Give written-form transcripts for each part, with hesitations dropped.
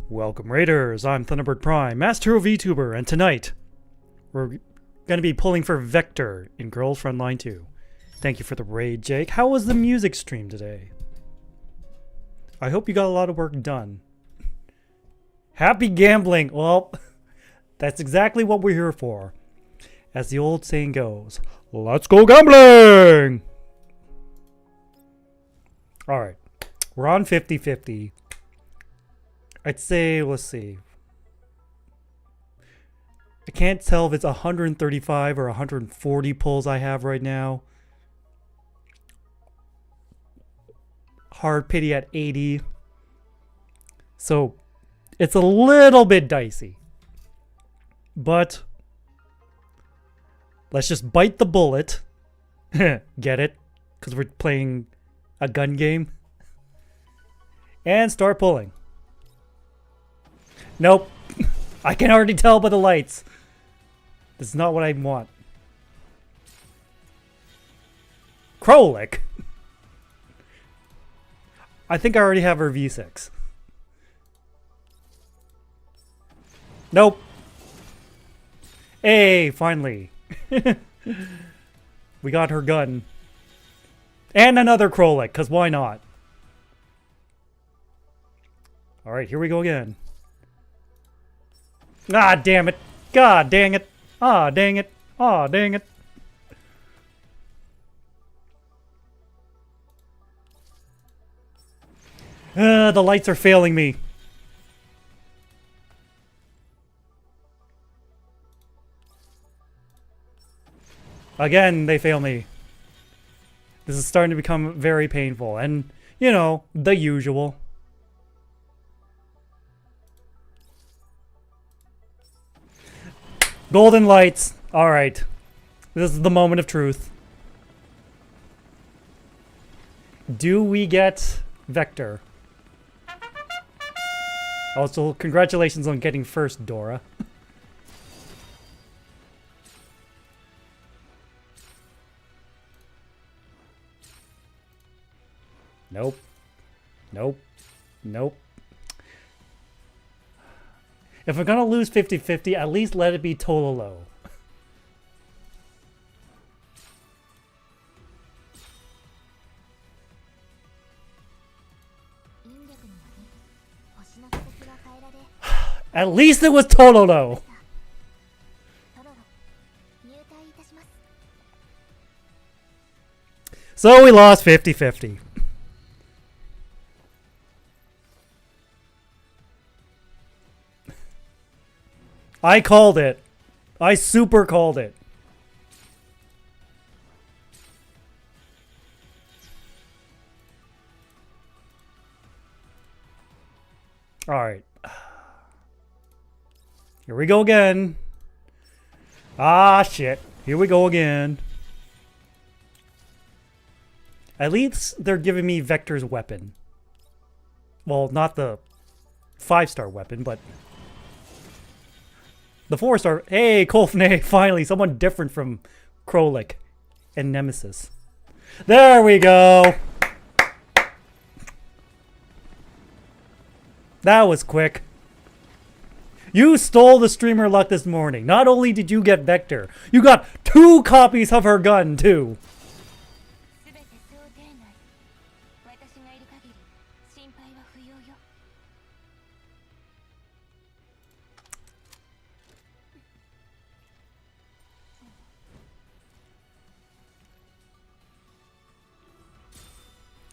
Welcome Raiders, I'm Thunderbird Prime, Master of VTuber, and tonight we're going to be pulling for Vector in Girls Frontline 2. Thank you for the raid, Jake. How was the music stream today? I hope you got a lot of work done. Happy gambling! Well, that's exactly what we're here for. As the old saying goes, let's go gambling! Alright, we're on 50-50. I'd say, let's see. I can't tell if it's 135 or 140 pulls I have right now. Hard pity at 80. So, it's a little bit dicey. But, let's just bite the bullet. Get it? Because we're playing a gun game. And start pulling. Nope. I can already tell by the lights. This is not what I want. Krolik. I think I already have her V6. Nope. Hey, finally. We got her gun. And another Krolik, because why not? Alright, here we go again. Ah, damn it. God dang it. Ah, dang it. Ah, dang it. The lights are failing me. Again, they fail me. This is starting to become very painful. And, you know, the usual. Golden lights. Alright. This is the moment of truth. Do we get Vector? Also, congratulations on getting first, Dora. Nope. Nope. Nope. If I'm gonna lose 50-50, at least let it be Tololo. At least it was Tololo! So we lost 50-50. I called it. I super called it. Alright. Here we go again. Ah, shit. Here we go again. At least they're giving me Vector's weapon. Well, not the 5-star weapon, but... the 4-star. Hey, Kolfne, finally, someone different from Krolik and Nemesis. There we go. That was quick. You stole the streamer luck this morning. Not only did you get Vector, you got 2 copies of her gun, too.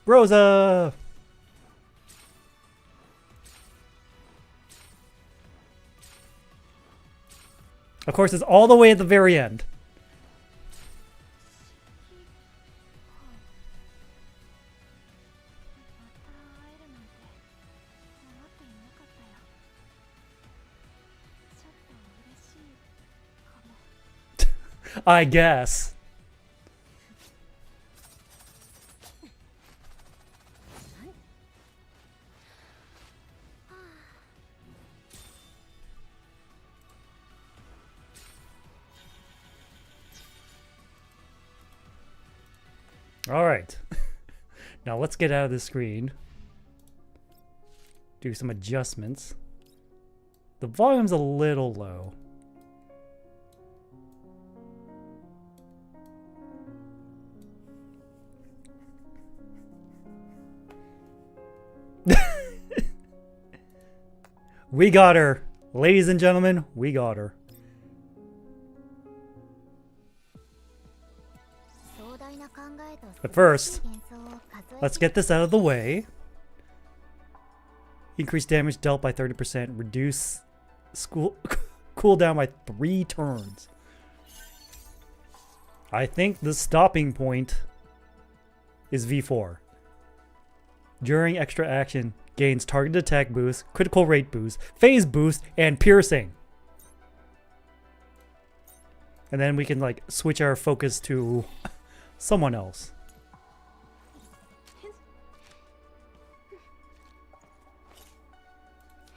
Rosa! Of course, it's all the way at the very end. I guess. All right. Now let's get out of the screen. Do some adjustments. The volume's a little low. We got her. Ladies and gentlemen, we got her. But first, let's get this out of the way. Increase damage dealt by 30%. Reduce cooldown by 3 turns. I think the stopping point is V4. During extra action, gains targeted attack boost, critical rate boost, phase boost, and piercing. And then we can like switch our focus to someone else.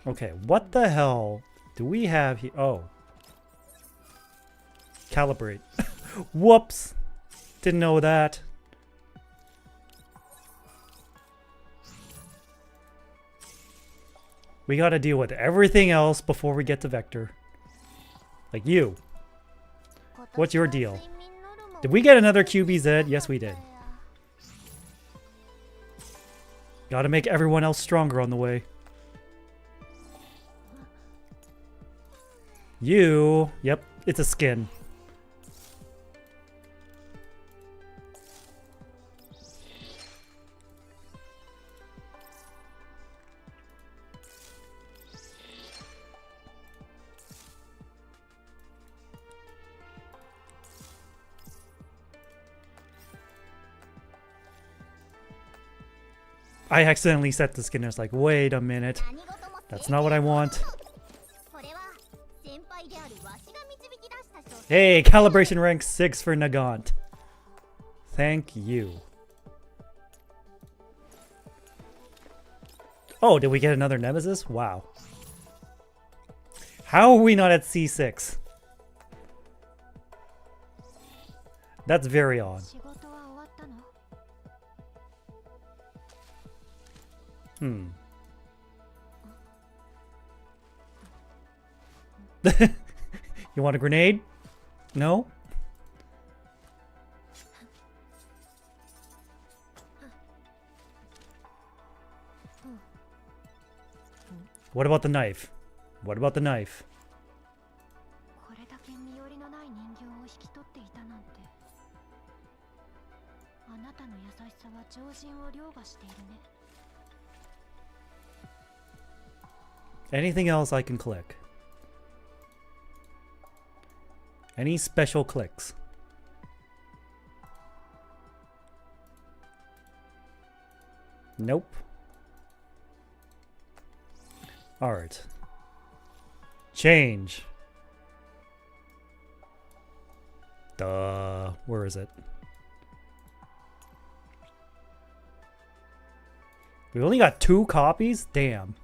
Okay, what the hell do we have here? Oh. Calibrate. Whoops. Didn't know that. We gotta deal with everything else before we get to Vector. Like you. What's your deal? Did we get another QBZ? Yes, we did. Gotta make everyone else stronger on the way. You... Yep, it's a skin. I accidentally set the skin. I was like, wait a minute. That's not what I want. Hey, calibration rank 6 for Nagant. Thank you. Oh, did we get another Nemesis? Wow. How are we not at C6? That's very odd. Hmm. You want a grenade? No? What about the knife? What about the knife? Anything else I can click? Any special clicks? Nope. Alright. Change. Duh. Where is it? We only got 2 copies? Damn.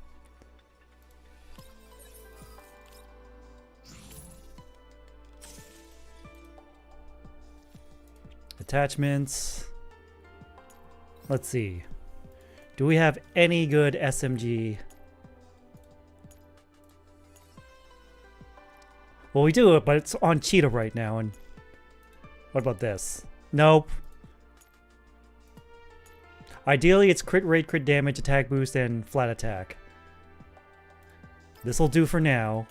Attachments. Let's see. Do we have any good SMG? Well, we do it, but it's on Cheetah right now. And what about this? Nope. Ideally, it's crit rate, crit damage, attack boost, and flat attack. This'll do for now.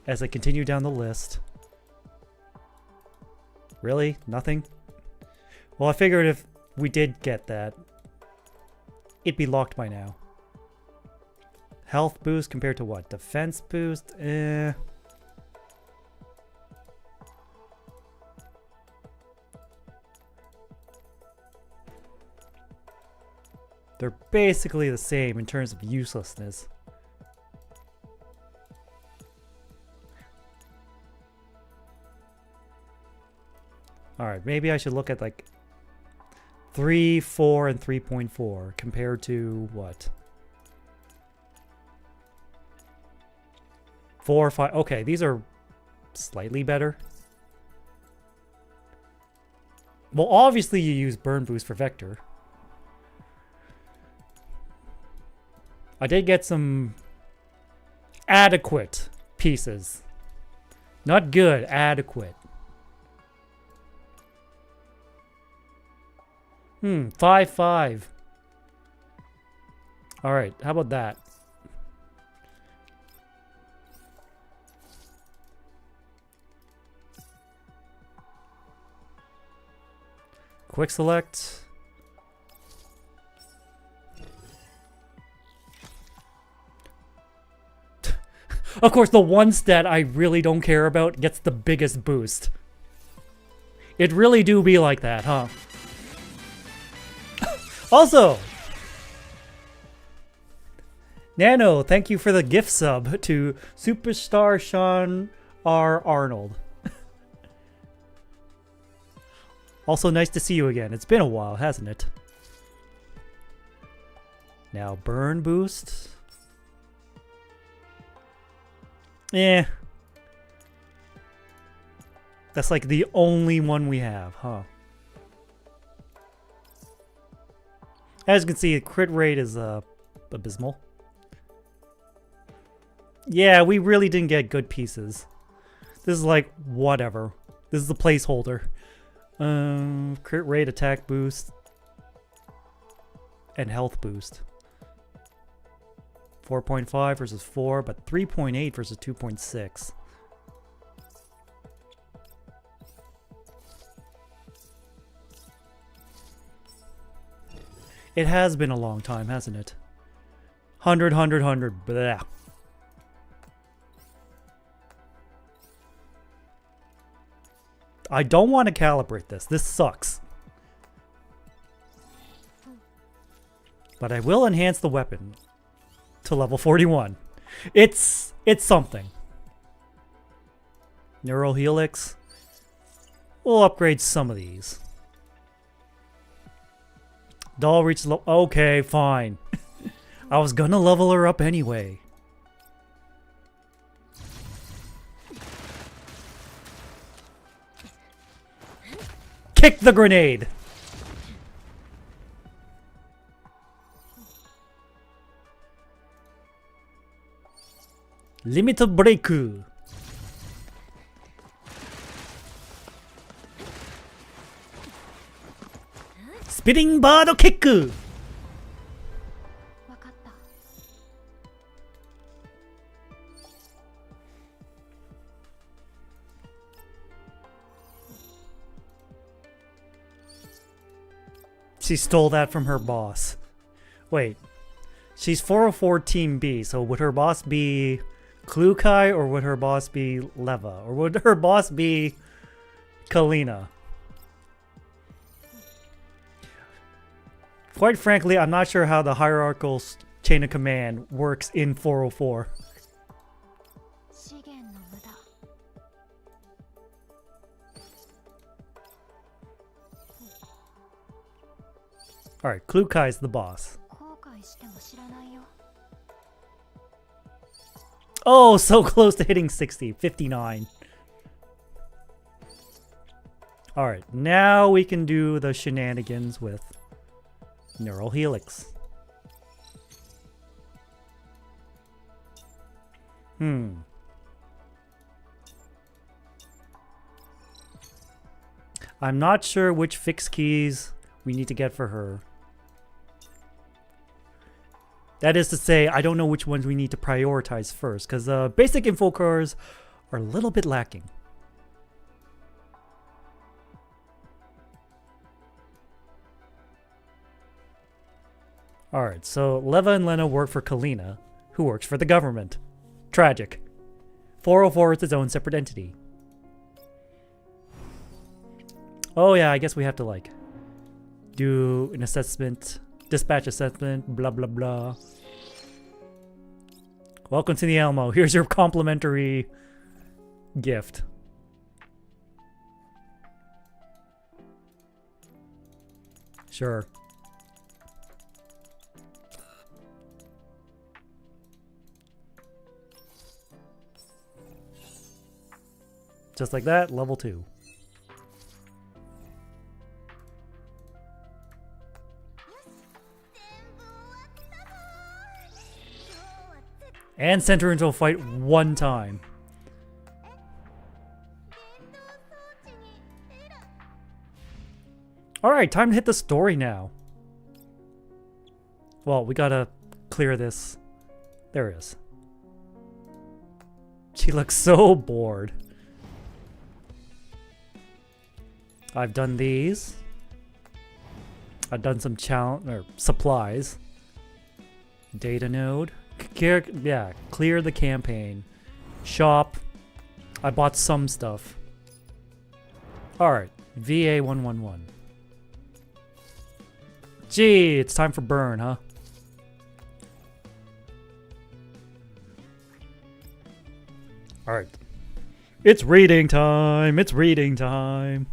As I continue down the list. Really? Nothing? Well, I figured if we did get that, it'd be locked by now. Health boost compared to what? Defense boost? Eh. They're basically the same in terms of uselessness. Alright, maybe I should look at like 3, 4, and 3.4 compared to what? 4, 5. Okay, these are slightly better. Well, obviously you use burn boost for Vector. I did get some adequate pieces. Not good, adequate. 5-5. Alright, how about that? Quick select. Of course, the one stat I really don't care about gets the biggest boost. It really do be like that, huh? Also, Nano, thank you for the gift sub to Superstar Sean R. Arnold. Also, nice to see you again. It's been a while, hasn't it? Now, burn boost. Eh. That's like the only one we have, huh? As you can see, the crit rate is abysmal. Yeah, we really didn't get good pieces. This is like, whatever. This is a placeholder. Crit rate, attack boost, and health boost. 4.5 versus 4, but 3.8 versus 2.6. It has been a long time, hasn't it? 100, 100, 100, blah. I don't want to calibrate this. This sucks. But I will enhance the weapon to level 41. It's something. Neural Helix. We'll upgrade some of these. Doll reaches low. Okay, fine. I was gonna level her up anyway. Kick the grenade! Limit break. Spinning bird kick. She stole that from her boss. Wait. She's 404 Team B, so would her boss be Klukai or would her boss be Leva? Or would her boss be Kalina? Quite frankly, I'm not sure how the hierarchical chain of command works in 404. Alright, Klukai's the boss. Oh, so close to hitting 60. 59. Alright, now we can do the shenanigans with Neural Helix. I'm not sure which fixed keys we need to get for her. That is to say, I don't know which ones we need to prioritize first, because basic info cores are a little bit lacking. Alright, so Leva and Lena work for Kalina, who works for the government. Tragic. 404 is its own separate entity. Oh yeah, I guess we have to like do an assessment, dispatch assessment, blah blah blah. Welcome to the Elmo. Here's your complimentary gift. Sure. Just like that, level 2. And sent her into a fight one time. Alright, time to hit the story now. Well, we gotta clear this. There it is. She looks so bored. I've done these. I've done some supplies. Data node. Clear the campaign. Shop. I bought some stuff. Alright, VA111. Gee, it's time for burn, huh? Alright. It's reading time! It's reading time!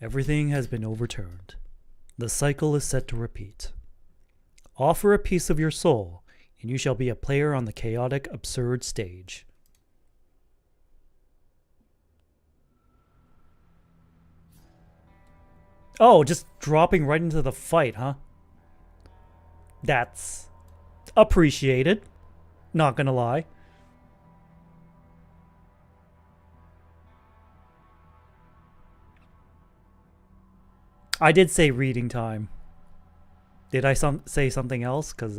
Everything has been overturned. The cycle is set to repeat. Offer a piece of your soul, and you shall be a player on the chaotic, absurd stage. Oh, just dropping right into the fight, huh? That's appreciated. Not gonna lie. I did say reading time. Did I say something else? Cause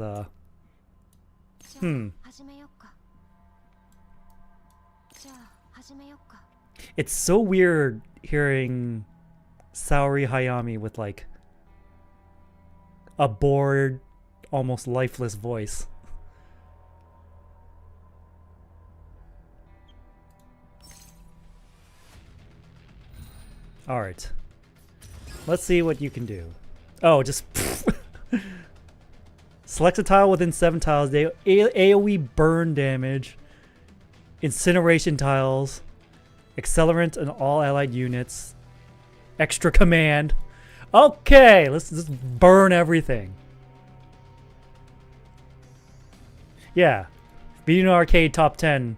It's so weird hearing Saori Hayami with like a bored, almost lifeless voice. Alright. Let's see what you can do. Oh, just select a tile within 7 tiles. AoE burn damage. Incineration tiles. Accelerant on all allied units. Extra command. Okay, let's just burn everything. Yeah. Beating Arcade Top 10.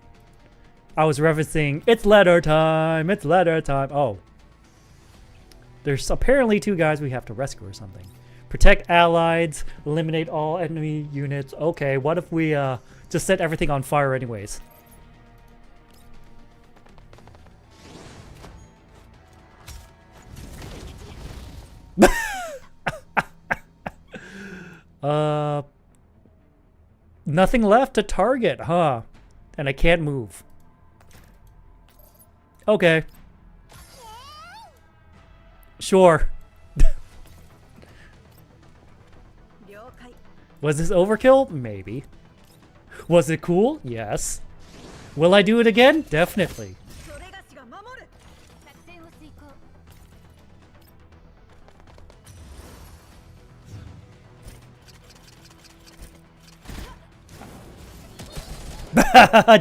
I was referencing, it's letter time, it's letter time. Oh. There's apparently 2 guys we have to rescue or something. Protect allies, eliminate all enemy units. Okay, what if we just set everything on fire anyways? Nothing left to target, huh? And I can't move. Okay. Sure. Was this overkill? Maybe. Was it cool? Yes. Will I do it again? Definitely.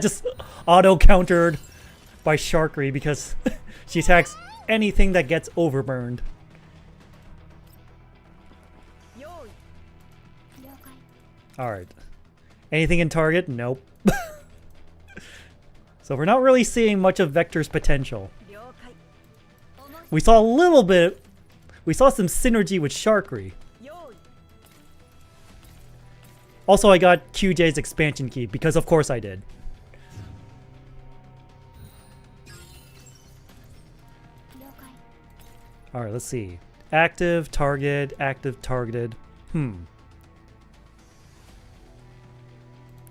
Just auto-countered by Sharkery because she attacks anything that gets overburned. Alright. Anything in target? Nope. So we're not really seeing much of Vector's potential. We saw a little bit. We saw some synergy with Sharkery. Also, I got QJ's expansion key, because of course I did. Alright, let's see. Active, targeted.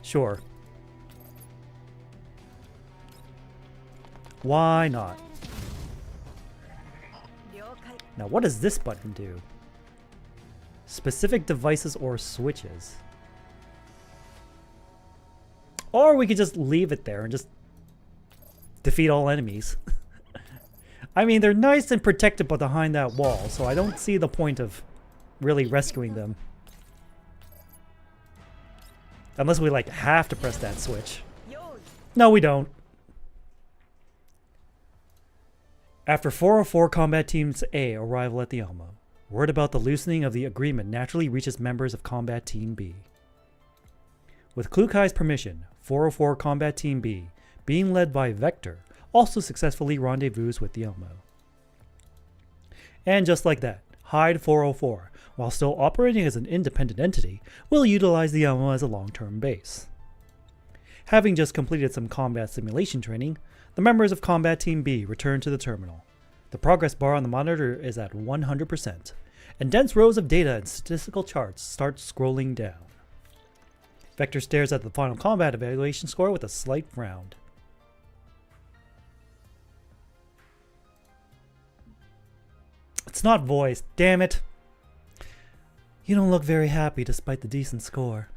Sure. Why not? Now, what does this button do? Specific devices or switches. Or we could just leave it there and just defeat all enemies. I mean, they're nice and protected behind that wall, so I don't see the point of really rescuing them. Unless we, like, have to press that switch. No, we don't. After 404 Combat Teams A arrival at the Alma, word about the loosening of the agreement naturally reaches members of Combat Team B. With Klukai's permission, 404 Combat Team B, being led by Vector, also successfully rendezvoused with the Elmo. And just like that, Hyde 404, while still operating as an independent entity, will utilize the Elmo as a long-term base. Having just completed some combat simulation training, the members of Combat Team B return to the terminal. The progress bar on the monitor is at 100%, and dense rows of data and statistical charts start scrolling down. Vector stares at the final combat evaluation score with a slight frown. It's not voiced, damn it! You don't look very happy despite the decent score.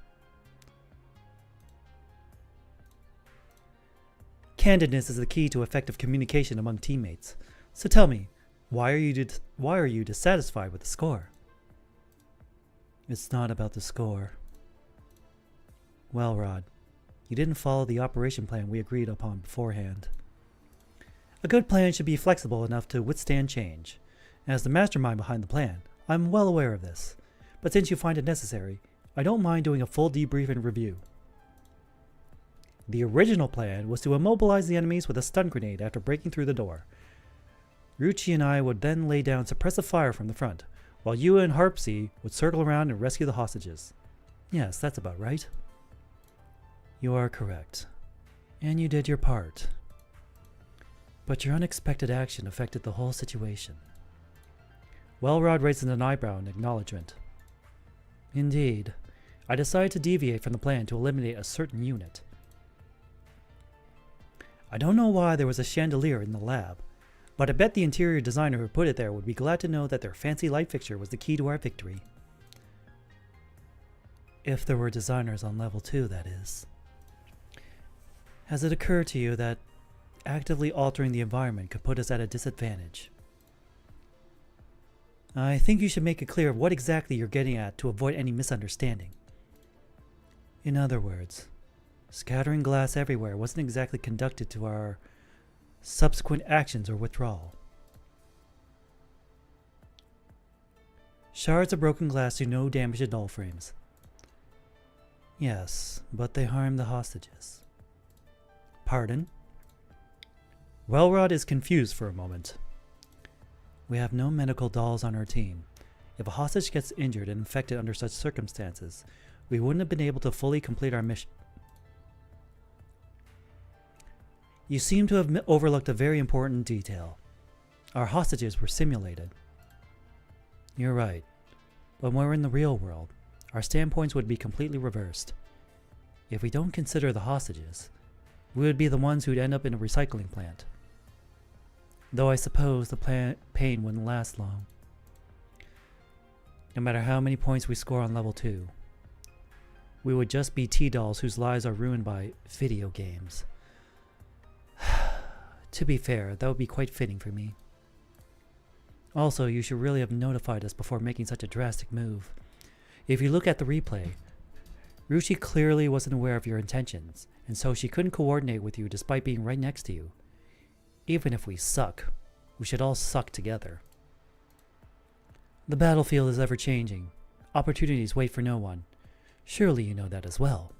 Candidness is the key to effective communication among teammates. So tell me, why are you dissatisfied with the score? It's not about the score. Well, Rod, you didn't follow the operation plan we agreed upon beforehand. A good plan should be flexible enough to withstand change. As the mastermind behind the plan, I'm well aware of this. But since you find it necessary, I don't mind doing a full debrief and review. The original plan was to immobilize the enemies with a stun grenade after breaking through the door. Ruchi and I would then lay down suppressive fire from the front, while you and Harpsy would circle around and rescue the hostages. Yes, that's about right. You are correct. And you did your part. But your unexpected action affected the whole situation. Wellrod raises an eyebrow in acknowledgement. Indeed. I decided to deviate from the plan to eliminate a certain unit. I don't know why there was a chandelier in the lab, but I bet the interior designer who put it there would be glad to know that their fancy light fixture was the key to our victory. If there were designers on level 2, that is. Has it occurred to you that actively altering the environment could put us at a disadvantage? I think you should make it clear what exactly you're getting at to avoid any misunderstanding. In other words, scattering glass everywhere wasn't exactly conducted to our subsequent actions or withdrawal. Shards of broken glass do no damage to null frames. Yes, but they harm the hostages. Pardon? Wellrod is confused for a moment. We have no medical dolls on our team. If a hostage gets injured and infected under such circumstances, we wouldn't have been able to fully complete our mission. You seem to have overlooked a very important detail. Our hostages were simulated. You're right, but when we're in the real world, our standpoints would be completely reversed. If we don't consider the hostages, we would be the ones who'd end up in a recycling plant. Though I suppose the pain wouldn't last long. No matter how many points we score on level 2, we would just be T-dolls whose lives are ruined by video games. To be fair, that would be quite fitting for me. Also, you should really have notified us before making such a drastic move. If you look at the replay, Ruchi clearly wasn't aware of your intentions, and so she couldn't coordinate with you despite being right next to you. Even if we suck, we should all suck together. The battlefield is ever-changing. Opportunities wait for no one. Surely you know that as well.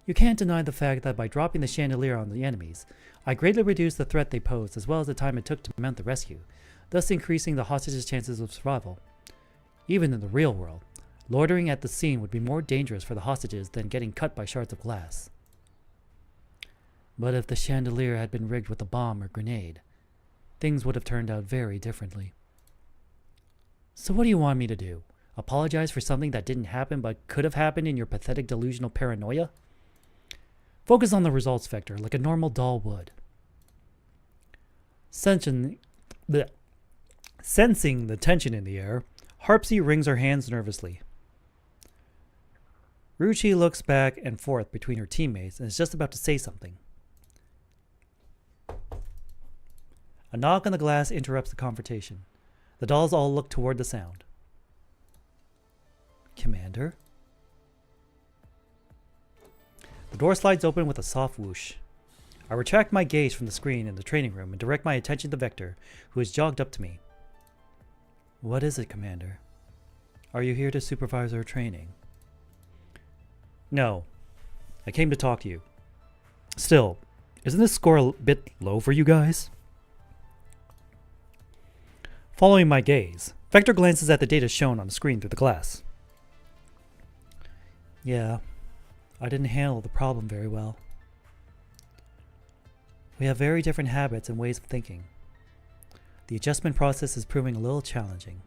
You can't deny the fact that by dropping the chandelier on the enemies, I greatly reduced the threat they posed as well as the time it took to mount the rescue, thus increasing the hostages' chances of survival. Even in the real world, loitering at the scene would be more dangerous for the hostages than getting cut by shards of glass. But if the chandelier had been rigged with a bomb or grenade, things would have turned out very differently. So what do you want me to do? Apologize for something that didn't happen but could have happened in your pathetic delusional paranoia? Focus on the results vector like a normal doll would. Sensing the tension in the air, Harpsy wrings her hands nervously. Ruchi looks back and forth between her teammates and is just about to say something. A knock on the glass interrupts the confrontation. The dolls all look toward the sound. Commander? The door slides open with a soft whoosh. I retract my gaze from the screen in the training room and direct my attention to Vector, who has jogged up to me. What is it, Commander? Are you here to supervise our training? No. I came to talk to you. Still, Isn't this score a bit low for you guys? Following my gaze, Vector glances at the data shown on the screen through the glass. Yeah, I didn't handle the problem very well. We have very different habits and ways of thinking. The adjustment process is proving a little challenging.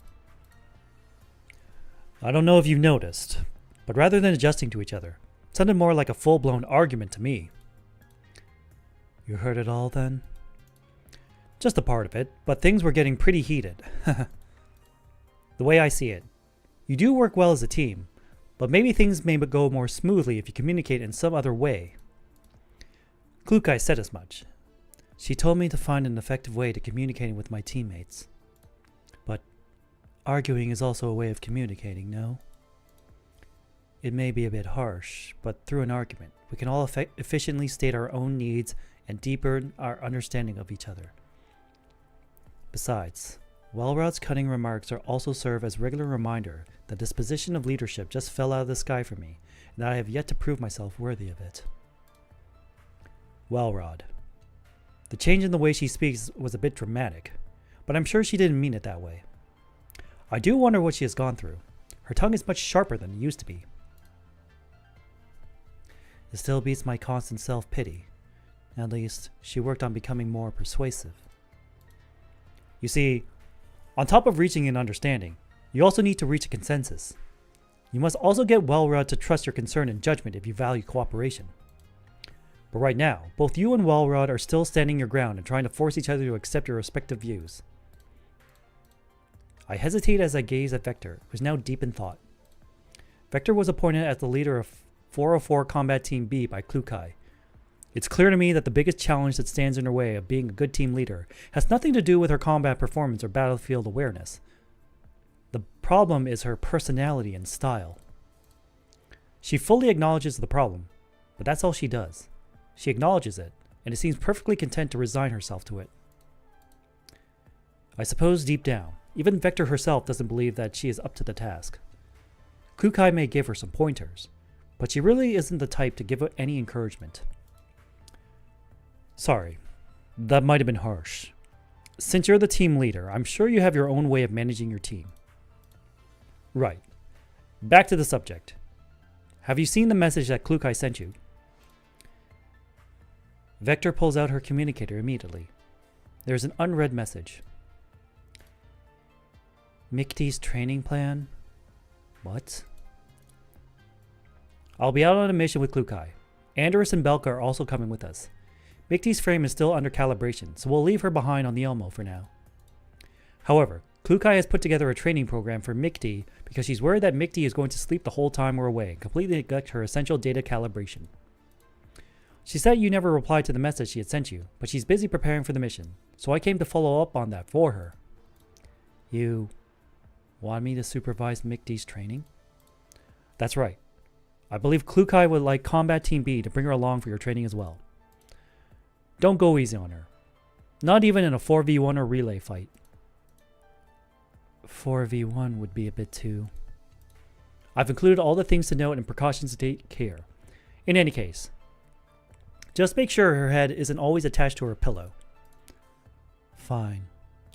I don't know if you noticed, but rather than adjusting to each other, it sounded more like a full-blown argument to me. You heard it all then? Just a part of it, but things were getting pretty heated. The way I see it, you do work well as a team, but maybe things may go more smoothly if you communicate in some other way. Klukai said as much. She told me to find an effective way to communicating with my teammates. But arguing is also a way of communicating, no? It may be a bit harsh, but through an argument, we can all efficiently state our own needs and deepen our understanding of each other. Besides, Welrod's cutting remarks also serve as regular reminder that this position of leadership just fell out of the sky for me, and that I have yet to prove myself worthy of it. Welrod. The change in the way she speaks was a bit dramatic, but I'm sure she didn't mean it that way. I do wonder what she has gone through. Her tongue is much sharper than it used to be. It still beats my constant self-pity. At least, she worked on becoming more persuasive. You see, on top of reaching an understanding, you also need to reach a consensus. You must also get Welrod to trust your concern and judgment if you value cooperation. But right now, both you and Welrod are still standing your ground and trying to force each other to accept your respective views. I hesitate as I gaze at Vector, who is now deep in thought. Vector was appointed as the leader of 404 Combat Team B by Klukai. It's clear to me that the biggest challenge that stands in her way of being a good team leader has nothing to do with her combat performance or battlefield awareness. The problem is her personality and style. She fully acknowledges the problem, but that's all she does. She acknowledges it, and it seems perfectly content to resign herself to it. I suppose deep down, even Vector herself doesn't believe that she is up to the task. Klukai may give her some pointers, but she really isn't the type to give her any encouragement. Sorry, that might have been harsh. Since you're the team leader, I'm sure you have your own way of managing your team. Right. Back to the subject. Have you seen the message that Klukai sent you? Vector pulls out her communicator immediately. There's an unread message. Mikti's training plan? What? I'll be out on a mission with Klukai. Andorus and Belka are also coming with us. Mikti's frame is still under calibration, so we'll leave her behind on the Elmo for now. However, Klukai has put together a training program for Mikti because she's worried that Mikti is going to sleep the whole time we're away and completely neglect her essential data calibration. She said you never replied to the message she had sent you, but she's busy preparing for the mission, so I came to follow up on that for her. You want me to supervise Mikti's training? That's right. I believe Klukai would like Combat Team B to bring her along for your training as well. Don't go easy on her. Not even in a 4v1 or relay fight. 4v1 would be a bit too... I've included all the things to note and precautions to take care. In any case, just make sure her head isn't always attached to her pillow. Fine.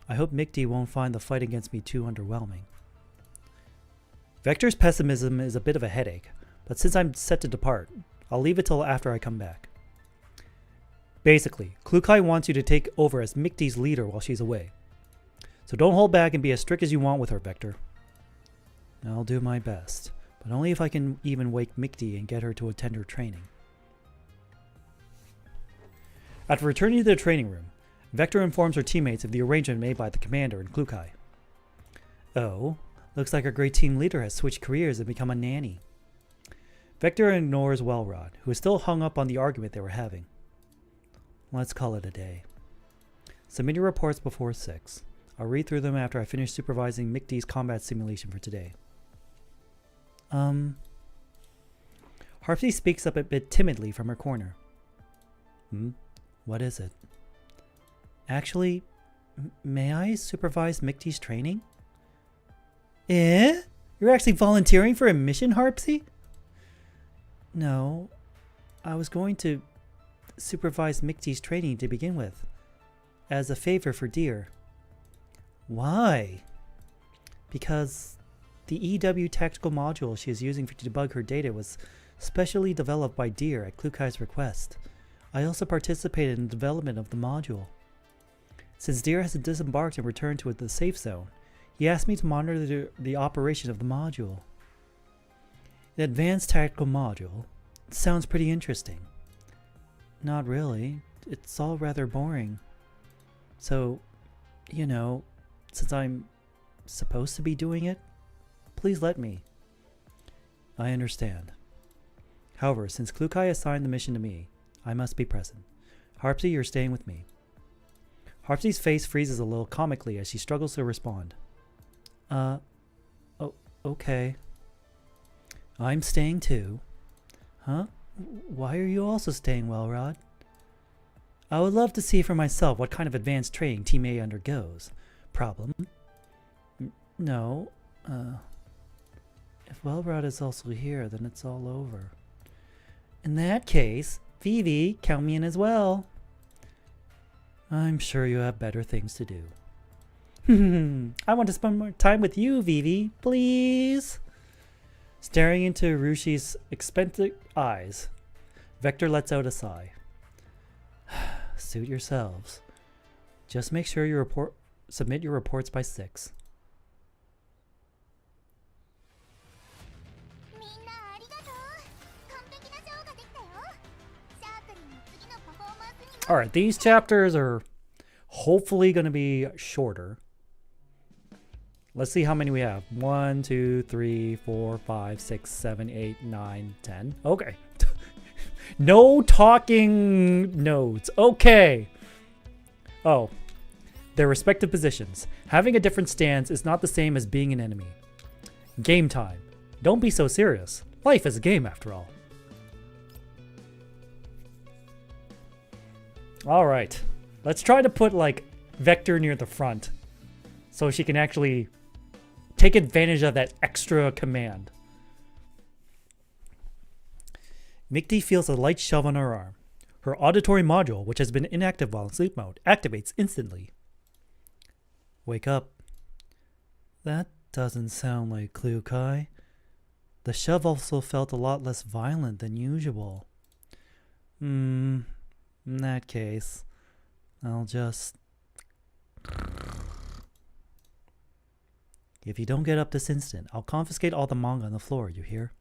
I hope Mikti won't find the fight against me too underwhelming. Vector's pessimism is a bit of a headache, but since I'm set to depart, I'll leave it till after I come back. Basically, Klukai wants you to take over as Mikti's leader while she's away. So don't hold back and be as strict as you want with her, Vector. I'll do my best, but only if I can even wake Mikti and get her to attend her training. After returning to the training room, Vector informs her teammates of the arrangement made by the commander and Klukai. Oh, looks like our great team leader has switched careers and become a nanny. Vector ignores Welrod, who is still hung up on the argument they were having. Let's call it a day. Submit your reports before 6. I'll read through them after I finish supervising Mikti's combat simulation for today. Harpsy speaks up a bit timidly from her corner. What is it? Actually, may I supervise Mikti's training? Eh? You're actually volunteering for a mission, Harpsy? No, I was going to supervised Mickey's training to begin with, as a favor for Deer. Why? Because the EW tactical module she is using to debug her data was specially developed by Deer at Klukai's request. I also participated in the development of the module. Since Deer has disembarked and returned to the safe zone, he asked me to monitor the operation of the module. An advanced tactical module. It sounds pretty interesting. Not really. It's all rather boring. So, you know, since I'm supposed to be doing it, please let me. I understand. However, since Klukai assigned the mission to me, I must be present. Harpsy, you're staying with me. Harpsy's face freezes a little comically as she struggles to respond. Oh, okay. I'm staying too. Huh? Why are you also staying, Wellrod? I would love to see for myself what kind of advanced training Team A undergoes. Problem? No. If Wellrod is also here, then it's all over. In that case, Vivi, count me in as well. I'm sure you have better things to do. I want to spend more time with you, Vivi, please. Staring into Rushi's expectant eyes, Vector lets out a sigh. Suit yourselves. Just make sure you submit your reports by 6. Alright, these chapters are hopefully going to be shorter. Let's see how many we have. 1, 2, 3, 4, 5, 6, 7, 8, 9, 10. Okay. No talking notes. Okay. Oh. Their respective positions. Having a different stance is not the same as being an enemy. Game time. Don't be so serious. Life is a game after all. Alright. Let's try to put, like, Vector near the front, so she can actually take advantage of that extra command. Mickey feels a light shove on her arm. Her auditory module, which has been inactive while in sleep mode, activates instantly. Wake up. That doesn't sound like Klukai. The shove also felt a lot less violent than usual. In that case, I'll just... If you don't get up this instant, I'll confiscate all the manga on the floor, you hear?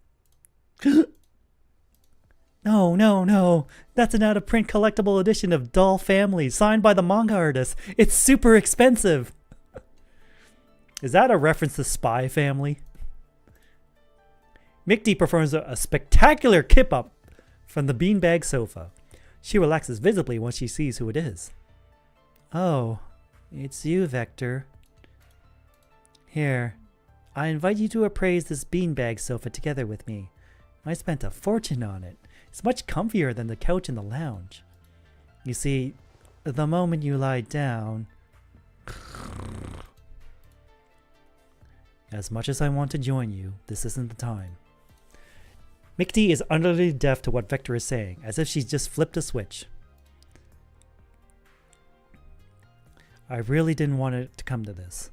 No. That's an out-of-print collectible edition of Doll Family, signed by the manga artist. It's super expensive. Is that a reference to Spy Family? Mickey performs a spectacular kip-up from the beanbag sofa. She relaxes visibly once she sees who it is. Oh, it's you, Vector. Here, I invite you to appraise this beanbag sofa together with me. I spent a fortune on it. It's much comfier than the couch in the lounge. You see, the moment you lie down... As much as I want to join you, this isn't the time. Mickey is utterly deaf to what Vector is saying, as if she's just flipped a switch. I really didn't want it to come to this,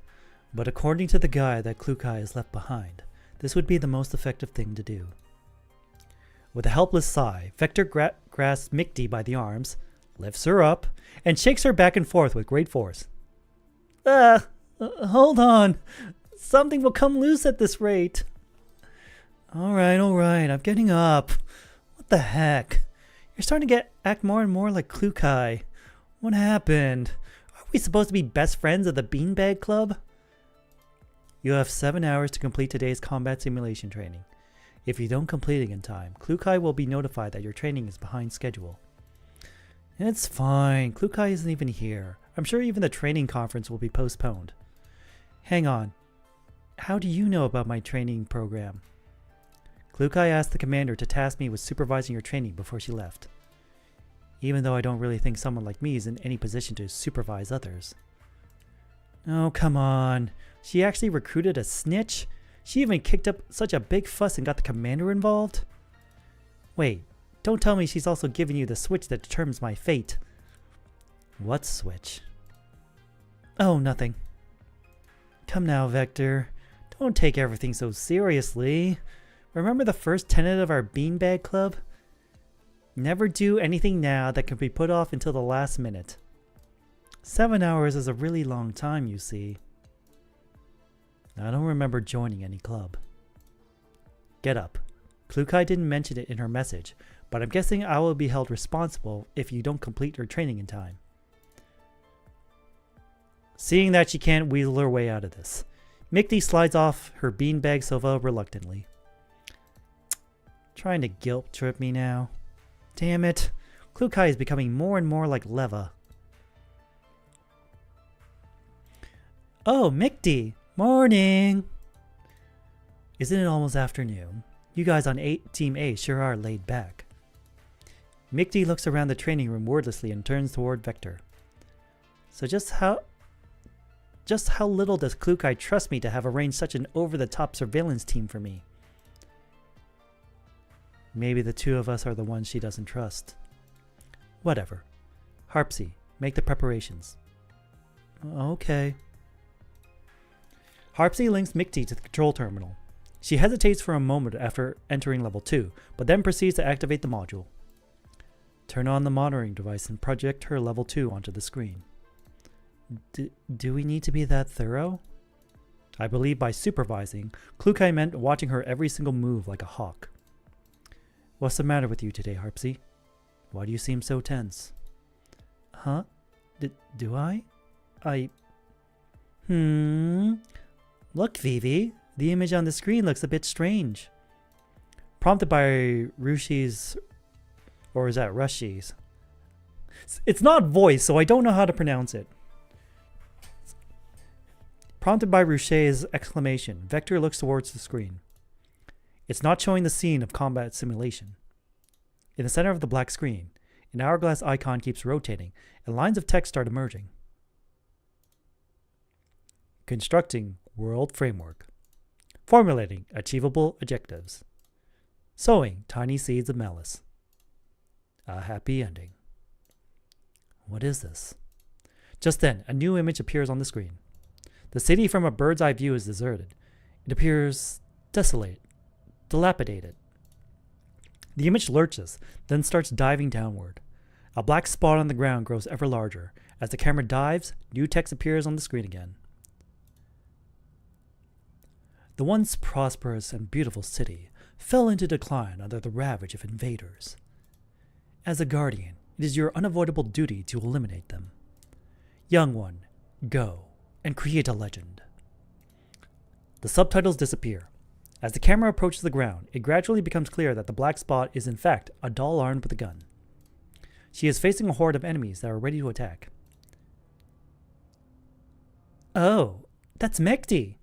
but according to the guy that Klukai has left behind, this would be the most effective thing to do. With a helpless sigh, Vector grasps Mickey by the arms, lifts her up, and shakes her back and forth with great force. Hold on. Something will come loose at this rate. Alright, I'm getting up. What the heck? You're starting to act more and more like Klukai. What happened? Are we supposed to be best friends of the Beanbag Club? You have 7 hours to complete today's combat simulation training. If you don't complete it in time, Klukai will be notified that your training is behind schedule. It's fine. Klukai isn't even here. I'm sure even the training conference will be postponed. Hang on. How do you know about my training program? Klukai asked the commander to task me with supervising your training before she left. Even though I don't really think someone like me is in any position to supervise others. Oh, come on. She actually recruited a snitch? She even kicked up such a big fuss and got the commander involved? Wait, Don't tell me she's also giving you the switch that determines my fate. What switch? Oh, nothing. Come now, Vector. Don't take everything so seriously. Remember the first tenet of our beanbag club? Never do anything now that can be put off until the last minute. 7 hours is a really long time, you see. I don't remember joining any club. Get up. Klukai didn't mention it in her message, but I'm guessing I will be held responsible if you don't complete your training in time. Seeing that she can't weasel her way out of this, Mickey slides off her beanbag sofa reluctantly. Trying to guilt trip me now. Damn it. Klukai is becoming more and more like Leva. Oh, Mickey! Morning! Isn't it almost afternoon? You guys on Team A sure are laid back. Mickey looks around the training room wordlessly and turns toward Vector. So just how little does Klukai trust me to have arranged such an over-the-top surveillance team for me? Maybe the two of us are the ones she doesn't trust. Whatever. Harpsy, make the preparations. Okay. Harpsy links Mickey to the control terminal. She hesitates for a moment after entering level 2, but then proceeds to activate the module. Turn on the monitoring device and project her level 2 onto the screen. Do we need to be that thorough? I believe by supervising, Klukai meant watching her every single move like a hawk. What's the matter with you today, Harpsy? Why do you seem so tense? Huh? Do I? Look, Vivi. The image on the screen looks a bit strange. Prompted by Rushi's... Or is that Rushi's? It's not voice, so I don't know how to pronounce it. Prompted by Rushi's exclamation, Vector looks towards the screen. It's not showing the scene of combat simulation. In the center of the black screen, an hourglass icon keeps rotating, and lines of text start emerging. Constructing world framework. Formulating achievable objectives. Sowing tiny seeds of malice. A happy ending. What is this? Just then, a new image appears on the screen. The city from a bird's eye view is deserted. It appears desolate, dilapidated. The image lurches, then starts diving downward. A black spot on the ground grows ever larger. As the camera dives, new text appears on the screen again. The once prosperous and beautiful city fell into decline under the ravage of invaders. As a guardian, it is your unavoidable duty to eliminate them. Young one, go and create a legend. The subtitles disappear. As the camera approaches the ground, it gradually becomes clear that the black spot is in fact a doll armed with a gun. She is facing a horde of enemies that are ready to attack. Oh, that's Mickey.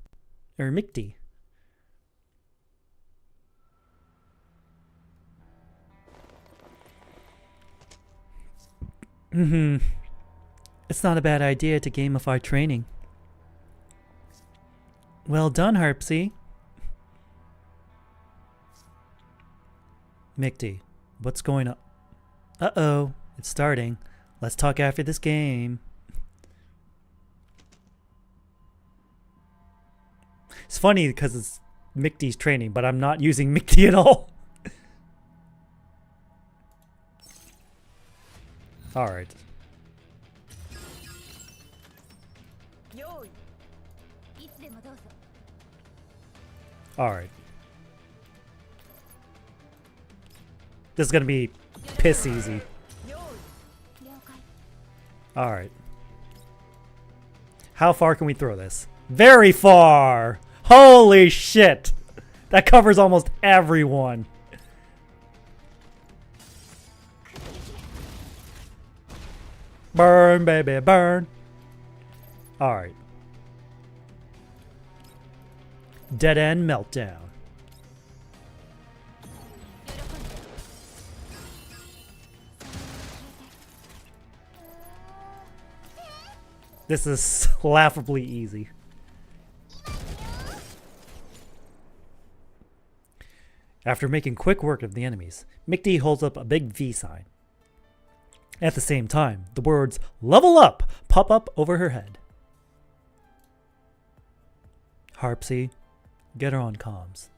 Mickey. It's not a bad idea to gamify training. Well done, Harpsy. Mickey, what's going on? Uh-oh, it's starting. Let's talk after this game. It's funny because it's Mickey's training, but I'm not using Mickey at all. Alright. Alright. This is gonna be piss easy. Alright. How far can we throw this? Very far! Holy shit! That covers almost everyone. Burn, baby, burn. Alright. Dead end meltdown. This is laughably easy. After making quick work of the enemies, Mickey holds up a big V sign. At the same time, the words "Level Up" pop up over her head. Harpsy, get her on comms.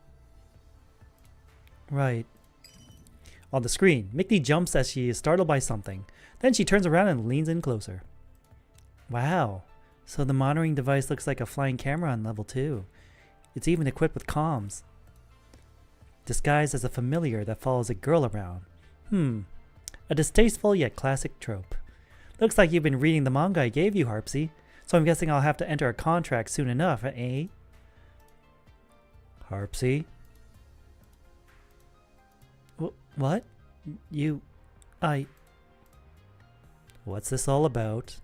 Right. On the screen, Mickey jumps as she is startled by something. Then she turns around and leans in closer. Wow, so the monitoring device looks like a flying camera on level 2. It's even equipped with comms. Disguised as a familiar that follows a girl around. A distasteful yet classic trope. Looks like you've been reading the manga I gave you, Harpsy, so I'm guessing I'll have to enter a contract soon enough, eh? Harpsy? What? What's this all about?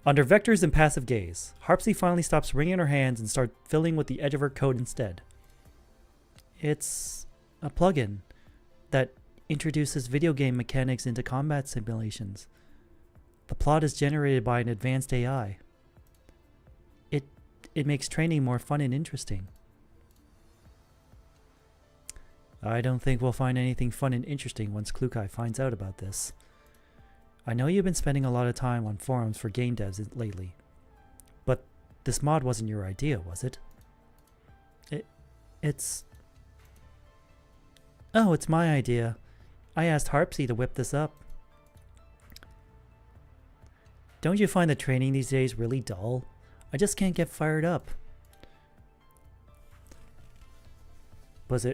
Under Vector's impassive gaze, Harpsy finally stops wringing her hands and starts filling with the edge of her code instead. It's a plugin that introduces video game mechanics into combat simulations. The plot is generated by an advanced AI. It makes training more fun and interesting. I don't think we'll find anything fun and interesting once Klukai finds out about this. I know you've been spending a lot of time on forums for game devs lately, but this mod wasn't your idea, was it? It's my idea. I asked Harpsy to whip this up. Don't you find the training these days really dull? I just can't get fired up. Is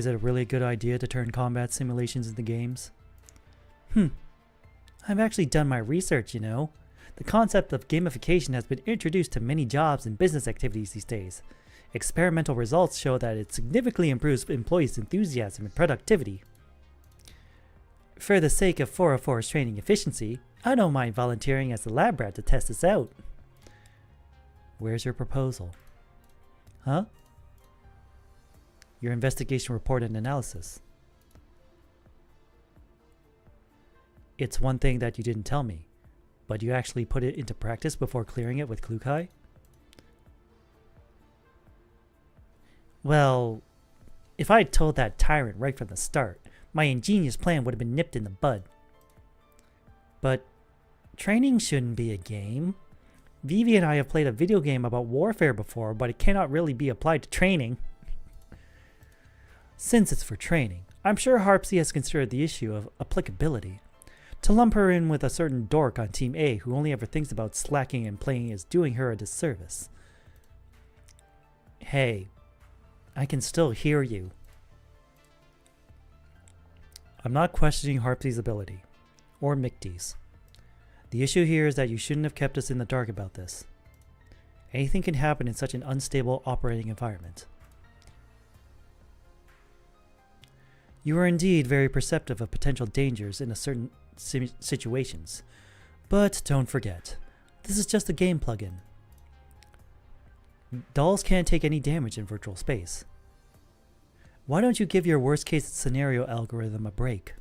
it a really good idea to turn combat simulations into games? I've actually done my research, you know. The concept of gamification has been introduced to many jobs and business activities these days. Experimental results show that it significantly improves employees' enthusiasm and productivity. For the sake of 404's training efficiency, I don't mind volunteering as the lab rat to test this out. Where's your proposal? Huh? Your investigation report and analysis. It's one thing that you didn't tell me, but you actually put it into practice before clearing it with Klukai? Well, if I had told that tyrant right from the start, my ingenious plan would have been nipped in the bud. But training shouldn't be a game. Vivi and I have played a video game about warfare before, but it cannot really be applied to training. Since it's for training, I'm sure Harpsy has considered the issue of applicability. To lump her in with a certain dork on Team A who only ever thinks about slacking and playing is doing her a disservice. Hey, I can still hear you. I'm not questioning Harpsy's ability, or Mickey's. The issue here is that you shouldn't have kept us in the dark about this. Anything can happen in such an unstable operating environment. You are indeed very perceptive of potential dangers in certain situations, but don't forget, this is just a game plugin. Dolls can't take any damage in virtual space. Why don't you give your worst case scenario algorithm a break?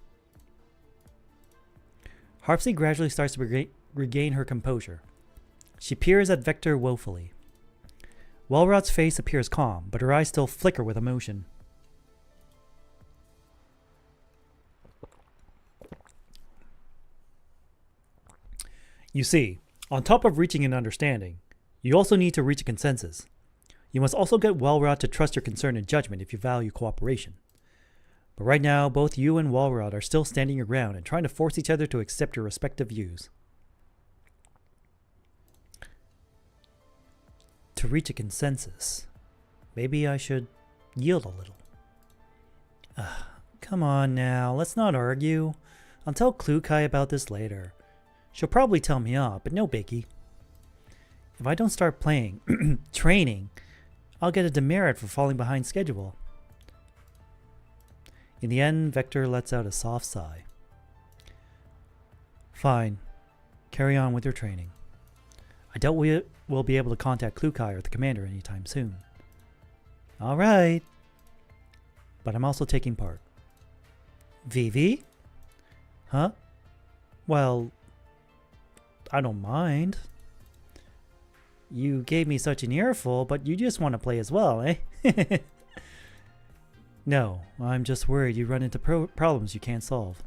Harpsy gradually starts to regain her composure. She peers at Vector woefully. Wellrot's face appears calm, but her eyes still flicker with emotion. You see, on top of reaching an understanding, you also need to reach a consensus. You must also get Wellrot to trust your concern and judgment if you value cooperation. But right now, both you and Wellrot are still standing your ground and trying to force each other to accept your respective views. To reach a consensus, maybe I should yield a little. Come on now, let's not argue. I'll tell Klukai about this later. She'll probably tell me off, but no biggie. If I don't start playing, training, I'll get a demerit for falling behind schedule. In the end, Vector lets out a soft sigh. Fine. Carry on with your training. I doubt we'll be able to contact Klukai or the commander anytime soon. Alright. But I'm also taking part. Vivi? Huh? Well, I don't mind. You gave me such an earful, but you just want to play as well, eh? No, I'm just worried you run into problems you can't solve.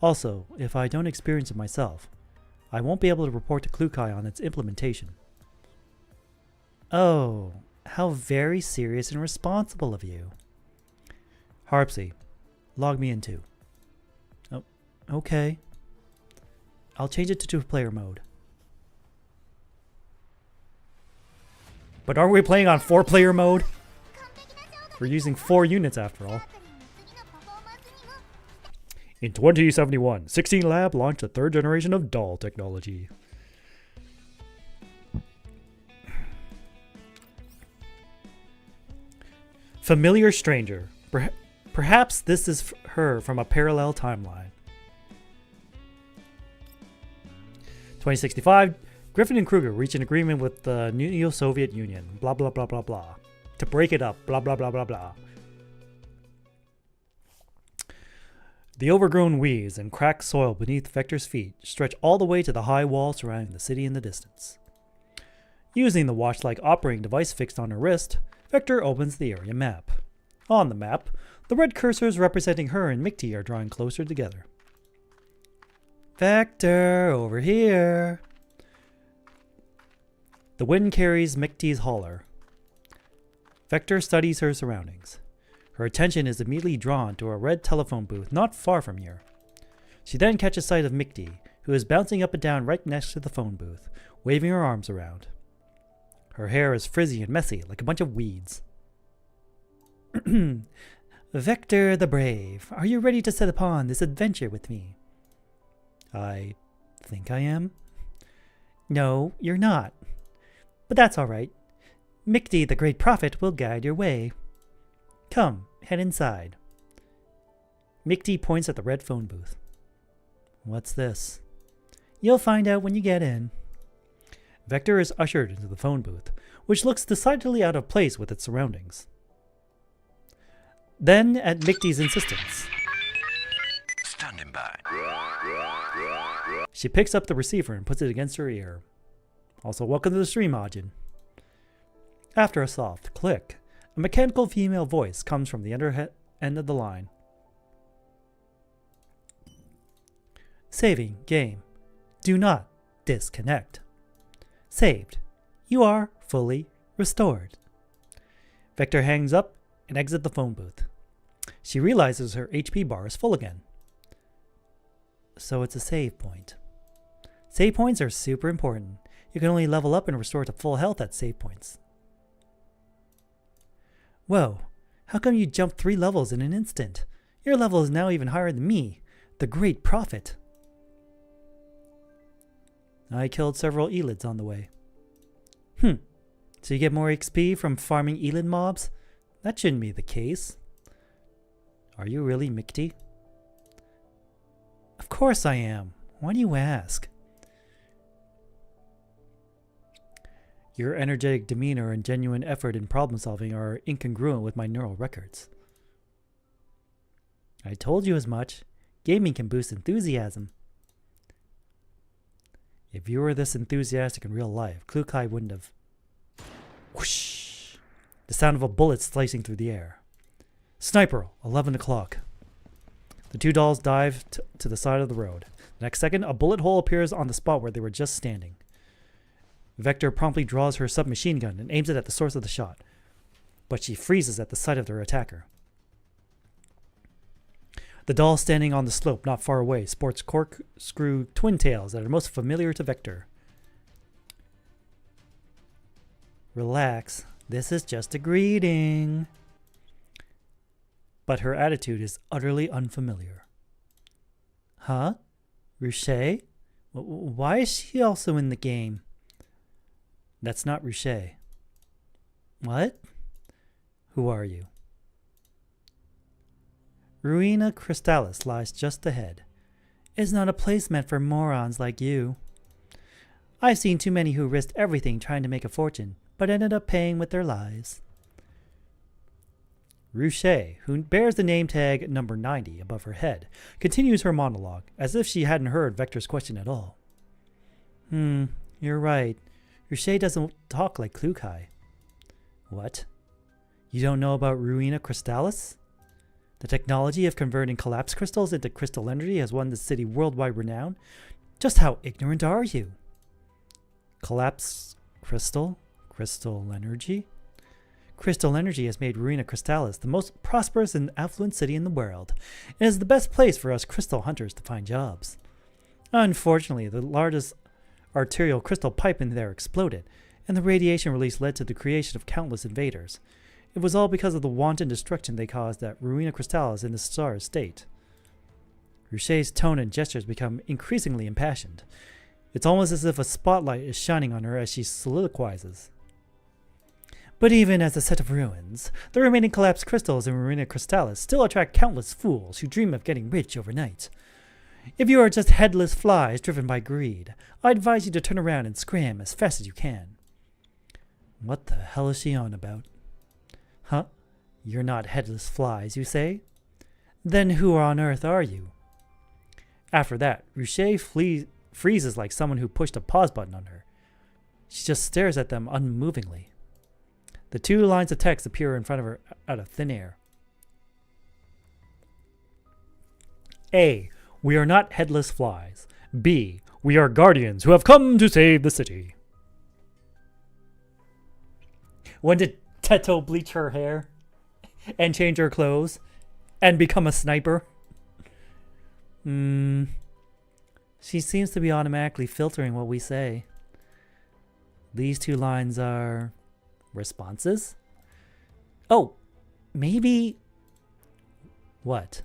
Also, if I don't experience it myself, I won't be able to report to Klukai on its implementation. Oh, how very serious and responsible of you. Harpsy, log me in too. Oh, okay. I'll change it to two-player mode. But aren't we playing on four-player mode? We're using 4 units after all. In 2071, 16 Lab launched the 3rd generation of doll technology. Familiar stranger. Perhaps this is her from a parallel timeline. 2065, Griffin and Kruger reach an agreement with the Neo-Soviet Union, blah blah blah blah blah. To break it up, blah blah blah blah blah. The overgrown weeds and cracked soil beneath Vector's feet stretch all the way to the high wall surrounding the city in the distance. Using the watch-like operating device fixed on her wrist, Vector opens the area map. On the map, the red cursors representing her and Mighty are drawing closer together. Vector, over here. The wind carries Mighty's holler. Vector studies her surroundings. Her attention is immediately drawn to a red telephone booth not far from here. She then catches sight of Mighty, who is bouncing up and down right next to the phone booth, waving her arms around. Her hair is frizzy and messy, like a bunch of weeds. Vector the Brave, are you ready to set upon this adventure with me? I think I am. No, you're not. But that's all right. Mighty the Great Prophet will guide your way. Come, head inside. Mighty points at the red phone booth. What's this? You'll find out when you get in. Vector is ushered into the phone booth, which looks decidedly out of place with its surroundings. Then, at Mighty's insistence, standing by. She picks up the receiver and puts it against her ear. Also, welcome to the stream, Ajin. After a soft click, a mechanical female voice comes from the other end of the line. Saving game. Do not disconnect. Saved. You are fully restored. Vector hangs up and exits the phone booth. She realizes her HP bar is full again. So it's a save point. Save points are super important. You can only level up and restore to full health at save points. Whoa, how come you jumped 3 levels in an instant? Your level is now even higher than me, the Great Prophet. I killed several Elids on the way. So you get more XP from farming Elid mobs? That shouldn't be the case. Are you really Mighty? Of course I am. Why do you ask? Your energetic demeanor and genuine effort in problem solving are incongruent with my neural records. I told you as much. Gaming can boost enthusiasm. If you were this enthusiastic in real life, Klukai wouldn't have... Whoosh! The sound of a bullet slicing through the air. Sniper, 11 o'clock. The 2 dolls dive to the side of the road. The next second, a bullet hole appears on the spot where they were just standing. Vector promptly draws her submachine gun and aims it at the source of the shot, but she freezes at the sight of their attacker. The doll standing on the slope not far away sports corkscrew twin tails that are most familiar to Vector. Relax, this is just a greeting. But her attitude is utterly unfamiliar. Huh? Ruche? Why is she also in the game? That's not Ruche. What? Who are you? Ruina Crystallis lies just ahead. It's not a place meant for morons like you. I've seen too many who risked everything trying to make a fortune, but ended up paying with their lives. Ruche, who bears the name tag number 90 above her head, continues her monologue, as if she hadn't heard Vector's question at all. You're right. Ruche doesn't talk like Klukai. What? You don't know about Ruina Crystallis? The technology of converting collapsed crystals into crystal energy has won the city worldwide renown. Just how ignorant are you? Collapsed crystal? Crystal energy? Crystal energy has made Ruina Crystallis the most prosperous and affluent city in the world, and is the best place for us crystal hunters to find jobs. Unfortunately, the largest arterial crystal pipe in there exploded, and the radiation release led to the creation of countless invaders. It was all because of the wanton destruction they caused at Ruina Crystallis in the star state. Ruchet's tone and gestures become increasingly impassioned. It's almost as if a spotlight is shining on her as she soliloquizes. But even as a set of ruins, the remaining collapsed crystals in Ruina Crystallis still attract countless fools who dream of getting rich overnight. If you are just headless flies driven by greed, I advise you to turn around and scram as fast as you can. What the hell is she on about? Huh? You're not headless flies, you say? Then who on earth are you? After that, Ruchet freezes like someone who pushed a pause button on her. She just stares at them unmovingly. The two lines of text appear in front of her out of thin air. A. We are not headless flies. B. We are guardians who have come to save the city. When did Teto bleach her hair and change her clothes and become a sniper? She seems to be automatically filtering what we say. These two lines are responses? Oh, maybe... What?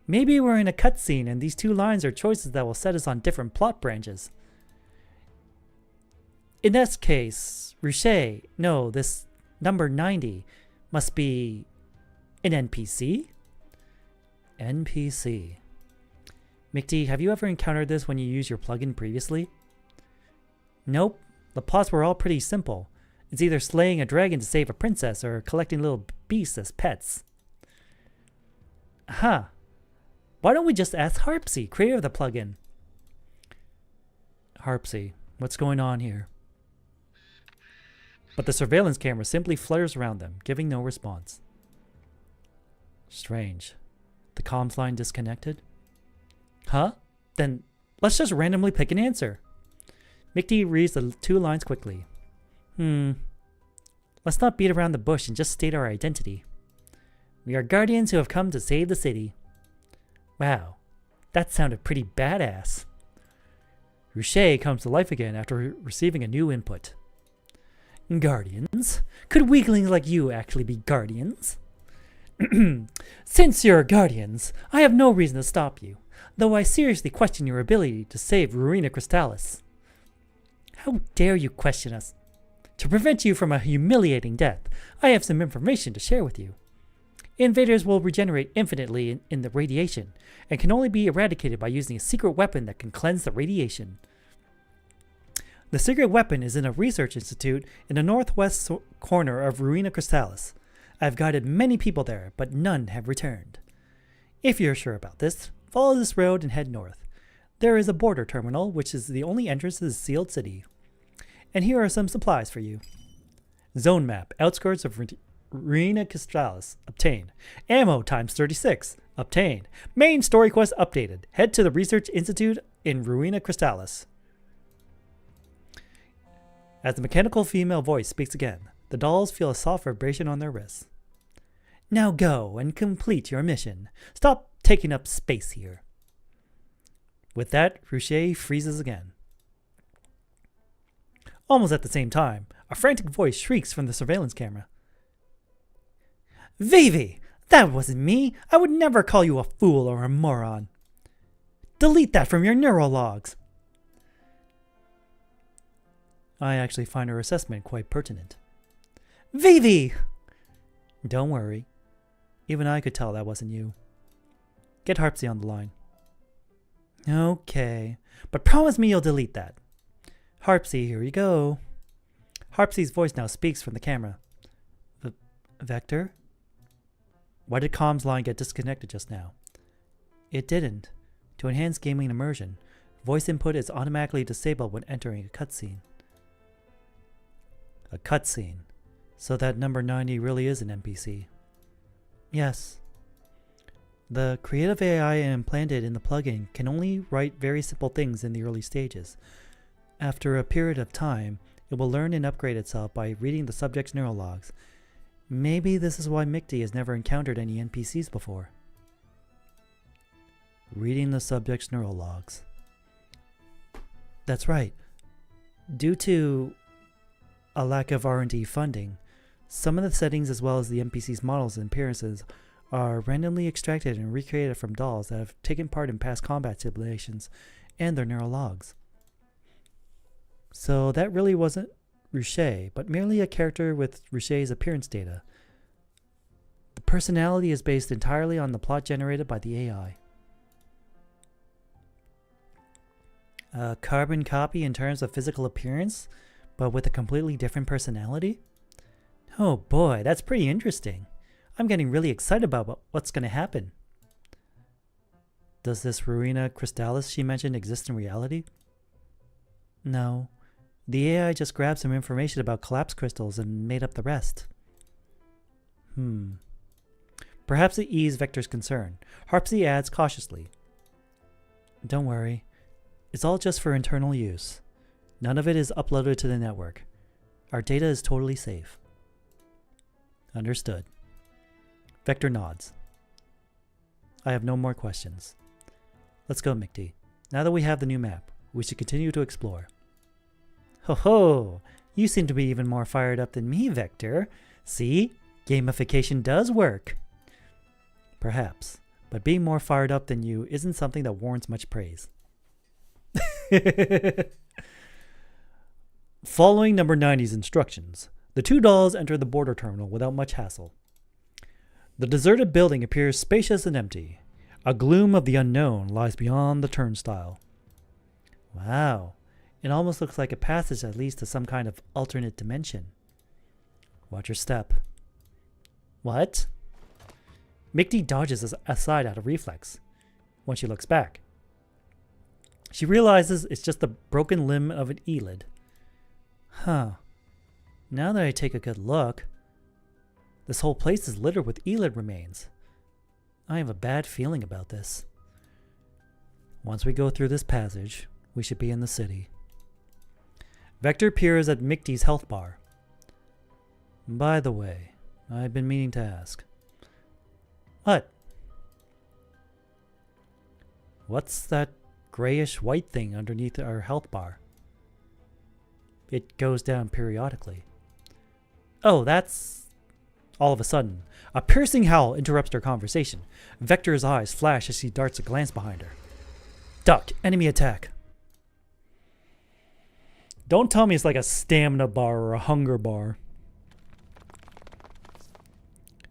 Maybe we're in a cutscene and these two lines are choices that will set us on different plot branches. In this case, Ruchet, no, this number 90 must be an NPC? NPC. McD, have you ever encountered this when you used your plugin previously? Nope. The plots were all pretty simple. It's either slaying a dragon to save a princess or collecting little beasts as pets. Huh. Why don't we just ask Harpsy, creator of the plugin? Harpsy, what's going on here? But the surveillance camera simply flutters around them, giving no response. Strange. The comms line disconnected? Huh? Then let's just randomly pick an answer. Mickey reads the two lines quickly. Let's not beat around the bush and just state our identity. We are guardians who have come to save the city. Wow, that sounded pretty badass. Ruchet comes to life again after receiving a new input. Guardians? Could weaklings like you actually be guardians? Since you're guardians, I have no reason to stop you, though I seriously question your ability to save Ruina Crystallis. How dare you question us? To prevent you from a humiliating death, I have some information to share with you. Invaders will regenerate infinitely in the radiation, and can only be eradicated by using a secret weapon that can cleanse the radiation. The secret weapon is in a research institute in the northwest corner of Ruina Crystallis. I've guided many people there, but none have returned. If you're sure about this, follow this road and head north. There is a border terminal, which is the only entrance to the sealed city. And here are some supplies for you. Zone map, outskirts of Ruina Crystallis, obtained. Ammo times 36, obtained. Main story quest updated. Head to the Research Institute in Ruina Crystallis. As the mechanical female voice speaks again, the dolls feel a soft vibration on their wrists. Now go and complete your mission. Stop taking up space here. With that, Ruchet freezes again. Almost at the same time, a frantic voice shrieks from the surveillance camera. Vivi! That wasn't me! I would never call you a fool or a moron! Delete that from your neural logs! I actually find her assessment quite pertinent. Vivi! Don't worry. Even I could tell that wasn't you. Get Harpsy on the line. Okay, but promise me you'll delete that. Harpsy, here you go. Harpsy's voice now speaks from the camera. Vector? Why did comms line get disconnected just now? It didn't. To enhance gaming immersion, voice input is automatically disabled when entering a cutscene. A cutscene. So that number 90 really is an NPC. Yes. The creative AI implanted in the plugin can only write very simple things in the early stages. After a period of time, it will learn and upgrade itself by reading the subject's neural logs. Maybe this is why Mickey has never encountered any NPCs before. Reading the subject's neural logs. That's right. Due to a lack of R&D funding, some of the settings as well as the NPC's models and appearances are randomly extracted and recreated from dolls that have taken part in past combat simulations and their neural logs. So that really wasn't Ruche, but merely a character with Ruche's appearance data. The personality is based entirely on the plot generated by the AI. A carbon copy in terms of physical appearance, but with a completely different personality? Oh boy, that's pretty interesting. I'm getting really excited about what's going to happen. Does this Ruina Crystallis she mentioned exist in reality? No. The AI just grabbed some information about collapse crystals and made up the rest. Perhaps it eased Vector's concern. Harpsy adds cautiously. Don't worry. It's all just for internal use. None of it is uploaded to the network. Our data is totally safe. Understood. Vector nods. I have no more questions. Let's go, Mickey. Now that we have the new map, we should continue to explore. Ho ho! You seem to be even more fired up than me, Vector. See? Gamification does work. Perhaps, but being more fired up than you isn't something that warrants much praise. Following number 90's instructions, the two dolls enter the border terminal without much hassle. The deserted building appears spacious and empty. A gloom of the unknown lies beyond the turnstile. Wow, it almost looks like a passage that leads to some kind of alternate dimension. Watch your step. What? Mickey dodges aside out of reflex. When she looks back, she realizes it's just the broken limb of an eyelid. Huh. Now that I take a good look, this whole place is littered with eyelid remains. I have a bad feeling about this. Once we go through this passage, we should be in the city. Vector peers at Mickey's health bar. By the way, I've been meaning to ask. What? What's that grayish white thing underneath our health bar? It goes down periodically. Oh, that's... All of a sudden, a piercing howl interrupts their conversation. Vector's eyes flash as he darts a glance behind her. Duck, enemy attack. Don't tell me it's like a stamina bar or a hunger bar.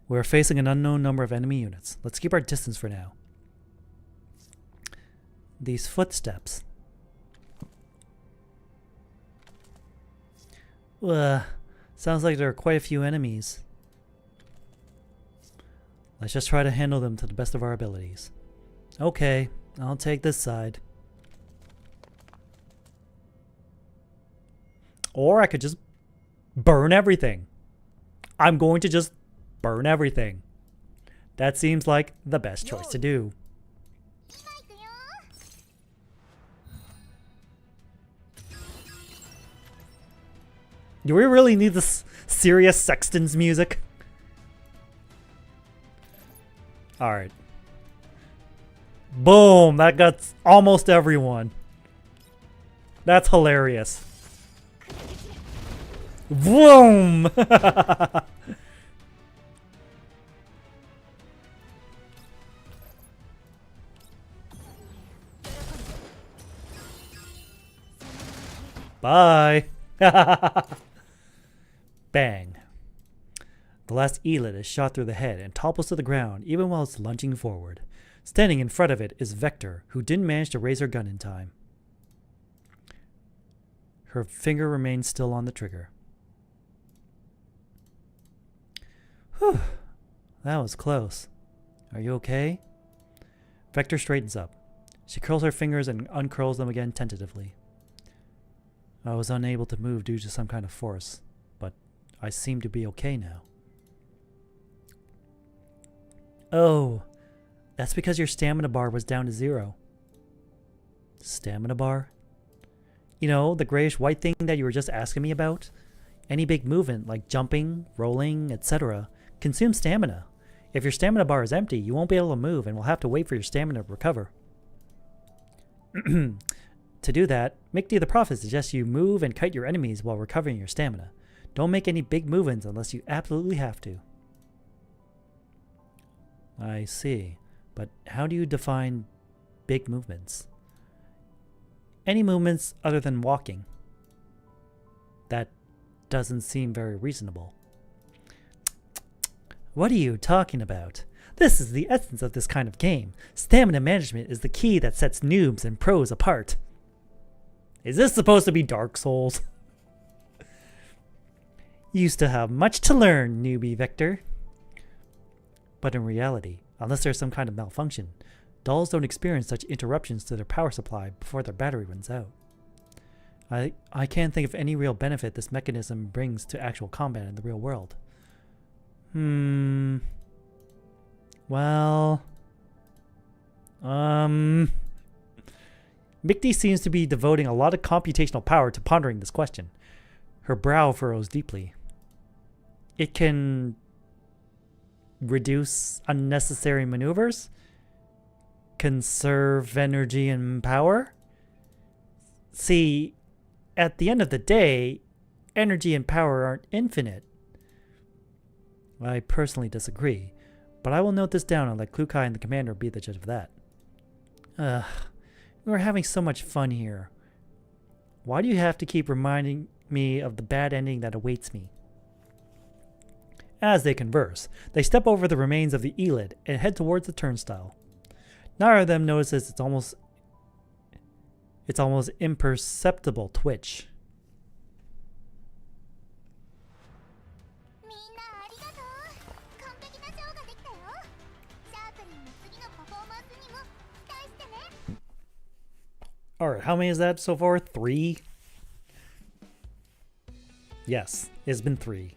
We're facing an unknown number of enemy units. Let's keep our distance for now. These footsteps. Sounds like there are quite a few enemies. Let's just try to handle them to the best of our abilities. Okay, I'll take this side. Or I could just burn everything. I'm going to just burn everything. That seems like the best choice to do. Do we really need this serious Sexton's music? Alright. Boom! That got almost everyone. That's hilarious. Boom! Bye! Bang. The last eyelid is shot through the head and topples to the ground even while it's lunging forward. Standing in front of it is Vector, who didn't manage to raise her gun in time. Her finger remains still on the trigger. Whew. That was close. Are you okay? Vector straightens up. She curls her fingers and uncurls them again tentatively. I was unable to move due to some kind of force, but I seem to be okay now. Oh, that's because your stamina bar was down to 0. Stamina bar? You know, the grayish-white thing that you were just asking me about? Any big movement, like jumping, rolling, etc., consumes stamina. If your stamina bar is empty, you won't be able to move and will have to wait for your stamina to recover. To do that, Mickey the Prophet suggests you move and kite your enemies while recovering your stamina. Don't make any big movements unless you absolutely have to. I see. But how do you define big movements? Any movements other than walking. That doesn't seem very reasonable. What are you talking about? This is the essence of this kind of game. Stamina management is the key that sets noobs and pros apart. Is this supposed to be Dark Souls? You still have much to learn, newbie Vector. But in reality, unless there's some kind of malfunction, dolls don't experience such interruptions to their power supply before their battery runs out. I can't think of any real benefit this mechanism brings to actual combat in the real world. Well... Mickey seems to be devoting a lot of computational power to pondering this question. Her brow furrows deeply. It can reduce unnecessary maneuvers? Conserve energy and power? See, at the end of the day, energy and power aren't infinite. I personally disagree, but I will note this down and let Klukai and the commander be the judge of that. We're having so much fun here. Why do you have to keep reminding me of the bad ending that awaits me? As they converse, they step over the remains of the eyelid and head towards the turnstile. Neither of them notices its almost imperceptible twitch. Alright, how many is that so far? 3? Yes, it's been 3.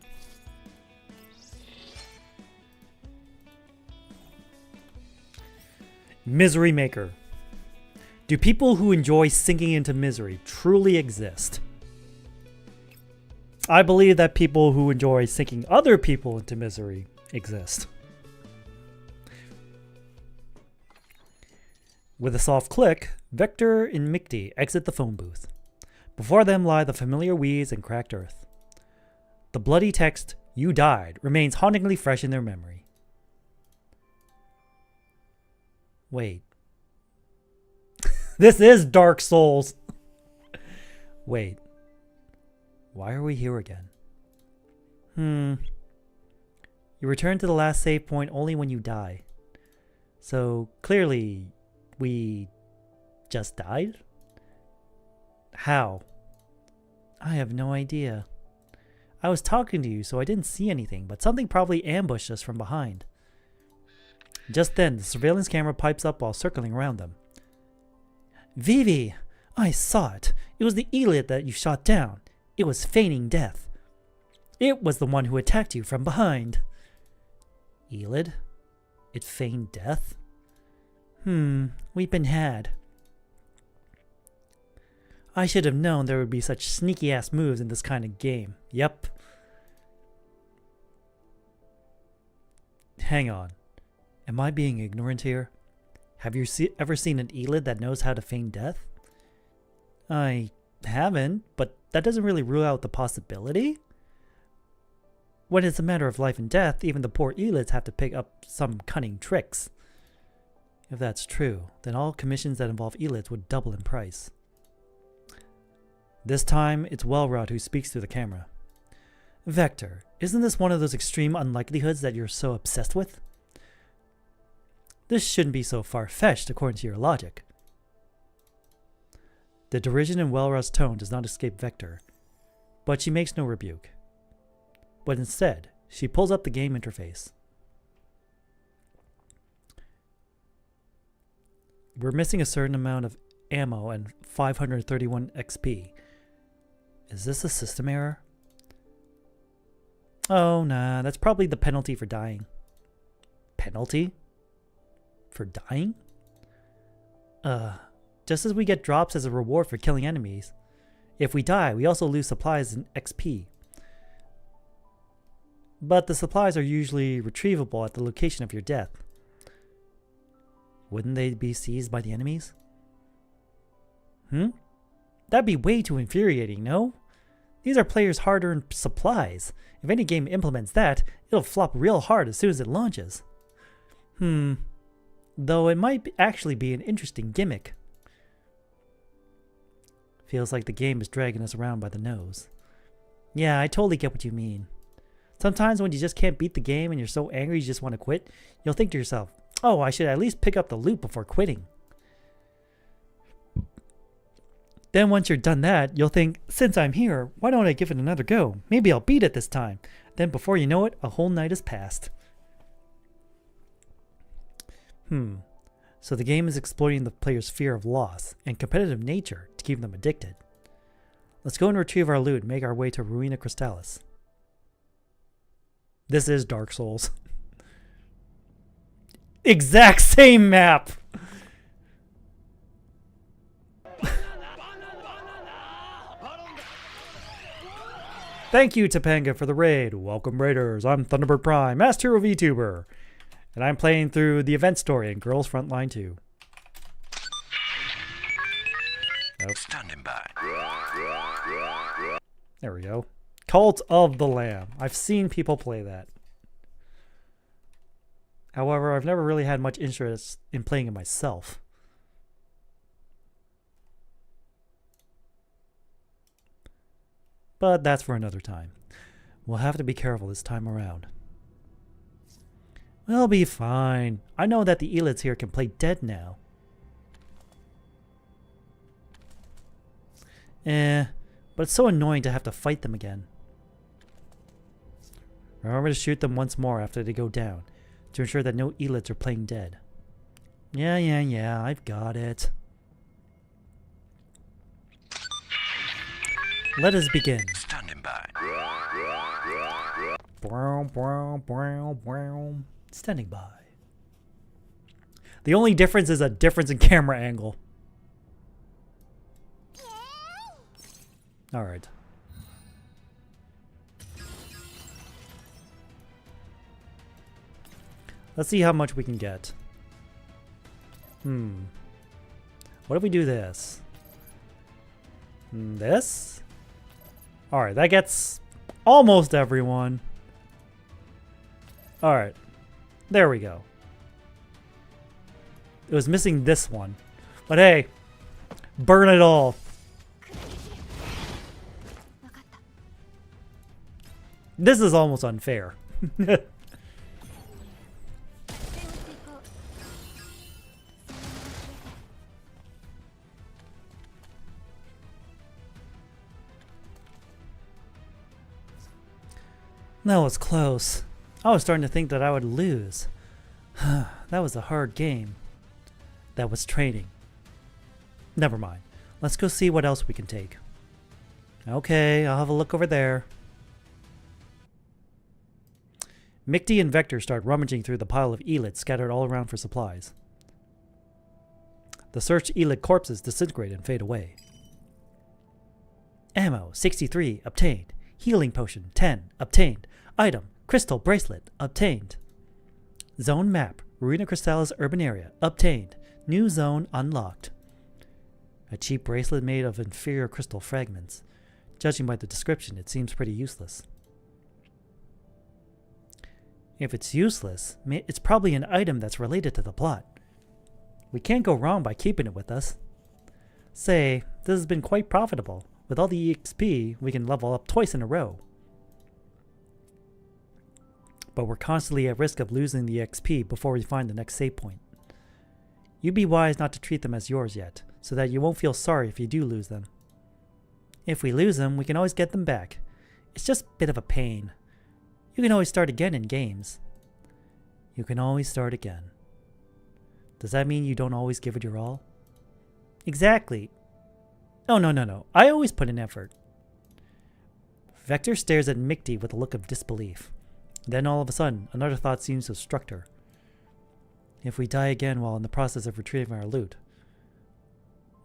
Misery Maker. Do people who enjoy sinking into misery truly exist? I believe that people who enjoy sinking other people into misery exist. With a soft click, Vector and Mickey exit the phone booth. Before them lie the familiar weeds and cracked earth. The bloody text, "You died," remains hauntingly fresh in their memory. Wait. This is Dark Souls! Wait. Why are we here again? You return to the last save point only when you die. So, clearly, we just died? How? I have no idea. I was talking to you, so I didn't see anything, but something probably ambushed us from behind. Just then, the surveillance camera pipes up while circling around them. Vivi! I saw it. It was the eyelid that you shot down. It was feigning death. It was the one who attacked you from behind. Eyelid? It feigned death? We've been had. I should have known there would be such sneaky-ass moves in this kind of game. Yep. Hang on. Am I being ignorant here? Have you ever seen an eyelid that knows how to feign death? I haven't, but that doesn't really rule out the possibility. When it's a matter of life and death, even the poor eyelids have to pick up some cunning tricks. If that's true, then all commissions that involve eyelids would double in price. This time, it's Wellrod who speaks through the camera. Vector, isn't this one of those extreme unlikelihoods that you're so obsessed with? This shouldn't be so far-fetched according to your logic. The derision in Wellrod's tone does not escape Vector, but she makes no rebuke. But instead, she pulls up the game interface. We're missing a certain amount of ammo and 531 XP. Is this a system error? Oh, nah, that's probably the penalty for dying. Penalty? For dying? Just as we get drops as a reward for killing enemies. If we die, we also lose supplies and XP. But the supplies are usually retrievable at the location of your death. Wouldn't they be seized by the enemies? That'd be way too infuriating, no? These are players' hard-earned supplies. If any game implements that, it'll flop real hard as soon as it launches. Though it might actually be an interesting gimmick. Feels like the game is dragging us around by the nose. Yeah, I totally get what you mean. Sometimes when you just can't beat the game and you're so angry you just want to quit, you'll think to yourself, oh, I should at least pick up the loot before quitting. Then once you're done that, you'll think, since I'm here, why don't I give it another go? Maybe I'll beat it this time. Then before you know it, a whole night has passed. So the game is exploiting the player's fear of loss and competitive nature to keep them addicted. Let's go and retrieve our loot and make our way to Ruina Crystallis. This is Dark Souls. Exact same map! Thank you, Topanga, for the raid. Welcome, Raiders. I'm Thunderbird Prime, Master of VTuber. And I'm playing through the event story in Girls Frontline 2. Nope. Standing by. There we go. Cult of the Lamb. I've seen people play that. However, I've never really had much interest in playing it myself. But that's for another time. We'll have to be careful this time around. We'll be fine. I know that the elites here can play dead now. But it's so annoying to have to fight them again. Remember to shoot them once more after they go down, to ensure that no elites are playing dead. Yeah, I've got it. Let us begin. Standing by. Standing by. The only difference is a difference in camera angle. Alright. Let's see how much we can get. What if we do this? This? Alright, that gets almost everyone. Alright. There we go. It was missing this one. But hey, burn it all. This is almost unfair. That was close. I was starting to think that I would lose. That was a hard game. That was training. Never mind. Let's go see what else we can take. Okay, I'll have a look over there. Mickey and Vector start rummaging through the pile of elites scattered all around for supplies. The searched elite corpses disintegrate and fade away. Ammo 63 obtained. Healing potion 10 obtained. Item crystal bracelet obtained. Zone map Ruina Crystallis urban area obtained. New zone unlocked. A cheap bracelet made of inferior crystal fragments. Judging by the description, it seems pretty useless. If it's useless, it's probably an item that's related to the plot. We can't go wrong by keeping it with us. Say, this has been quite profitable. With all the EXP, we can level up twice in a row. But we're constantly at risk of losing the XP before we find the next save point. You'd be wise not to treat them as yours yet, so that you won't feel sorry if you do lose them. If we lose them, we can always get them back. It's just a bit of a pain. You can always start again in games. You can always start again. Does that mean you don't always give it your all? Exactly. Oh, no. I always put in effort. Vector stares at Mickey with a look of disbelief. Then all of a sudden, another thought seems to have struck her. If we die again while in the process of retrieving our loot,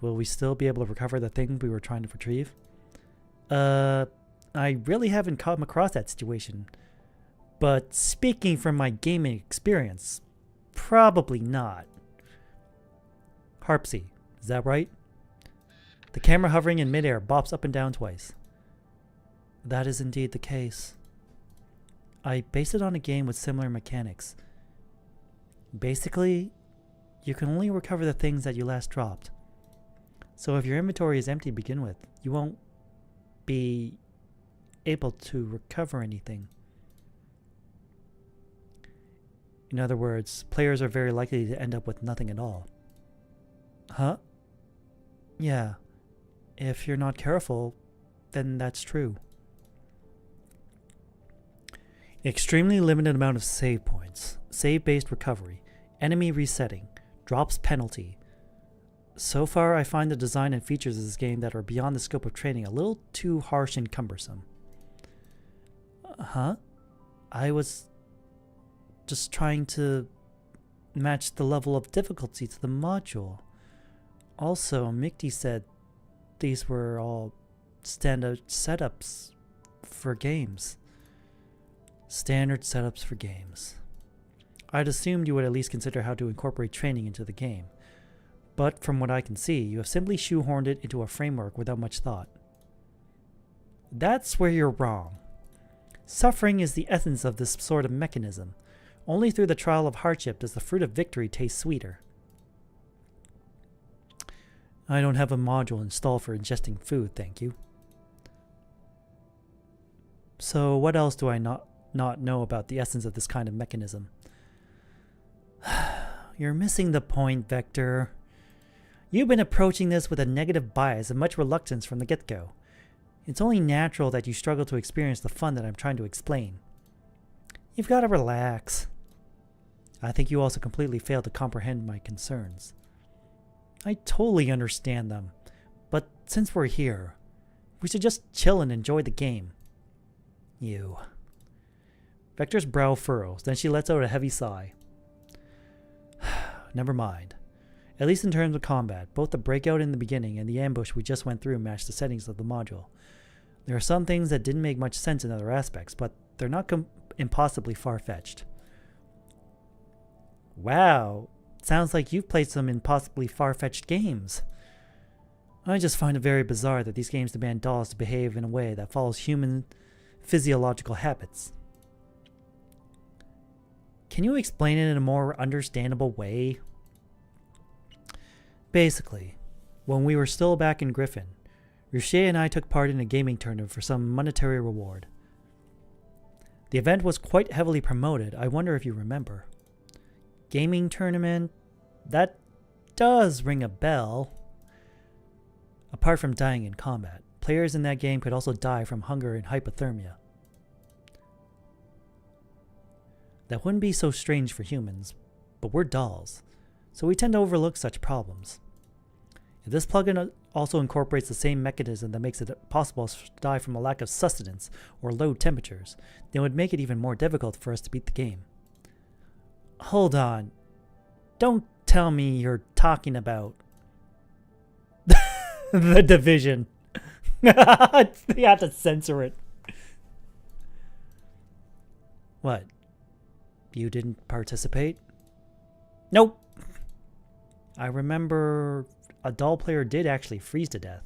will we still be able to recover the thing we were trying to retrieve? I really haven't come across that situation. But speaking from my gaming experience, probably not. Harpsy, is that right? The camera hovering in midair bops up and down twice. That is indeed the case. I based it on a game with similar mechanics. Basically, you can only recover the things that you last dropped. So if your inventory is empty to begin with, you won't be able to recover anything. In other words, players are very likely to end up with nothing at all. Huh? Yeah. If you're not careful, then that's true. Extremely limited amount of save points, save-based recovery, enemy resetting, drops penalty. So far, I find the design and features of this game that are beyond the scope of training a little too harsh and cumbersome. Huh? I was just trying to match the level of difficulty to the module. Also, Mickey said these were all standard setups for games. Standard setups for games. I'd assumed you would at least consider how to incorporate training into the game. But from what I can see, you have simply shoehorned it into a framework without much thought. That's where you're wrong. Suffering is the essence of this sort of mechanism. Only through the trial of hardship does the fruit of victory taste sweeter. I don't have a module installed for ingesting food, thank you. So what else do I not know about the essence of this kind of mechanism? You're missing the point, Vector. You've been approaching this with a negative bias and much reluctance from the get-go. It's only natural that you struggle to experience the fun that I'm trying to explain. You've got to relax. I think you also completely failed to comprehend my concerns. I totally understand them, but since we're here, we should just chill and enjoy the game. You. Vector's brow furrows, then she lets out a heavy sigh. Never mind. At least in terms of combat, both the breakout in the beginning and the ambush we just went through match the settings of the module. There are some things that didn't make much sense in other aspects, but they're not impossibly far-fetched. Wow, sounds like you've played some impossibly far-fetched games. I just find it very bizarre that these games demand dolls to behave in a way that follows human physiological habits. Can you explain it in a more understandable way? Basically, when we were still back in Griffin, Ruche and I took part in a gaming tournament for some monetary reward. The event was quite heavily promoted. I wonder if you remember. Gaming tournament? That does ring a bell. Apart from dying in combat, players in that game could also die from hunger and hypothermia. That wouldn't be so strange for humans, but we're dolls, so we tend to overlook such problems. If this plugin also incorporates the same mechanism that makes it possible to die from a lack of sustenance or low temperatures, then it would make it even more difficult for us to beat the game. Hold on. Don't tell me you're talking about The Division. You have to censor it. What? You didn't participate? Nope. I remember a doll player did actually freeze to death.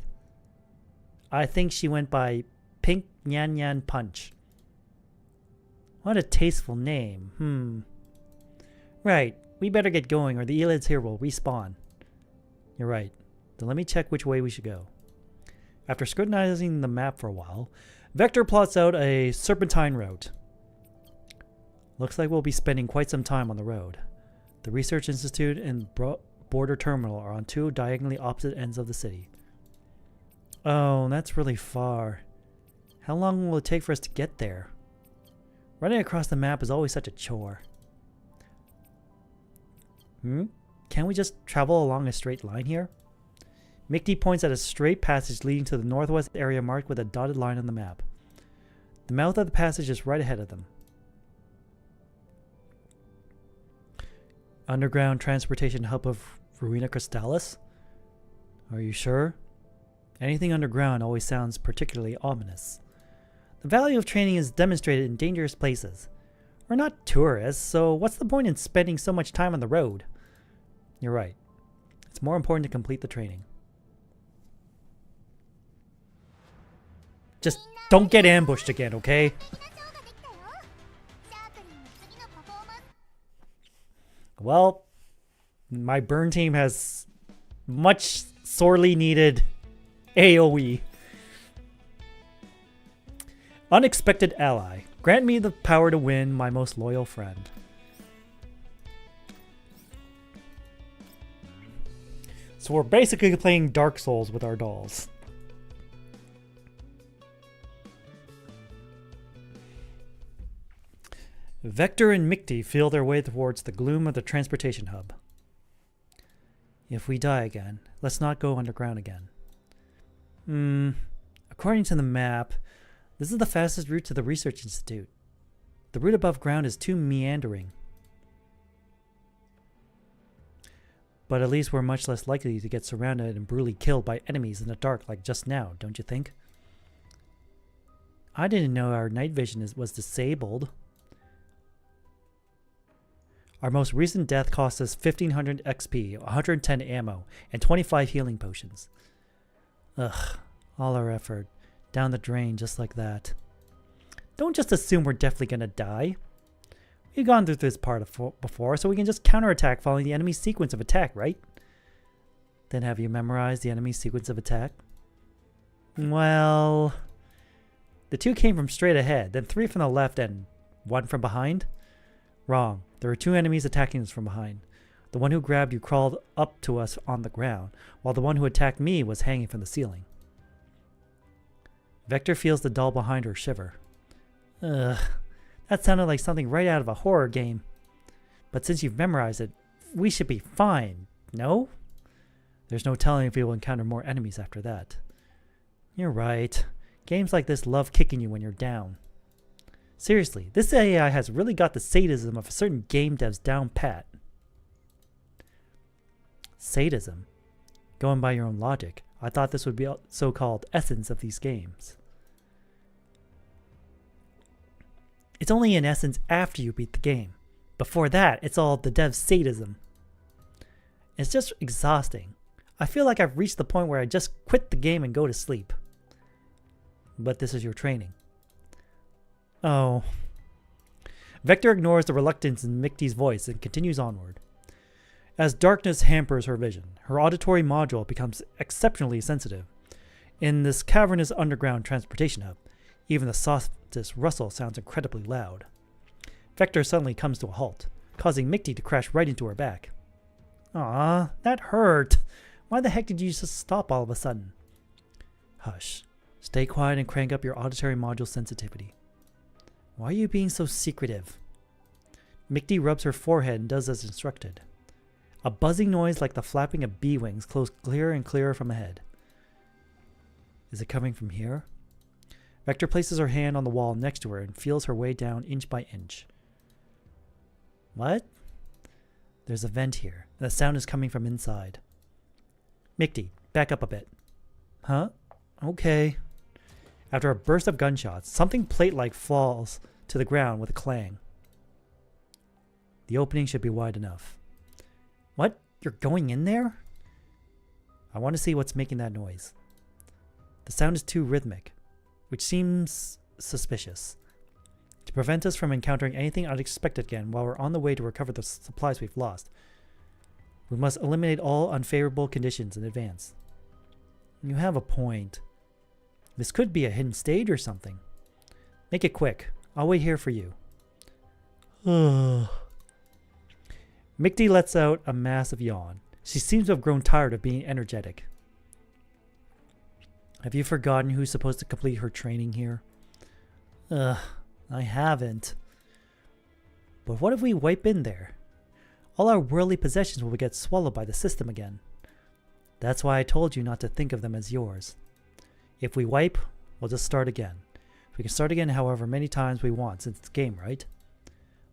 I think she went by Pink Nyan Nyan Punch. What a tasteful name. Right, we better get going or the elids here will respawn. You're right. Then let me check which way we should go. After scrutinizing the map for a while, Vector plots out a serpentine route. Looks like we'll be spending quite some time on the road. The Research Institute and Border Terminal are on two diagonally opposite ends of the city. Oh, that's really far. How long will it take for us to get there? Running across the map is always such a chore. Can't we just travel along a straight line here? Mickey points at a straight passage leading to the northwest area marked with a dotted line on the map. The mouth of the passage is right ahead of them. Underground transportation hub of Ruina Crystallis? Are you sure? Anything underground always sounds particularly ominous. The value of training is demonstrated in dangerous places. We're not tourists, so what's the point in spending so much time on the road? You're right. It's more important to complete the training. Just don't get ambushed again, okay? Well, my burn team has much sorely needed AoE. Unexpected ally. Grant me the power to win, my most loyal friend. So we're basically playing Dark Souls with our dolls. Vector and Micti feel their way towards the gloom of the transportation hub. If we die again, let's not go underground again. According to the map, this is the fastest route to the research institute. The route above ground is too meandering. But at least we're much less likely to get surrounded and brutally killed by enemies in the dark like just now, don't you think? I didn't know our night vision was disabled. Our most recent death cost us 1500 XP, 110 ammo, and 25 healing potions. Ugh, all our effort. Down the drain just like that. Don't just assume we're definitely gonna die. We've gone through this part before, so we can just counterattack following the enemy's sequence of attack, right? Then have you memorized the enemy's sequence of attack? Well... The 2 came from straight ahead, then 3 from the left and 1 from behind? Wrong. There were 2 enemies attacking us from behind. The one who grabbed you crawled up to us on the ground, while the one who attacked me was hanging from the ceiling. Vector feels the doll behind her shiver. Ugh, that sounded like something right out of a horror game. But since you've memorized it, we should be fine, no? There's no telling if we will encounter more enemies after that. You're right. Games like this love kicking you when you're down. Seriously, this AI has really got the sadism of certain game devs down pat. Sadism? Going by your own logic, I thought this would be a so-called essence of these games. It's only in essence after you beat the game. Before that, it's all the dev's sadism. It's just exhausting. I feel like I've reached the point where I just quit the game and go to sleep. But this is your training. Oh. Vector ignores the reluctance in Micti's voice and continues onward. As darkness hampers her vision, her auditory module becomes exceptionally sensitive. In this cavernous underground transportation hub, even the softest rustle sounds incredibly loud. Vector suddenly comes to a halt, causing Micti to crash right into her back. Aw, that hurt. Why the heck did you just stop all of a sudden? Hush. Stay quiet and crank up your auditory module sensitivity. Why are you being so secretive? Micti rubs her forehead and does as instructed. A buzzing noise like the flapping of bee wings flows clearer and clearer from ahead. Is it coming from here? Vector places her hand on the wall next to her and feels her way down inch by inch. What? There's a vent here, and the sound is coming from inside. Micti, back up a bit. Huh? Okay. After a burst of gunshots, something plate-like falls to the ground with a clang. The opening should be wide enough. What? You're going in there? I want to see what's making that noise. The sound is too rhythmic, which seems suspicious. To prevent us from encountering anything unexpected again while we're on the way to recover the supplies we've lost, we must eliminate all unfavorable conditions in advance. You have a point. This could be a hidden stage or something. Make it quick. I'll wait here for you. Micti lets out a massive yawn. She seems to have grown tired of being energetic. Have you forgotten who's supposed to complete her training here? I haven't. But what if we wipe in there? All our worldly possessions will get swallowed by the system again. That's why I told you not to think of them as yours. If we wipe, we'll just start again. We can start again however many times we want since it's a game, right?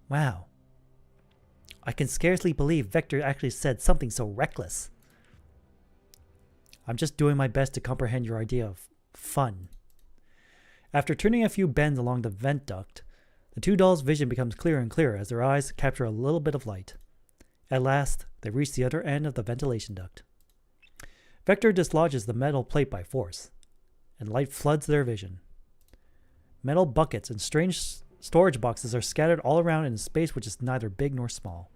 Wow. I can scarcely believe Vector actually said something so reckless. I'm just doing my best to comprehend your idea of fun. After turning a few bends along the vent duct, the two dolls' vision becomes clearer and clearer as their eyes capture a little bit of light. At last, they reach the other end of the ventilation duct. Vector dislodges the metal plate by force, and light floods their vision. Metal buckets and strange storage boxes are scattered all around in a space which is neither big nor small.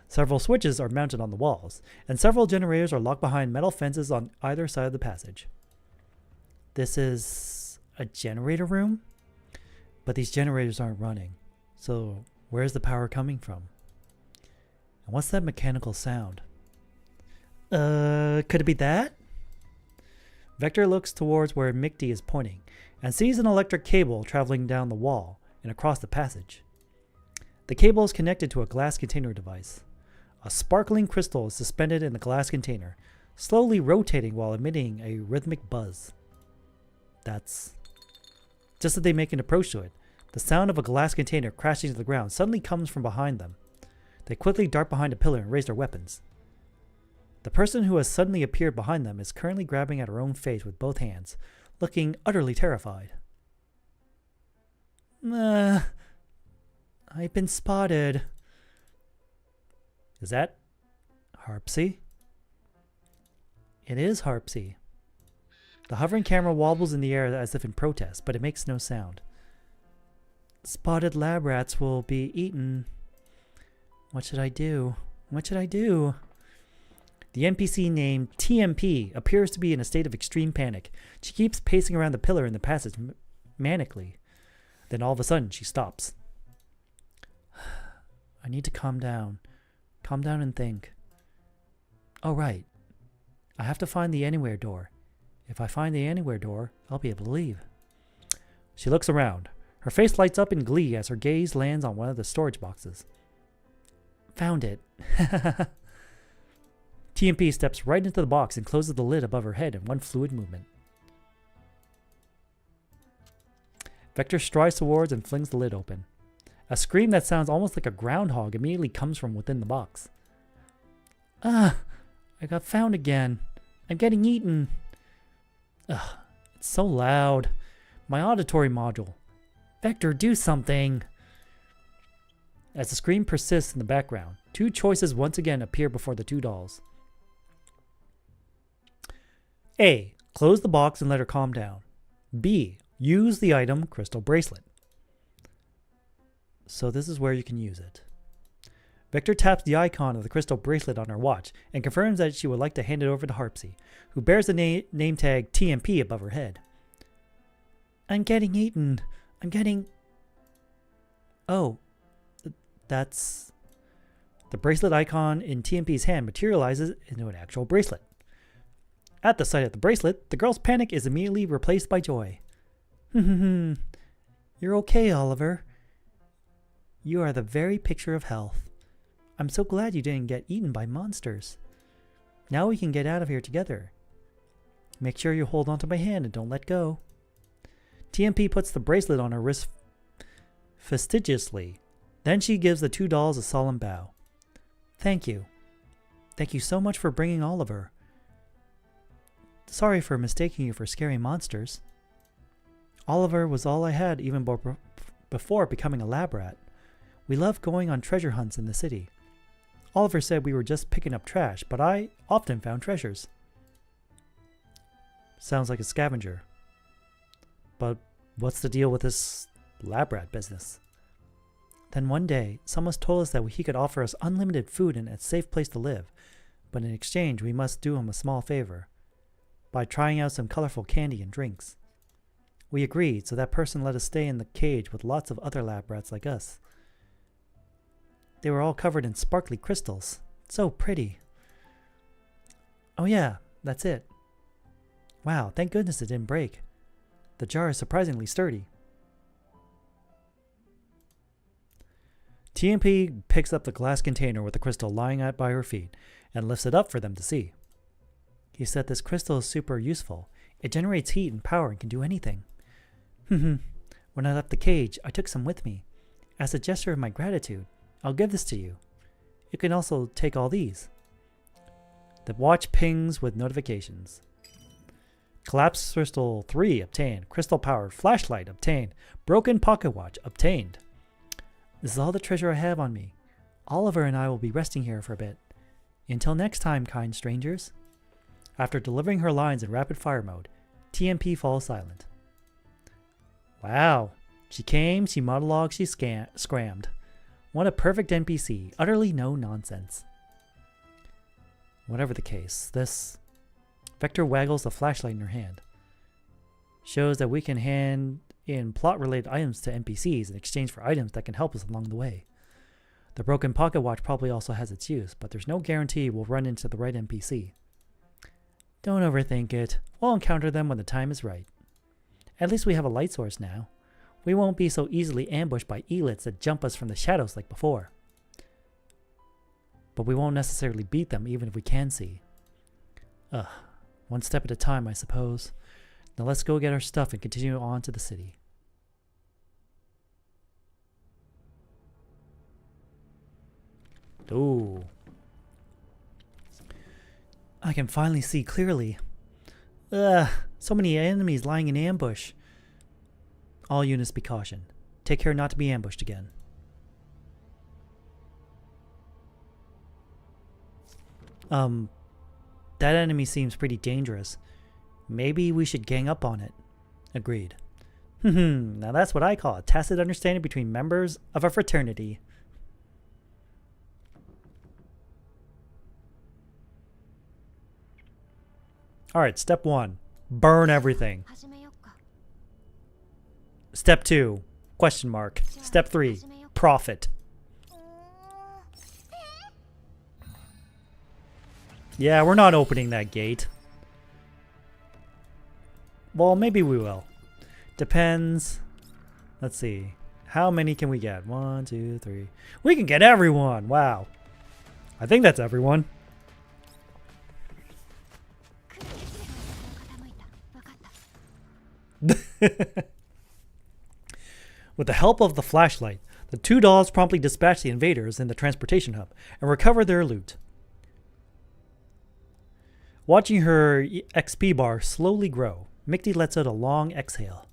Several switches are mounted on the walls, and several generators are locked behind metal fences on either side of the passage. This is a generator room? But these generators aren't running, so where's the power coming from? And what's that mechanical sound? Could it be that? Vector looks towards where Mickey is pointing and sees an electric cable traveling down the wall and across the passage. The cable is connected to a glass container device. A sparkling crystal is suspended in the glass container, slowly rotating while emitting a rhythmic buzz. That's... Just as they make an approach to it, the sound of a glass container crashing to the ground suddenly comes from behind them. They quickly dart behind a pillar and raise their weapons. The person who has suddenly appeared behind them is currently grabbing at her own face with both hands, looking utterly terrified. I've been spotted. Is that Harpsy? It is Harpsy. The hovering camera wobbles in the air as if in protest, but it makes no sound. Spotted lab rats will be eaten. What should I do? What should I do? The NPC named TMP appears to be in a state of extreme panic. She keeps pacing around the pillar in the passage manically. Then all of a sudden, she stops. I need to calm down. Calm down and think. Oh, right. I have to find the anywhere door. If I find the anywhere door, I'll be able to leave. She looks around. Her face lights up in glee as her gaze lands on one of the storage boxes. Found it. TMP steps right into the box and closes the lid above her head in one fluid movement. Vector strides towards and flings the lid open. A scream that sounds almost like a groundhog immediately comes from within the box. I got found again. I'm getting eaten. It's so loud. My auditory module. Vector, do something. As the scream persists in the background, two choices once again appear before the two dolls. A. Close the box and let her calm down. B. Use the item crystal bracelet. So this is where you can use it. Vector taps the icon of the crystal bracelet on her watch and confirms that she would like to hand it over to Harpsy, who bears the name tag TMP above her head. I'm getting eaten. I'm getting... Oh, that's... The bracelet icon in TMP's hand materializes into an actual bracelet. At the sight of the bracelet, the girl's panic is immediately replaced by joy. You're okay, Oliver. You are the very picture of health. I'm so glad you didn't get eaten by monsters. Now we can get out of here together. Make sure you hold onto my hand and don't let go. TMP puts the bracelet on her wrist fastidiously. Then she gives the two dolls a solemn bow. Thank you. Thank you so much for bringing Oliver. Sorry for mistaking you for scary monsters. Oliver was all I had even before becoming a lab rat. We love going on treasure hunts in the city. Oliver said we were just picking up trash, but I often found treasures. Sounds like a scavenger. But what's the deal with this lab rat business? Then one day, someone told us that he could offer us unlimited food and a safe place to live, but in exchange we must do him a small favor by trying out some colorful candy and drinks. We agreed, so that person let us stay in the cage with lots of other lab rats like us. They were all covered in sparkly crystals. So pretty. Oh yeah, that's it. Wow, thank goodness it didn't break. The jar is surprisingly sturdy. TMP picks up the glass container with the crystal lying out by her feet and lifts it up for them to see. He said this crystal is super useful. It generates heat and power and can do anything. When I left the cage, I took some with me. As a gesture of my gratitude, I'll give this to you. You can also take all these. The watch pings with notifications. Collapsed crystal 3 obtained. Crystal powered flashlight obtained. Broken pocket watch obtained. This is all the treasure I have on me. Oliver and I will be resting here for a bit. Until next time, kind strangers. After delivering her lines in rapid fire mode, TMP falls silent. Wow. She came, she monologued, she scrammed. What a perfect NPC. Utterly no nonsense. Whatever the case, this... Vector waggles the flashlight in her hand. Shows that we can hand in plot-related items to NPCs in exchange for items that can help us along the way. The broken pocket watch probably also has its use, but there's no guarantee we'll run into the right NPC. Don't overthink it. We'll encounter them when the time is right. At least we have a light source now. We won't be so easily ambushed by elites that jump us from the shadows like before. But we won't necessarily beat them even if we can see. One step at a time, I suppose. Now let's go get our stuff and continue on to the city. Ooh. I can finally see clearly. So many enemies lying in ambush. All units be cautioned. Take care not to be ambushed again. That enemy seems pretty dangerous. Maybe we should gang up on it. Agreed. Now that's what I call a tacit understanding between members of a fraternity. Alright, step 1. Burn everything. Step 2. Question mark. Step 3. Profit. Yeah, we're not opening that gate. Well, maybe we will. Depends. Let's see. How many can we get? 1, 2, 3. We can get everyone! Wow. I think that's everyone. With the help of the flashlight, the two dolls promptly dispatch the invaders in the transportation hub and recover their loot. Watching her XP bar slowly grow, Mickey lets out a long exhale.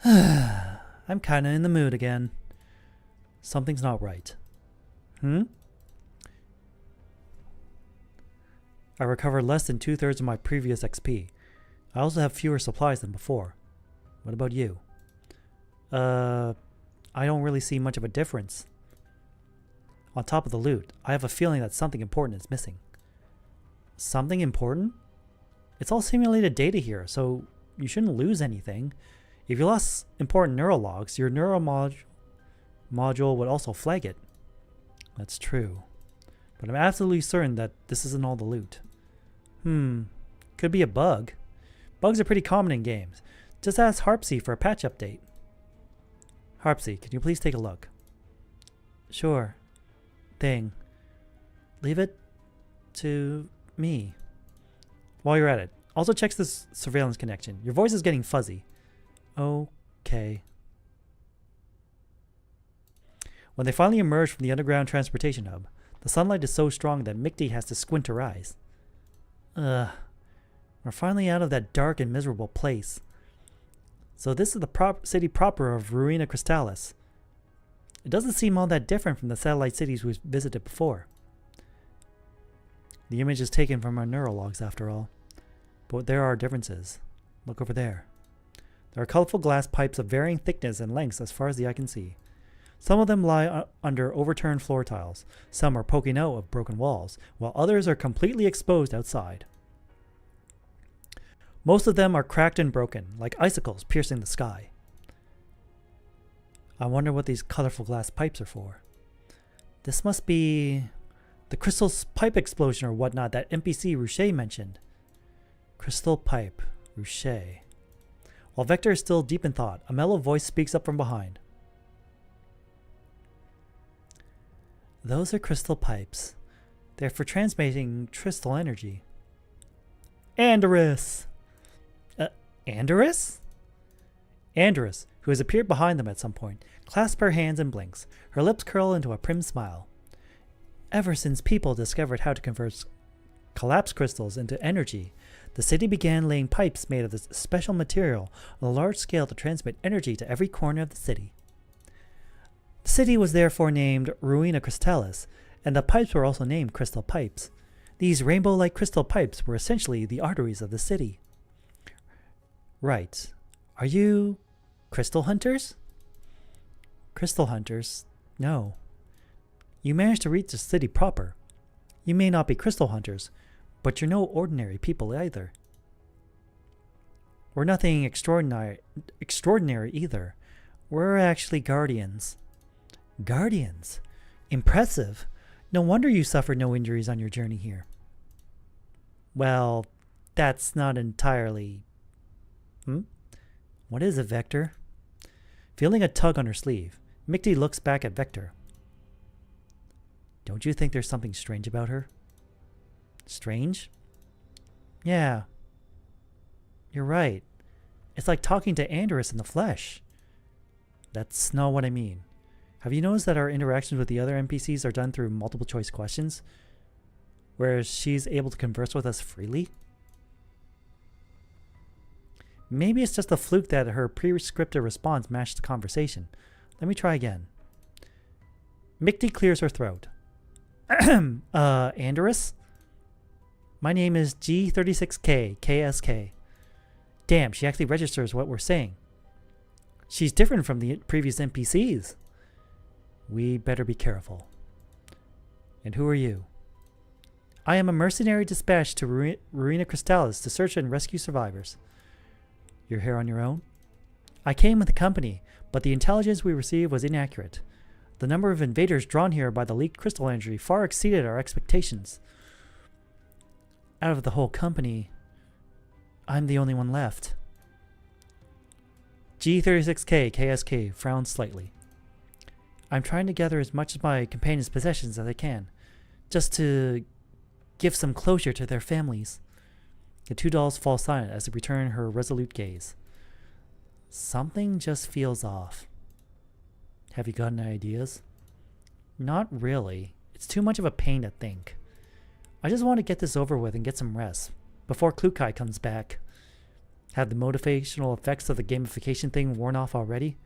I'm kinda in the mood again. Something's not right. I recovered less than 2/3 of my previous XP. I also have fewer supplies than before. What about you? I don't really see much of a difference. On top of the loot, I have a feeling that something important is missing. Something important? It's all simulated data here, so you shouldn't lose anything. If you lost important neural logs, your neural module would also flag it. That's true. But I'm absolutely certain that this isn't all the loot. Could be a bug. Bugs are pretty common in games. Just ask Harpsy for a patch update. Harpsy, can you please take a look? Sure. Thing. Leave it to me. While you're at it, also check this surveillance connection. Your voice is getting fuzzy. Okay. When they finally emerge from the underground transportation hub, the sunlight is so strong that Mickey has to squint her eyes. We're finally out of that dark and miserable place. So this is the city proper of Ruina Crystallis. It doesn't seem all that different from the satellite cities we've visited before. The image is taken from our neural logs after all. But there are differences. Look over there. There are colorful glass pipes of varying thickness and lengths as far as the eye can see. Some of them lie under overturned floor tiles. Some are poking out of broken walls, while others are completely exposed outside. Most of them are cracked and broken, like icicles piercing the sky. I wonder what these colorful glass pipes are for. This must be the crystal pipe explosion or whatnot that NPC Ruche mentioned. Crystal pipe, Ruche. While Vector is still deep in thought, a mellow voice speaks up from behind. Those are crystal pipes. They're for transmitting crystal energy. Andorus! Andorus? Andrus, who has appeared behind them at some point, clasps her hands and blinks. Her lips curl into a prim smile. Ever since people discovered how to convert collapsed crystals into energy, the city began laying pipes made of this special material on a large scale to transmit energy to every corner of the city. The city was therefore named Ruina Crystallis, and the pipes were also named crystal pipes. These rainbow-like crystal pipes were essentially the arteries of the city. Right. Are you crystal hunters? Crystal hunters? No. You managed to reach the city proper. You may not be crystal hunters, but you're no ordinary people either. We're nothing extraordinary either. We're actually guardians. Guardians? Impressive. No wonder you suffered no injuries on your journey here. Well, that's not entirely... What is it, Vector? Feeling a tug on her sleeve, Mickey looks back at Vector. Don't you think there's something strange about her? Strange? Yeah. You're right. It's like talking to Andrus in the flesh. That's not what I mean. Have you noticed that our interactions with the other NPCs are done through multiple choice questions? Whereas she's able to converse with us freely? Maybe it's just a fluke that her prescriptive response matched the conversation. Let me try again. Mickey clears her throat. Andrus? My name is G36K, KSK. Damn, she actually registers what we're saying. She's different from the previous NPCs. We better be careful. And who are you? I am a mercenary dispatched to Ruina Crystallis to search and rescue survivors. You're here on your own? I came with a company, but the intelligence we received was inaccurate. The number of invaders drawn here by the leaked crystal energy far exceeded our expectations. Out of the whole company, I'm the only one left. G36K KSK frowns slightly. I'm trying to gather as much of my companions' possessions as I can, just to give some closure to their families. The two dolls fall silent as they return her resolute gaze. Something just feels off. Have you got any ideas? Not really. It's too much of a pain to think. I just want to get this over with and get some rest before Klukai comes back. Have the motivational effects of the gamification thing worn off already?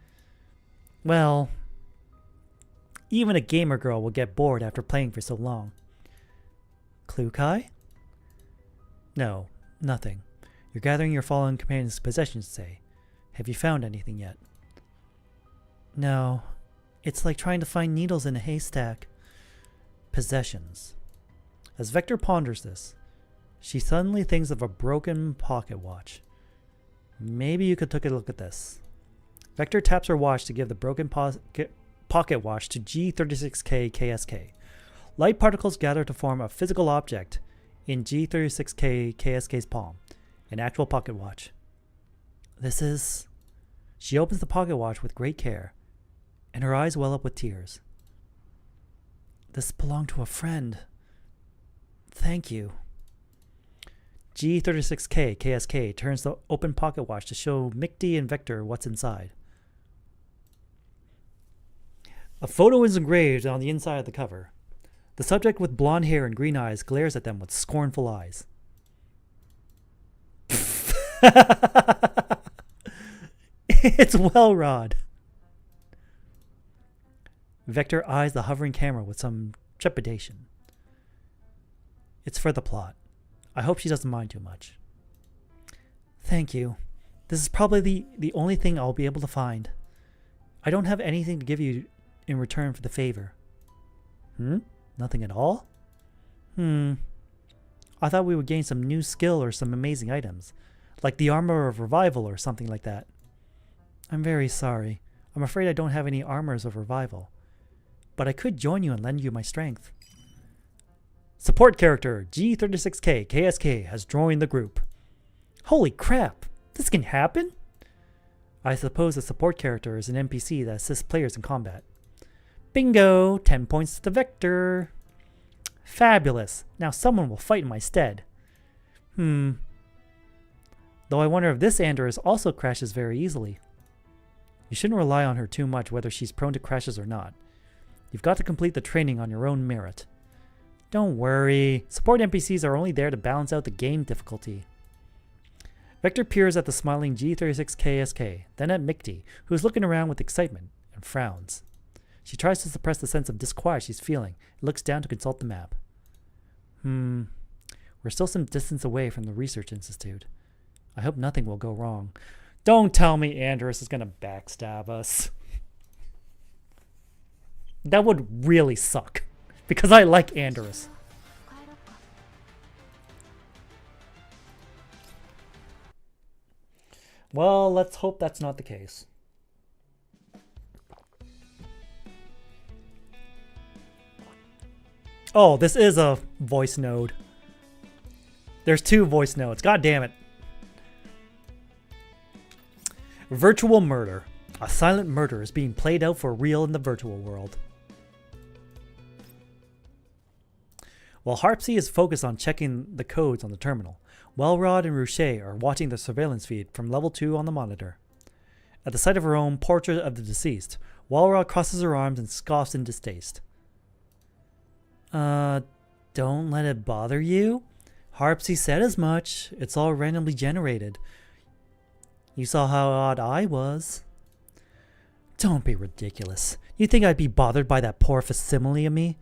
Well, even a gamer girl will get bored after playing for so long. Klukai? No, nothing. You're gathering your fallen companion's possessions, say. Have you found anything yet? No. It's like trying to find needles in a haystack. Possessions. As Vector ponders this, she suddenly thinks of a broken pocket watch. Maybe you could take a look at this. Vector taps her watch to give the broken pocket watch to G36K KSK. Light particles gather to form a physical object in G36K KSK's palm, an actual pocket watch. This is... She opens the pocket watch with great care, and her eyes well up with tears. This belonged to a friend. Thank you. G36K KSK turns the open pocket watch to show Mickey and Vector what's inside. A photo is engraved on the inside of the cover. The subject with blonde hair and green eyes glares at them with scornful eyes. It's Wellrod. Vector eyes the hovering camera with some trepidation. It's for the plot. I hope she doesn't mind too much. Thank you. This is probably the only thing I'll be able to find. I don't have anything to give you in return for the favor. Nothing at all? I thought we would gain some new skill or some amazing items, like the armor of revival or something like that. I'm very sorry. I'm afraid I don't have any armors of revival. But I could join you and lend you my strength. Support character G36K KSK has joined the group. Holy crap! This can happen? I suppose a support character is an NPC that assists players in combat. Bingo! 10 points to Vector. Fabulous. Now someone will fight in my stead. Though I wonder if this Andrus also crashes very easily. You shouldn't rely on her too much whether she's prone to crashes or not. You've got to complete the training on your own merit. Don't worry. Support NPCs are only there to balance out the game difficulty. Vector peers at the smiling G36KSK, then at Mickey, who is looking around with excitement, and frowns. She tries to suppress the sense of disquiet she's feeling, and looks down to consult the map. We're still some distance away from the research institute. I hope nothing will go wrong. Don't tell me Andrus is going to backstab us. That would really suck, because I like Andrus. Well, let's hope that's not the case. Oh, this is a voice node. There's 2 voice nodes. God damn it. Virtual murder. A silent murder is being played out for real in the virtual world. While Harpsy is focused on checking the codes on the terminal, Welrod and Ruche are watching the surveillance feed from level 2 on the monitor. At the sight of her own portrait of the deceased, Welrod crosses her arms and scoffs in distaste. Don't let it bother you? Harpsy said as much. It's all randomly generated. You saw how odd I was. Don't be ridiculous. You think I'd be bothered by that poor facsimile of me?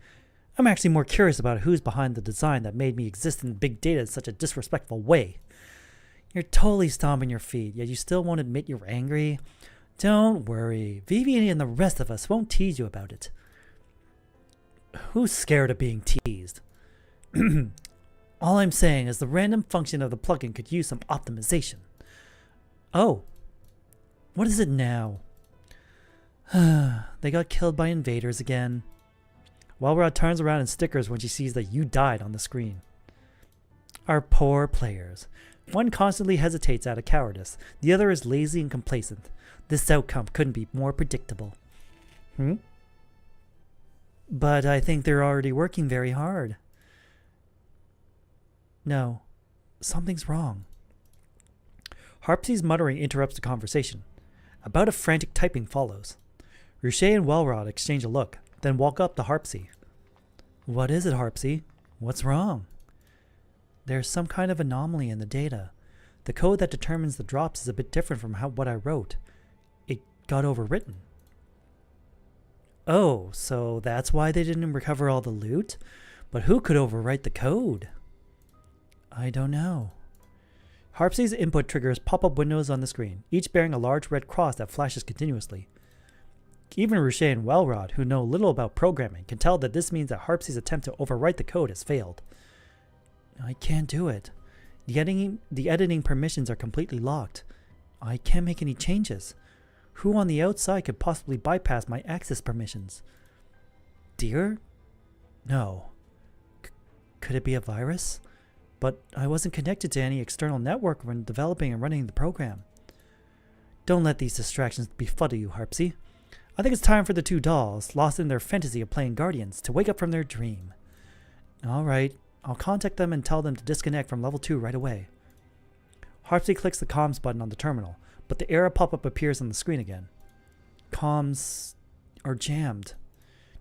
I'm actually more curious about who's behind the design that made me exist in big data in such a disrespectful way. You're totally stomping your feet, yet you still won't admit you're angry. Don't worry. Vivian and the rest of us won't tease you about it. Who's scared of being teased? All I'm saying is the random function of the plugin could use some optimization. Oh. What is it now? They got killed by invaders again. Welrod turns around and stickers when she sees that you died on the screen. Our poor players. One constantly hesitates out of cowardice. The other is lazy and complacent. This outcome couldn't be more predictable. But I think they're already working very hard. No. Something's wrong. Harpsy's muttering interrupts the conversation. A bout of frantic typing follows. Ruche and Welrod exchange a look, then walk up to Harpsy. What is it, Harpsy? What's wrong? There's some kind of anomaly in the data. The code that determines the drops is a bit different from what I wrote. It got overwritten. Oh, so that's why they didn't recover all the loot? But who could overwrite the code? I don't know. Harpsy's input triggers pop-up windows on the screen, each bearing a large red cross that flashes continuously. Even Ruche and Welrod, who know little about programming, can tell that this means that Harpsy's attempt to overwrite the code has failed. I can't do it. The editing permissions are completely locked. I can't make any changes. Who on the outside could possibly bypass my access permissions? Deer? No. Could it be a virus? But I wasn't connected to any external network when developing and running the program. Don't let these distractions befuddle you, Harpsy. I think it's time for the 2 dolls, lost in their fantasy of playing Guardians, to wake up from their dream. Alright, I'll contact them and tell them to disconnect from level 2 right away. Harpsy clicks the comms button on the terminal, but the error pop-up appears on the screen again. Comms are jammed.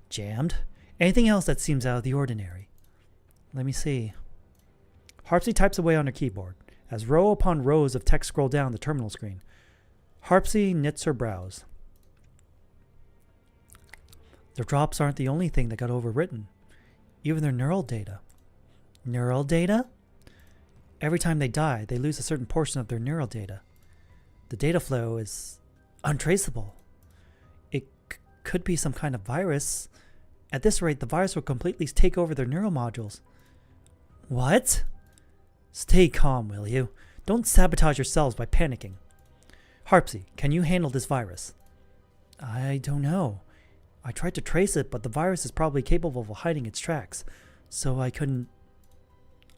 Jammed? Anything else that seems out of the ordinary? Let me see. Harpsy types away on her keyboard, as row upon rows of text scroll down the terminal screen. Harpsy knits her brows. Their drops aren't the only thing that got overwritten. Even their neural data. Neural data? Every time they die, they lose a certain portion of their neural data. The data flow is untraceable. It could be some kind of virus. At this rate, the virus will completely take over their neural modules. What? Stay calm, will you? Don't sabotage yourselves by panicking. Harpsy, can you handle this virus? I don't know. I tried to trace it, but the virus is probably capable of hiding its tracks, so I couldn't...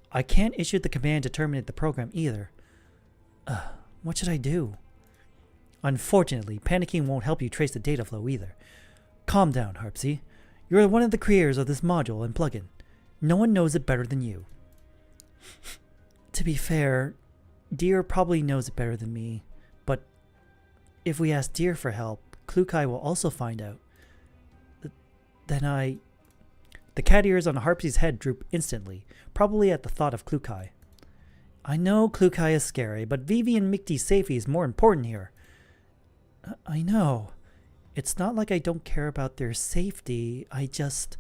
I can't issue the command to terminate the program either. What should I do? Unfortunately, panicking won't help you trace the data flow either. Calm down, Harpsy. You're one of the creators of this module and plugin. No one knows it better than you. To be fair, Deer probably knows it better than me, but if we ask Deer for help, Klukai will also find out. Then The cat ears on Harpsy's head droop instantly, probably at the thought of Klukai. I know Klukai is scary, but Vivi and Mikti's safety is more important here. I know. It's not like I don't care about their safety, I just...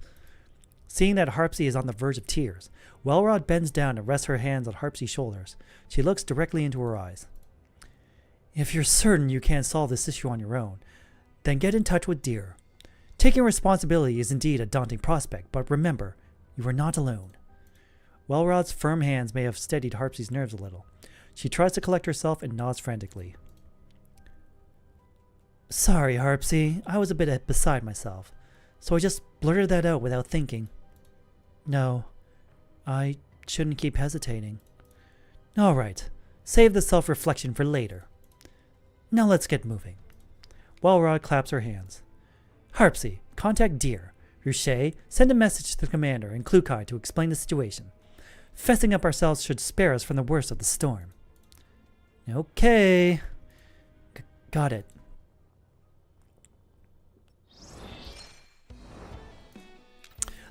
Seeing that Harpsy is on the verge of tears, Welrod bends down and rests her hands on Harpsy's shoulders. She looks directly into her eyes. If you're certain you can't solve this issue on your own, then get in touch with Deer. Taking responsibility is indeed a daunting prospect, but remember, you are not alone. Welrod's firm hands may have steadied Harpsy's nerves a little. She tries to collect herself and nods frantically. Sorry, Harpsy, I was a bit beside myself, so I just blurted that out without thinking. No, I shouldn't keep hesitating. All right, save the self-reflection for later. Now let's get moving. Welrod claps her hands. Harpsy, contact Deer. Ruche, send a message to the commander and Klukai to explain the situation. Fessing up ourselves should spare us from the worst of the storm. Okay. Got it.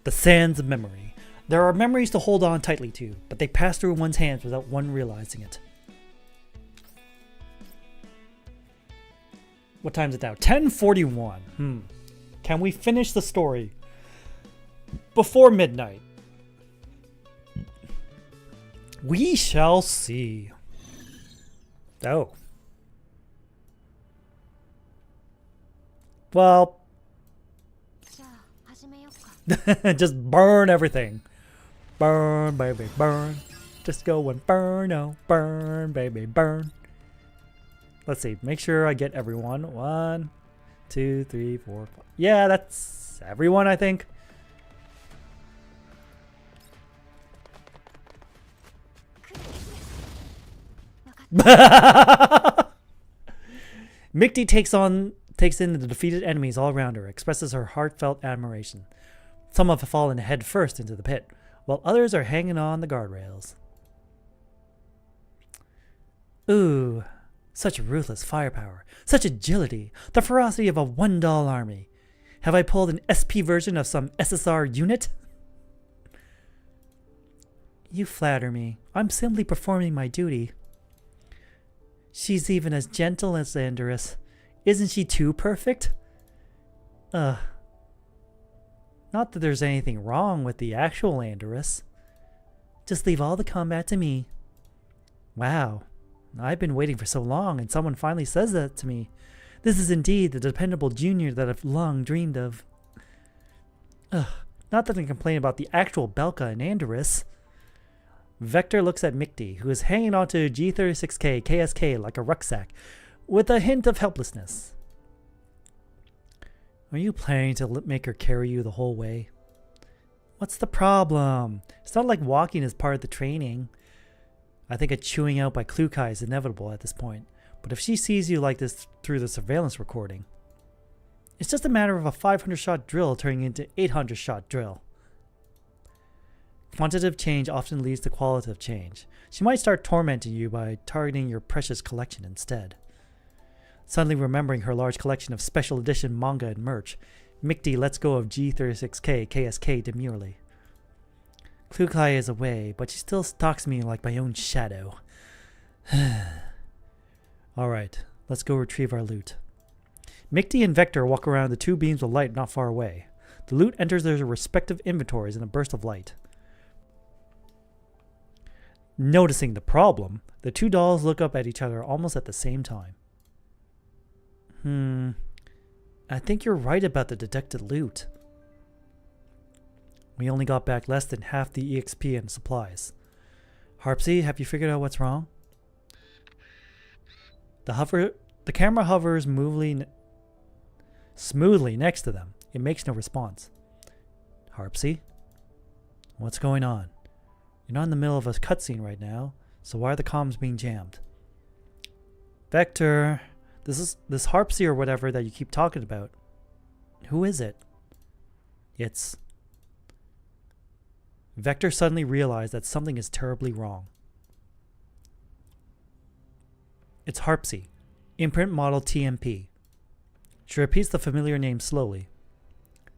The sands of memory. There are memories to hold on tightly to, but they pass through one's hands without one realizing it. What time is it now? 10:41. Can we finish the story before midnight? We shall see. Oh. Well, just burn everything. Burn, baby, burn. Just go and burn, oh, burn, baby, burn. Let's see, make sure I get everyone. 1, 2, 3, 4, 5. Yeah, that's everyone, I think. Mikti takes in the defeated enemies all around her, expresses her heartfelt admiration. Some have fallen head first into the pit, while others are hanging on the guardrails. Ooh, such ruthless firepower, such agility, the ferocity of a one-doll army. Have I pulled an SP version of some SSR unit? You flatter me. I'm simply performing my duty. She's even as gentle as Andorus. Isn't she too perfect? Not that there's anything wrong with the actual Andorus. Just leave all the combat to me. Wow, I've been waiting for so long and someone finally says that to me. This is indeed the dependable junior that I've long dreamed of. Not that I complain about the actual Belka and Andorus. Vector looks at Mikti, who is hanging onto G36K KSK like a rucksack, with a hint of helplessness. Are you planning to make her carry you the whole way? What's the problem? It's not like walking is part of the training. I think a chewing out by Klukai is inevitable at this point, but if she sees you like this through the surveillance recording, it's just a matter of a 500-shot drill turning into 800-shot drill. Quantitative change often leads to qualitative change. She might start tormenting you by targeting your precious collection instead. Suddenly remembering her large collection of special edition manga and merch, Mikti lets go of G36K KSK demurely. Klukai is away, but she still stalks me like my own shadow. Alright, let's go retrieve our loot. Mikti and Vector walk around the two beams of light not far away. The loot enters their respective inventories in a burst of light. Noticing the problem, the two dolls look up at each other almost at the same time. I think you're right about the detected loot. We only got back less than half the EXP and supplies. Harpsy, have you figured out what's wrong? The camera hovers smoothly next to them. It makes no response. Harpsy? What's going on? You're not in the middle of a cutscene right now, so why are the comms being jammed? Vector, this Harpsy or whatever that you keep talking about. Who is it? It's... Vector suddenly realized that something is terribly wrong. It's Harpsy. Imprint model TMP. She repeats the familiar name slowly,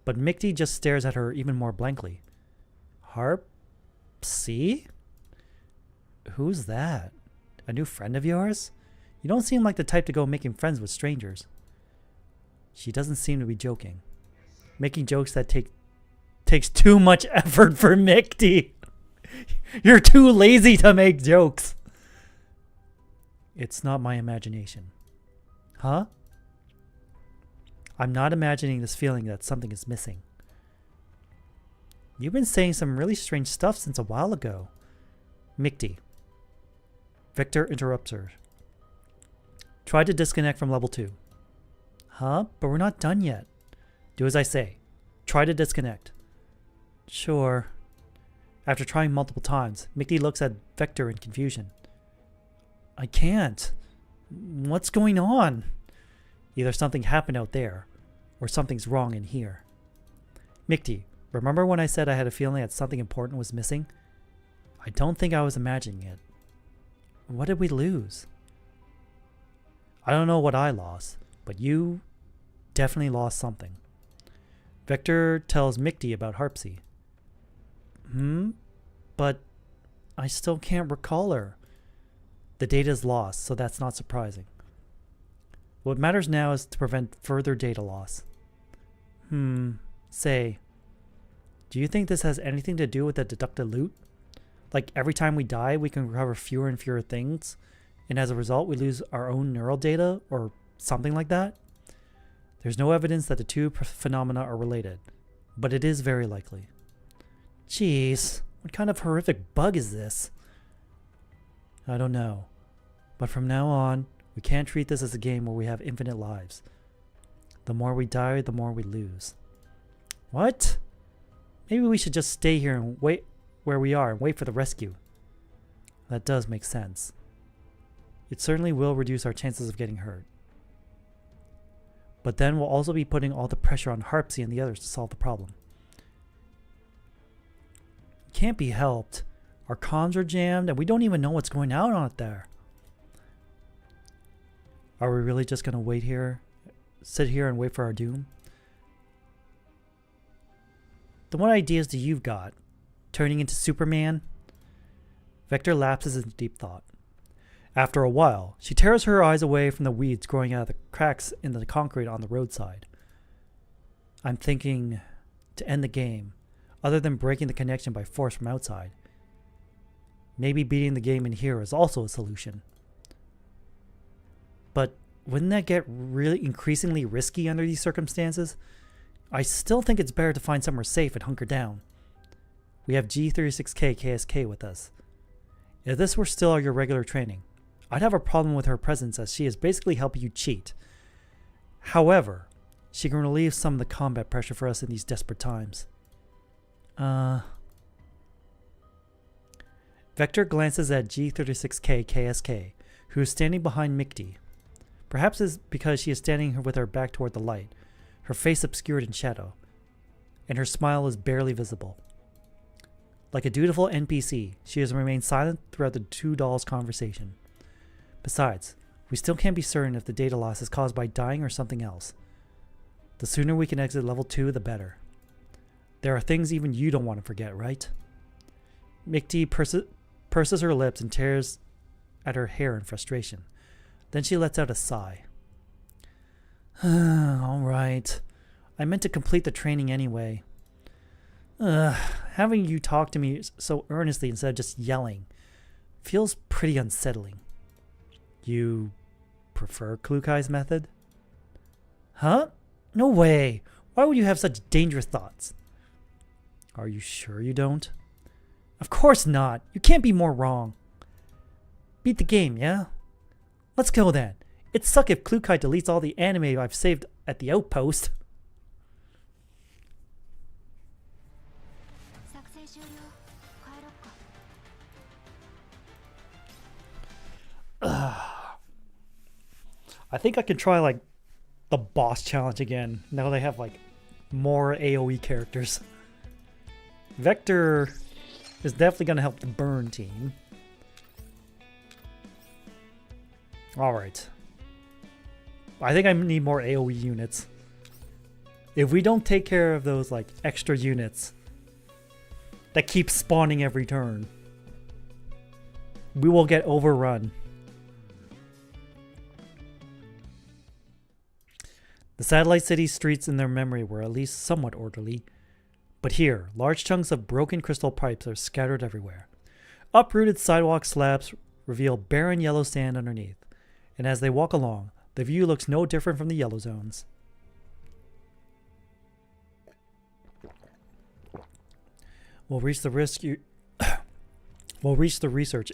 but Mickey just stares at her even more blankly. Harpsy? Who's that? A new friend of yours? You don't seem like the type to go making friends with strangers. She doesn't seem to be joking. Making jokes that takes too much effort for Mickey. You're too lazy to make jokes. It's not my imagination. Huh? I'm not imagining this feeling that something is missing. You've been saying some really strange stuff since a while ago. Mickey. Victor interrupts her. Try to disconnect from level 2. Huh? But we're not done yet. Do as I say. Try to disconnect. Sure. After trying multiple times, Mickey looks at Vector in confusion. I can't. What's going on? Either something happened out there, or something's wrong in here. Mickey, remember when I said I had a feeling that something important was missing? I don't think I was imagining it. What did we lose? I don't know what I lost, but you definitely lost something. Vector tells Mickey about Harpsy. But I still can't recall her. The data's lost, so that's not surprising. What matters now is to prevent further data loss. Say, do you think this has anything to do with the deducted loot? Like every time we die, we can recover fewer and fewer things, and as a result, we lose our own neural data, or something like that? There's no evidence that the two phenomena are related, but it is very likely. Jeez, what kind of horrific bug is this? I don't know, but from now on, we can't treat this as a game where we have infinite lives. The more we die, the more we lose. What? Maybe we should just stay here and wait where we are and wait for the rescue. That does make sense. It certainly will reduce our chances of getting hurt. But then we'll also be putting all the pressure on Harpsy and the others to solve the problem. Can't be helped. Our comms are jammed and we don't even know what's going on out there. Are we really just gonna wait here, sit here and wait for our doom? Then what ideas do you've got? Turning into Superman? Vector lapses into deep thought. After a while, she tears her eyes away from the weeds growing out of the cracks in the concrete on the roadside. I'm thinking to end the game, other than breaking the connection by force from outside. Maybe beating the game in here is also a solution. But wouldn't that get really increasingly risky under these circumstances? I still think it's better to find somewhere safe and hunker down. We have G36K KSK with us. If this were still your regular training, I'd have a problem with her presence as she is basically helping you cheat. However, she can relieve some of the combat pressure for us in these desperate times. Vector glances at G36K KSK, who is standing behind Mickey. Perhaps it's because she is standing with her back toward the light, her face obscured in shadow, and her smile is barely visible. Like a dutiful NPC, she has remained silent throughout the two dolls' conversation. Besides, we still can't be certain if the data loss is caused by dying or something else. The sooner we can exit level 2, the better. There are things even you don't want to forget, right? Mickey purses her lips and tears at her hair in frustration. Then she lets out a sigh. All right. I meant to complete the training anyway. Having you talk to me so earnestly instead of just yelling feels pretty unsettling. You prefer Klukai's method? Huh? No way. Why would you have such dangerous thoughts? Are you sure you don't? Of course not. You can't be more wrong. Beat the game, yeah? Let's go then. It'd suck if Klukai deletes all the anime I've saved at the outpost. I think I can try like the boss challenge again. Now they have like more AoE characters. Vector is definitely going to help the burn team. Alright. I think I need more AoE units. If we don't take care of those like extra units that keep spawning every turn, we will get overrun. The satellite city streets in their memory were at least somewhat orderly, but here, large chunks of broken crystal pipes are scattered everywhere. Uprooted sidewalk slabs reveal barren yellow sand underneath, and as they walk along, the view looks no different from the yellow zones. We'll reach the research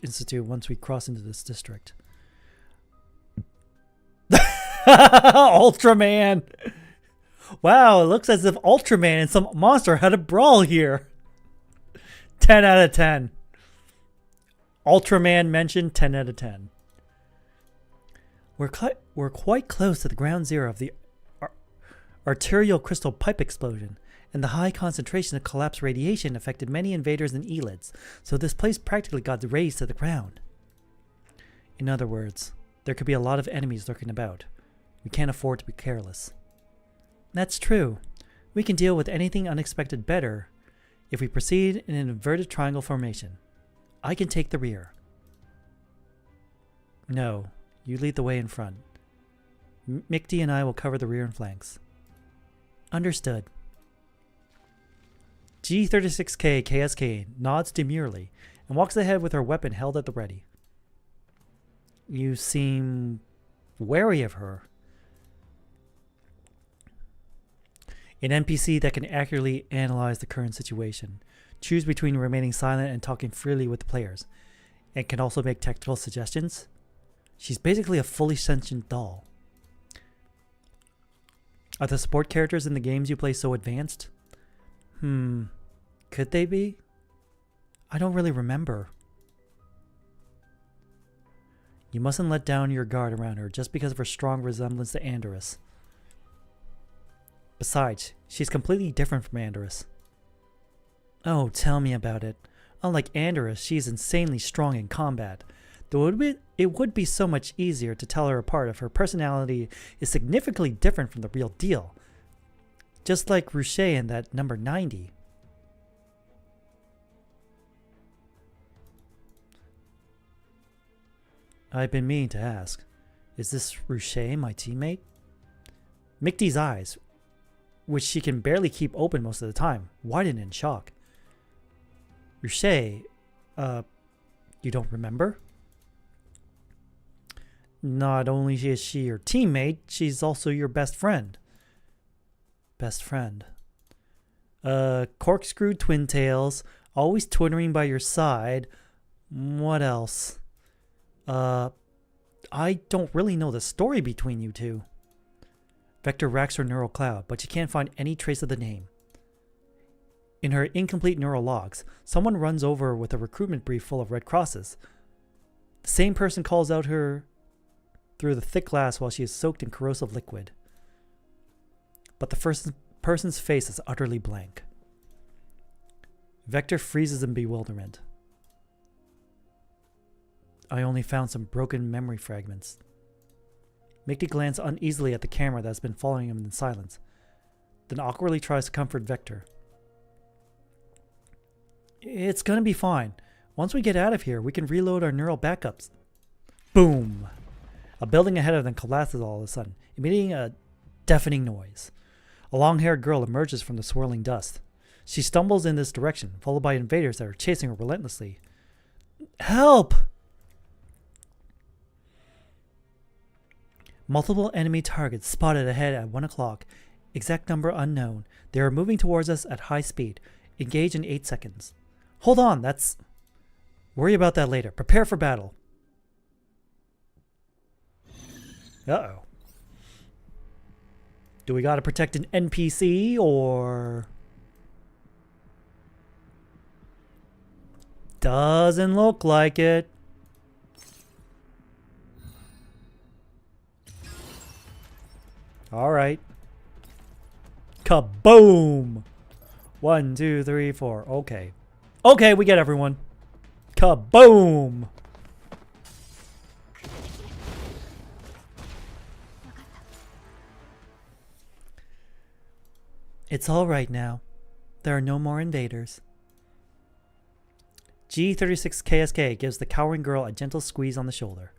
institute once we cross into this district. Ultraman! Wow, it looks as if Ultraman and some monster had a brawl here. 10 out of 10. Ultraman mentioned, 10 out of 10. We're quite close to the ground zero of the arterial crystal pipe explosion, and the high concentration of collapsed radiation affected many invaders and elids, so this place practically got razed to the ground. In other words, there could be a lot of enemies lurking about. We can't afford to be careless. That's true. We can deal with anything unexpected better if we proceed in an inverted triangle formation. I can take the rear. No, you lead the way in front. Mickey and I will cover the rear and flanks. Understood. G36K KSK nods demurely and walks ahead with her weapon held at the ready. You seem wary of her. An NPC that can accurately analyze the current situation, choose between remaining silent and talking freely with the players, and can also make tactical suggestions. She's basically a fully sentient doll. Are the support characters in the games you play so advanced? Could they be? I don't really remember. You mustn't let down your guard around her just because of her strong resemblance to Andorus. Besides, she's completely different from Andorus. Oh, tell me about it. Unlike Andorus, she's insanely strong in combat. Though it would be so much easier to tell her apart if her personality is significantly different from the real deal. Just like Ruche in that number 90. I've been meaning to ask, is this Ruche my teammate? Mickey's eyes, which she can barely keep open most of the time, widen in shock. Ruche, you don't remember? Not only is she your teammate, she's also your best friend. Best friend. Corkscrew twin tails, always twittering by your side. What else? I don't really know the story between you two. Vector racks her neural cloud, but she can't find any trace of the name. In her incomplete neural logs, someone runs over with a recruitment brief full of red crosses. The same person calls out her through the thick glass while she is soaked in corrosive liquid. But the first person's face is utterly blank. Vector freezes in bewilderment. I only found some broken memory fragments. Mickey glances uneasily at the camera that has been following him in silence, then awkwardly tries to comfort Vector. It's gonna be fine. Once we get out of here, we can reload our neural backups. Boom! A building ahead of them collapses all of a sudden, emitting a deafening noise. A long-haired girl emerges from the swirling dust. She stumbles in this direction, followed by invaders that are chasing her relentlessly. Help! Multiple enemy targets spotted ahead at 1 o'clock. Exact number unknown. They are moving towards us at high speed. Engage in 8 seconds. Hold on, that's... Worry about that later. Prepare for battle. Uh-oh. Do we gotta protect an NPC, or... Doesn't look like it. Alright. Kaboom! 1, 2, 3, 4. Okay. Okay, we get everyone. Kaboom! It's all right now. There are no more invaders. G36KSK gives the cowering girl a gentle squeeze on the shoulder.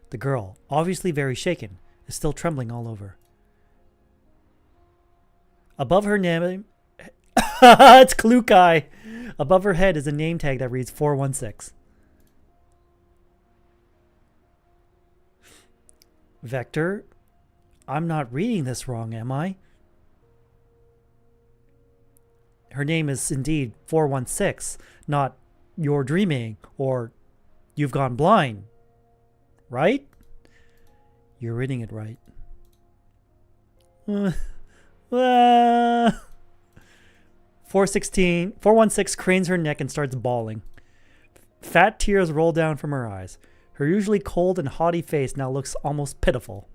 The girl, obviously very shaken, is still trembling all over. Above her name... It's Klukai! Above her head is a name tag that reads 416. Vector, I'm not reading this wrong, am I? Her name is indeed 416, not you're dreaming or you've gone blind. Right? You're reading it right. 416 cranes her neck and starts bawling. Fat tears roll down from her eyes. Her usually cold and haughty face now looks almost pitiful.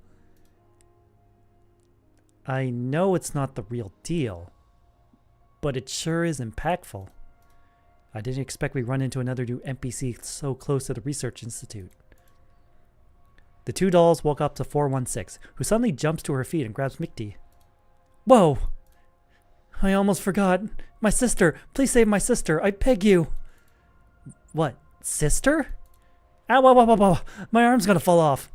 I know it's not the real deal, but it sure is impactful. I didn't expect we'd run into another new NPC so close to the research institute. The two dolls walk up to 416, who suddenly jumps to her feet and grabs Mikti. Whoa! I almost forgot. My sister! Please save my sister! I beg you! What? Sister? Ow, ow, ow, ow, ow. My arm's gonna fall off.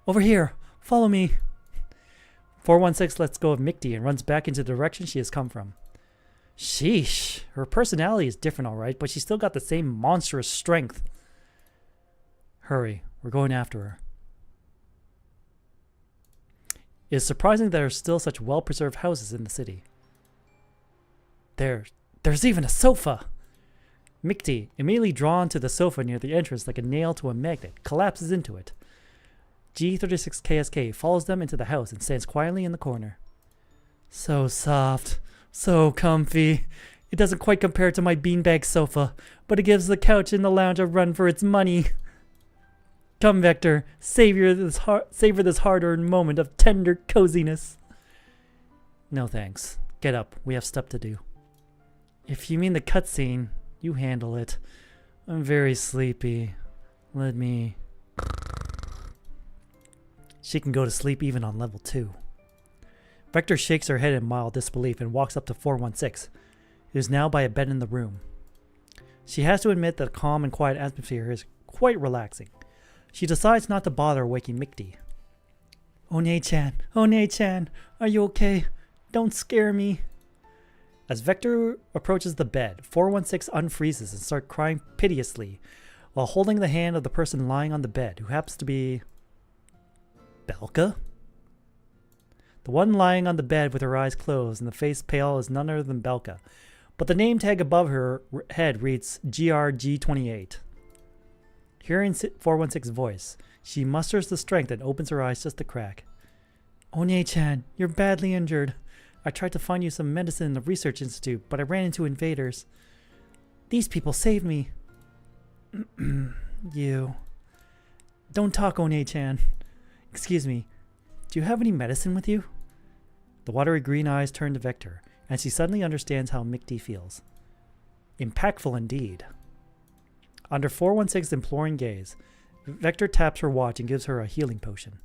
Over here. Follow me. 416 lets go of Mikti and runs back into the direction she has come from. Sheesh. Her personality is different, alright, but she's still got the same monstrous strength. Hurry. We're going after her. It is surprising that there are still such well-preserved houses in the city. There's even a sofa! Mikti, immediately drawn to the sofa near the entrance like a nail to a magnet, collapses into it. G36KSK follows them into the house and stands quietly in the corner. So soft, so comfy. It doesn't quite compare to my beanbag sofa, but it gives the couch in the lounge a run for its money. Come, Vector, savor this hard-earned moment of tender coziness. No thanks. Get up. We have stuff to do. If you mean the cutscene, you handle it. I'm very sleepy. Let me... She can go to sleep even on level 2. Vector shakes her head in mild disbelief and walks up to 416, who is now by a bed in the room. She has to admit that the calm and quiet atmosphere is quite relaxing. She decides not to bother waking Mikti. One-chan, are you okay? Don't scare me. As Vector approaches the bed, 416 unfreezes and starts crying piteously while holding the hand of the person lying on the bed, who happens to be... Belka? The one lying on the bed with her eyes closed and the face pale is none other than Belka, but the name tag above her head reads GRG28. Hearing 416's voice, she musters the strength and opens her eyes just a crack. One-chan, you're badly injured. I tried to find you some medicine in the research institute, but I ran into invaders. These people saved me. You. Don't talk, One-chan. Excuse me. Do you have any medicine with you? The watery green eyes turn to Vector, and she suddenly understands how Mikti feels. Impactful indeed. Under 416's imploring gaze, Vector taps her watch and gives her a healing potion.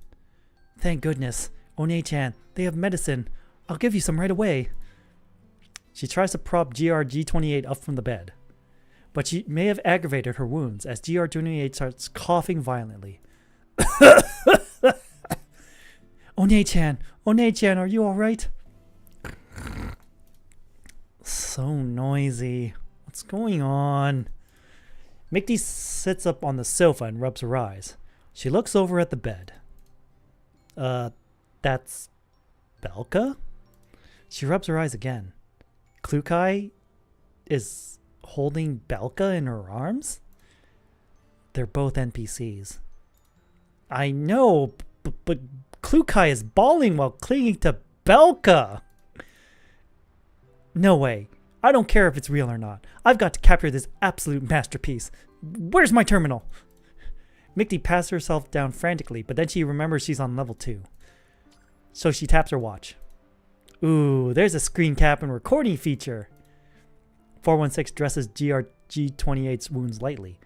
Thank goodness. One-chan, they have medicine. I'll give you some right away. She tries to prop GRG28 up from the bed, but she may have aggravated her wounds as GR28 starts coughing violently. One-chan, are you alright? So noisy. What's going on? Mikti sits up on the sofa and rubs her eyes. She looks over at the bed. That's Belka? She rubs her eyes again. Klukai is holding Belka in her arms? They're both NPCs. I know, but Klukai is bawling while clinging to Belka. No way. I don't care if it's real or not. I've got to capture this absolute masterpiece. Where's my terminal? Mikti passes herself down frantically, but then she remembers she's on level 2. So she taps her watch. Ooh, there's a screen cap and recording feature. 416 dresses GRG28's wounds lightly.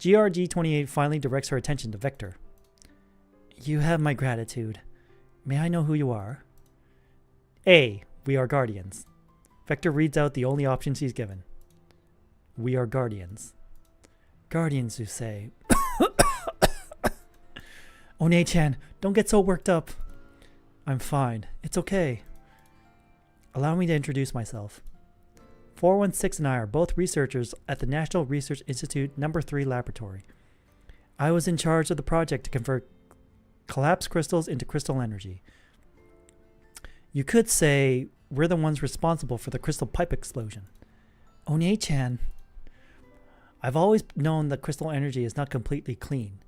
GRG28 finally directs her attention to Vector. You have my gratitude. May I know who you are? A. We are guardians. Vector reads out the only options he's given. We are guardians. Guardians, you say. One-chan, don't get so worked up. I'm fine. It's okay. Allow me to introduce myself. 416 and I are both researchers at the National Research Institute No. 3 Laboratory. I was in charge of the project to convert collapsed crystals into crystal energy. You could say we're the ones responsible for the crystal pipe explosion. One-chan, I've always known that crystal energy is not completely clean.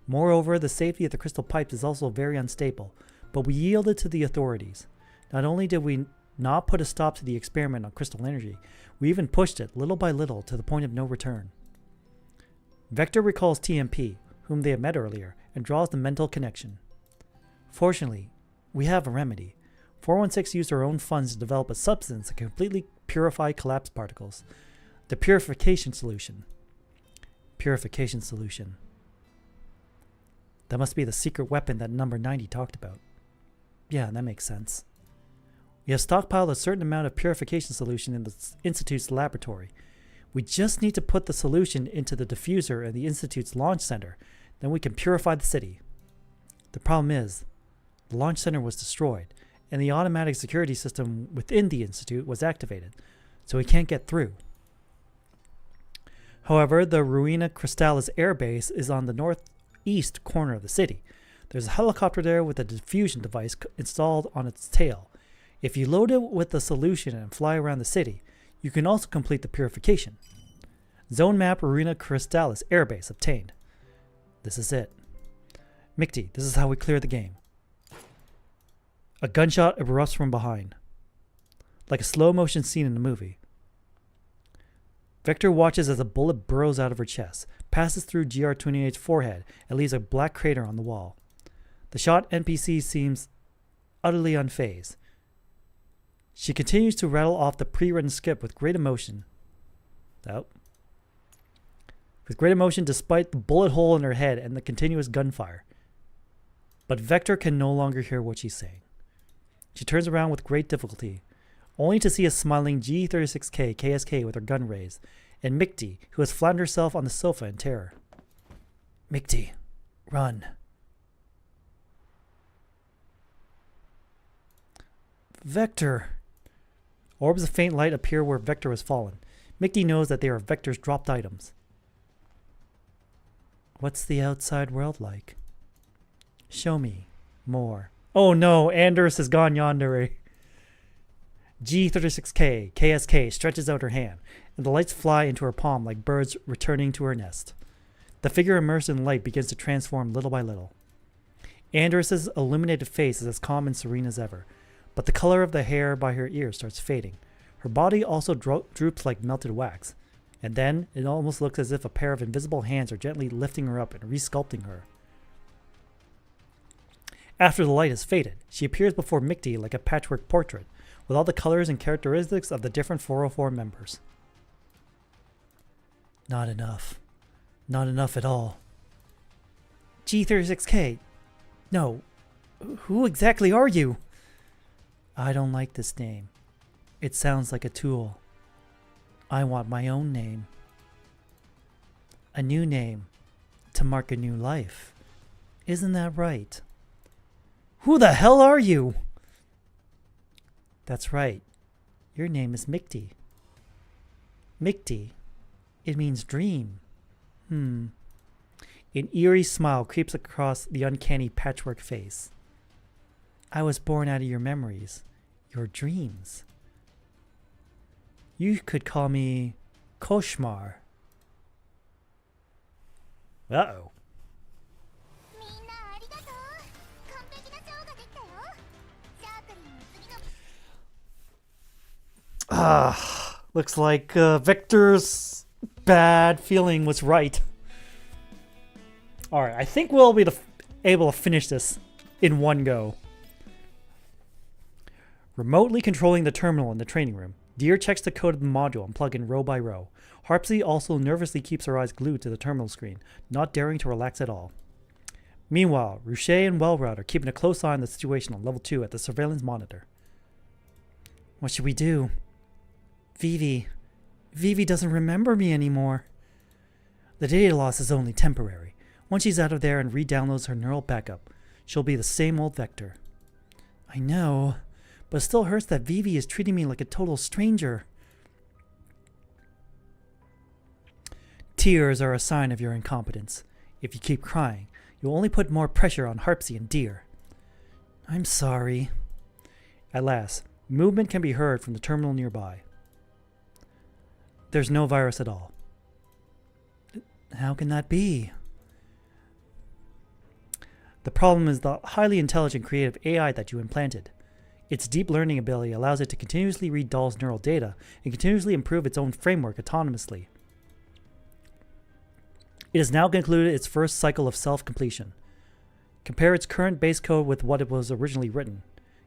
Moreover, the safety of the crystal pipes is also very unstable, but we yielded to the authorities. Not only did we not put a stop to the experiment on crystal energy, we even pushed it little by little to the point of no return. Vector recalls TMP, whom they had met earlier, and draws the mental connection. Fortunately, we have a remedy. 416 used our own funds to develop a substance that can completely purify collapsed particles. The purification solution. Purification solution. That must be the secret weapon that number 90 talked about. Yeah, that makes sense. We have stockpiled a certain amount of purification solution in the Institute's laboratory. We just need to put the solution into the diffuser in the Institute's launch center. Then we can purify the city. The problem is, the launch center was destroyed, and the automatic security system within the Institute was activated, so we can't get through. However, the Ruina Crystallis Air Base is on the northeast corner of the city. There's a helicopter there with a diffusion device installed on its tail. If you load it with the solution and fly around the city, you can also complete the purification. Zone map Ruina Crystallis Air Base obtained. This is it. Mighty, this is how we clear the game. A gunshot erupts from behind, like a slow motion scene in a movie. Vector watches as a bullet burrows out of her chest, passes through GR-28's forehead, and leaves a black crater on the wall. The shot NPC seems utterly unfazed. She continues to rattle off the pre-written script with great emotion. With great emotion despite the bullet hole in her head and the continuous gunfire. But Vector can no longer hear what she's saying. She turns around with great difficulty, only to see a smiling G36K KSK with her gun raised, and Mighty, who has flattened herself on the sofa in terror. Mighty, run. Vector. Orbs of faint light appear where Vector has fallen. Mighty knows that they are Vector's dropped items. What's the outside world like? Show me more. Oh no, Anders has gone yonder. G36K KSK stretches out her hand, and the lights fly into her palm like birds returning to her nest. The figure immersed in light begins to transform little by little. Anders' illuminated face is as calm and serene as ever, but the color of the hair by her ears starts fading. Her body also droops like melted wax, and then it almost looks as if a pair of invisible hands are gently lifting her up and resculpting her. After the light has faded, she appears before Mighty like a patchwork portrait, with all the colors and characteristics of the different 404 members. Not enough. Not enough at all. G36K. No. Who exactly are you? I don't like this name. It sounds like a tool. I want my own name. A new name. To mark a new life. Isn't that right? Who the hell are you? That's right. Your name is Mighty. Mighty. It means dream. An eerie smile creeps across the uncanny patchwork face. I was born out of your memories, your dreams. You could call me Koshmar. Uh-oh. Looks like Victor's bad feeling was right. Alright, I think we'll be able to finish this in one go. Remotely controlling the terminal in the training room, Deer checks the code of the module and plug in row by row. Harpsy also nervously keeps her eyes glued to the terminal screen, not daring to relax at all. Meanwhile, Ruche and Wellrout are keeping a close eye on the situation on level 2 at the surveillance monitor. What should we do? Vivi. Vivi doesn't remember me anymore. The data loss is only temporary. Once she's out of there and re-downloads her neural backup, she'll be the same old Vector. I know, but it still hurts that Vivi is treating me like a total stranger. Tears are a sign of your incompetence. If you keep crying, you'll only put more pressure on Harpsy and Deer. I'm sorry. At last, movement can be heard from the terminal nearby. There's no virus at all. How can that be? The problem is the highly intelligent creative AI that you implanted. Its deep learning ability allows it to continuously read Doll's neural data and continuously improve its own framework autonomously. It has now concluded its first cycle of self-completion. Compare its current base code with what it was originally written.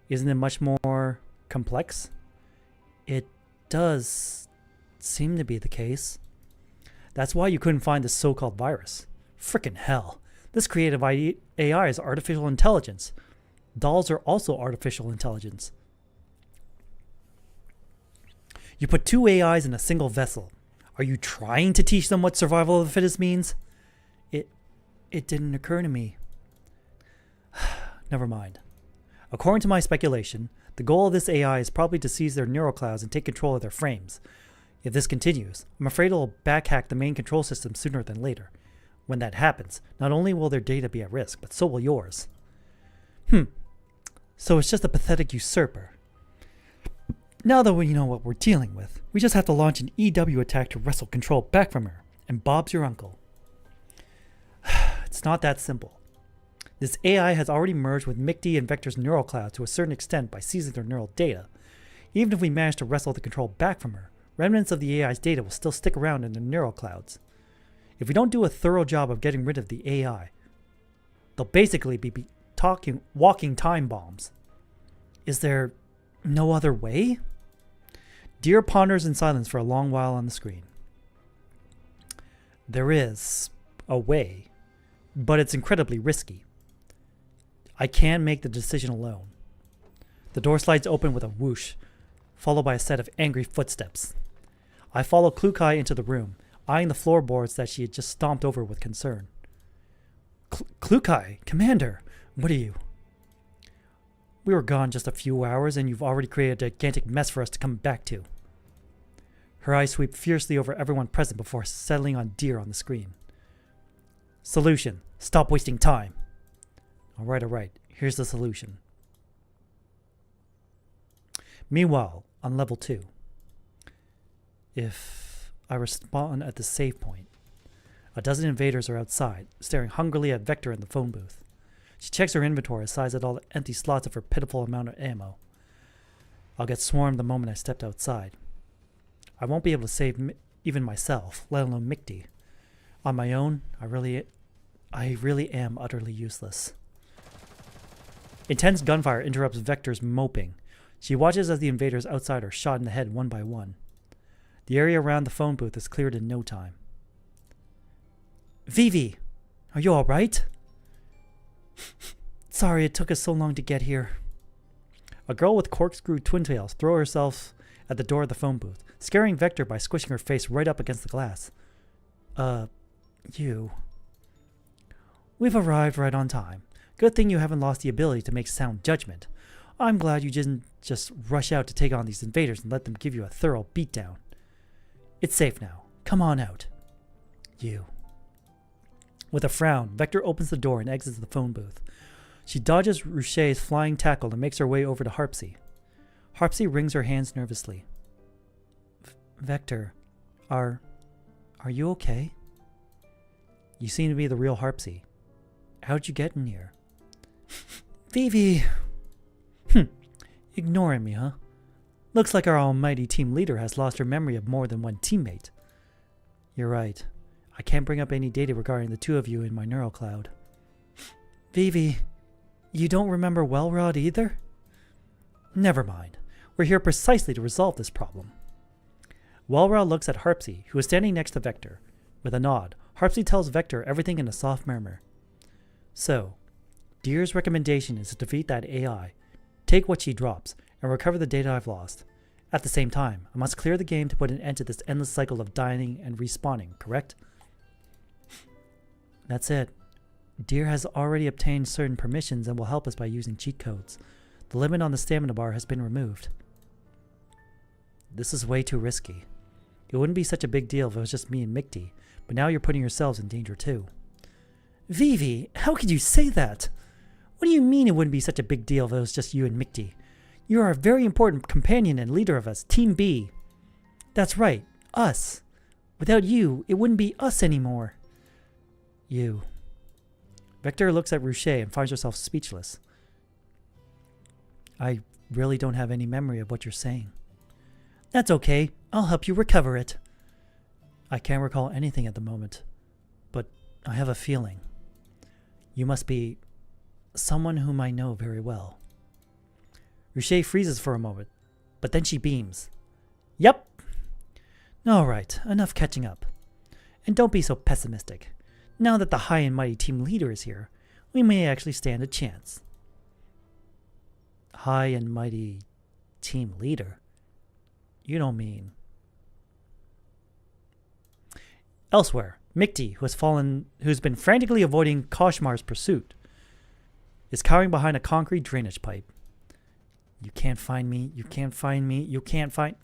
Isn't it much more complex? It does seem to be the case. That's why you couldn't find this so-called virus. Frickin' hell. This creative AI is artificial intelligence. Dolls are also artificial intelligence. You put two AIs in a single vessel. Are you trying to teach them what survival of the fittest means? It didn't occur to me. Never mind. According to my speculation, the goal of this AI is probably to seize their neural clouds and take control of their frames. If this continues, I'm afraid it'll backhack the main control system sooner than later. When that happens, not only will their data be at risk, but so will yours. So it's just a pathetic usurper. Now that we know what we're dealing with, we just have to launch an EW attack to wrestle control back from her, and Bob's your uncle. It's not that simple. This AI has already merged with MICD and Vector's neural cloud to a certain extent by seizing their neural data. Even if we manage to wrestle the control back from her, remnants of the AI's data will still stick around in their neural clouds. If we don't do a thorough job of getting rid of the AI, they'll basically be walking time bombs. Is there no other way? Deer ponders in silence for a long while on the screen. There is a way, but it's incredibly risky. I can't make the decision alone. The door slides open with a whoosh, followed by a set of angry footsteps. I follow Klukai into the room, eyeing the floorboards that she had just stomped over with concern. Klukai, Commander, what are you? We were gone just a few hours and you've already created a gigantic mess for us to come back to. Her eyes sweep fiercely over everyone present before settling on Deer on the screen. Solution. Stop wasting time. All right. Here's the solution. Meanwhile, on level 2. If I respawn at the save point, a dozen invaders are outside, staring hungrily at Vector in the phone booth. She checks her inventory, sighs at all the empty slots of her pitiful amount of ammo. I'll get swarmed the moment I stepped outside. I won't be able to save even myself, let alone Mickey. On my own, I really am utterly useless. Intense gunfire interrupts Vector's moping. She watches as the invaders outside are shot in the head one by one. The area around the phone booth is cleared in no time. Vivi, are you all right? Sorry it took us so long to get here. A girl with corkscrew twin tails throws herself at the door of the phone booth, scaring Vector by squishing her face right up against the glass. You. We've arrived right on time. Good thing you haven't lost the ability to make sound judgment. I'm glad you didn't just rush out to take on these invaders and let them give you a thorough beatdown. It's safe now. Come on out. You. With a frown, Vector opens the door and exits the phone booth. She dodges Ruchet's flying tackle and makes her way over to Harpsy. Harpsy wrings her hands nervously. Vector, are you okay? You seem to be the real Harpsy. How'd you get in here? Vivi! Ignoring me, huh? Looks like our almighty team leader has lost her memory of more than one teammate. You're right. I can't bring up any data regarding the two of you in my neural cloud. Vivi, you don't remember Wellrod either? Never mind. We're here precisely to resolve this problem. Wellrod looks at Harpsy, who is standing next to Vector. With a nod, Harpsy tells Vector everything in a soft murmur. So, Deer's recommendation is to defeat that AI, take what she drops, and recover the data I've lost. At the same time, I must clear the game to put an end to this endless cycle of dying and respawning, correct? That's it. Deer has already obtained certain permissions and will help us by using cheat codes. The limit on the stamina bar has been removed. This is way too risky. It wouldn't be such a big deal if it was just me and Mickey, but now you're putting yourselves in danger too. Vivi, how could you say that? What do you mean it wouldn't be such a big deal if it was just you and Mickey? You are a very important companion and leader of us, Team B. That's right, us. Without you, it wouldn't be us anymore. You. Vector looks at Ruche and finds herself speechless. I really don't have any memory of what you're saying. That's okay. I'll help you recover it. I can't recall anything at the moment, but I have a feeling. You must be someone whom I know very well. Ruche freezes for a moment, but then she beams. Yep. All right, enough catching up. And don't be so pessimistic. Now that the high and mighty team leader is here, we may actually stand a chance. High and mighty team leader? You don't mean... Elsewhere, Mikti, who's been frantically avoiding Koshmar's pursuit, is cowering behind a concrete drainage pipe. You can't find me, you can't find me, you can't find...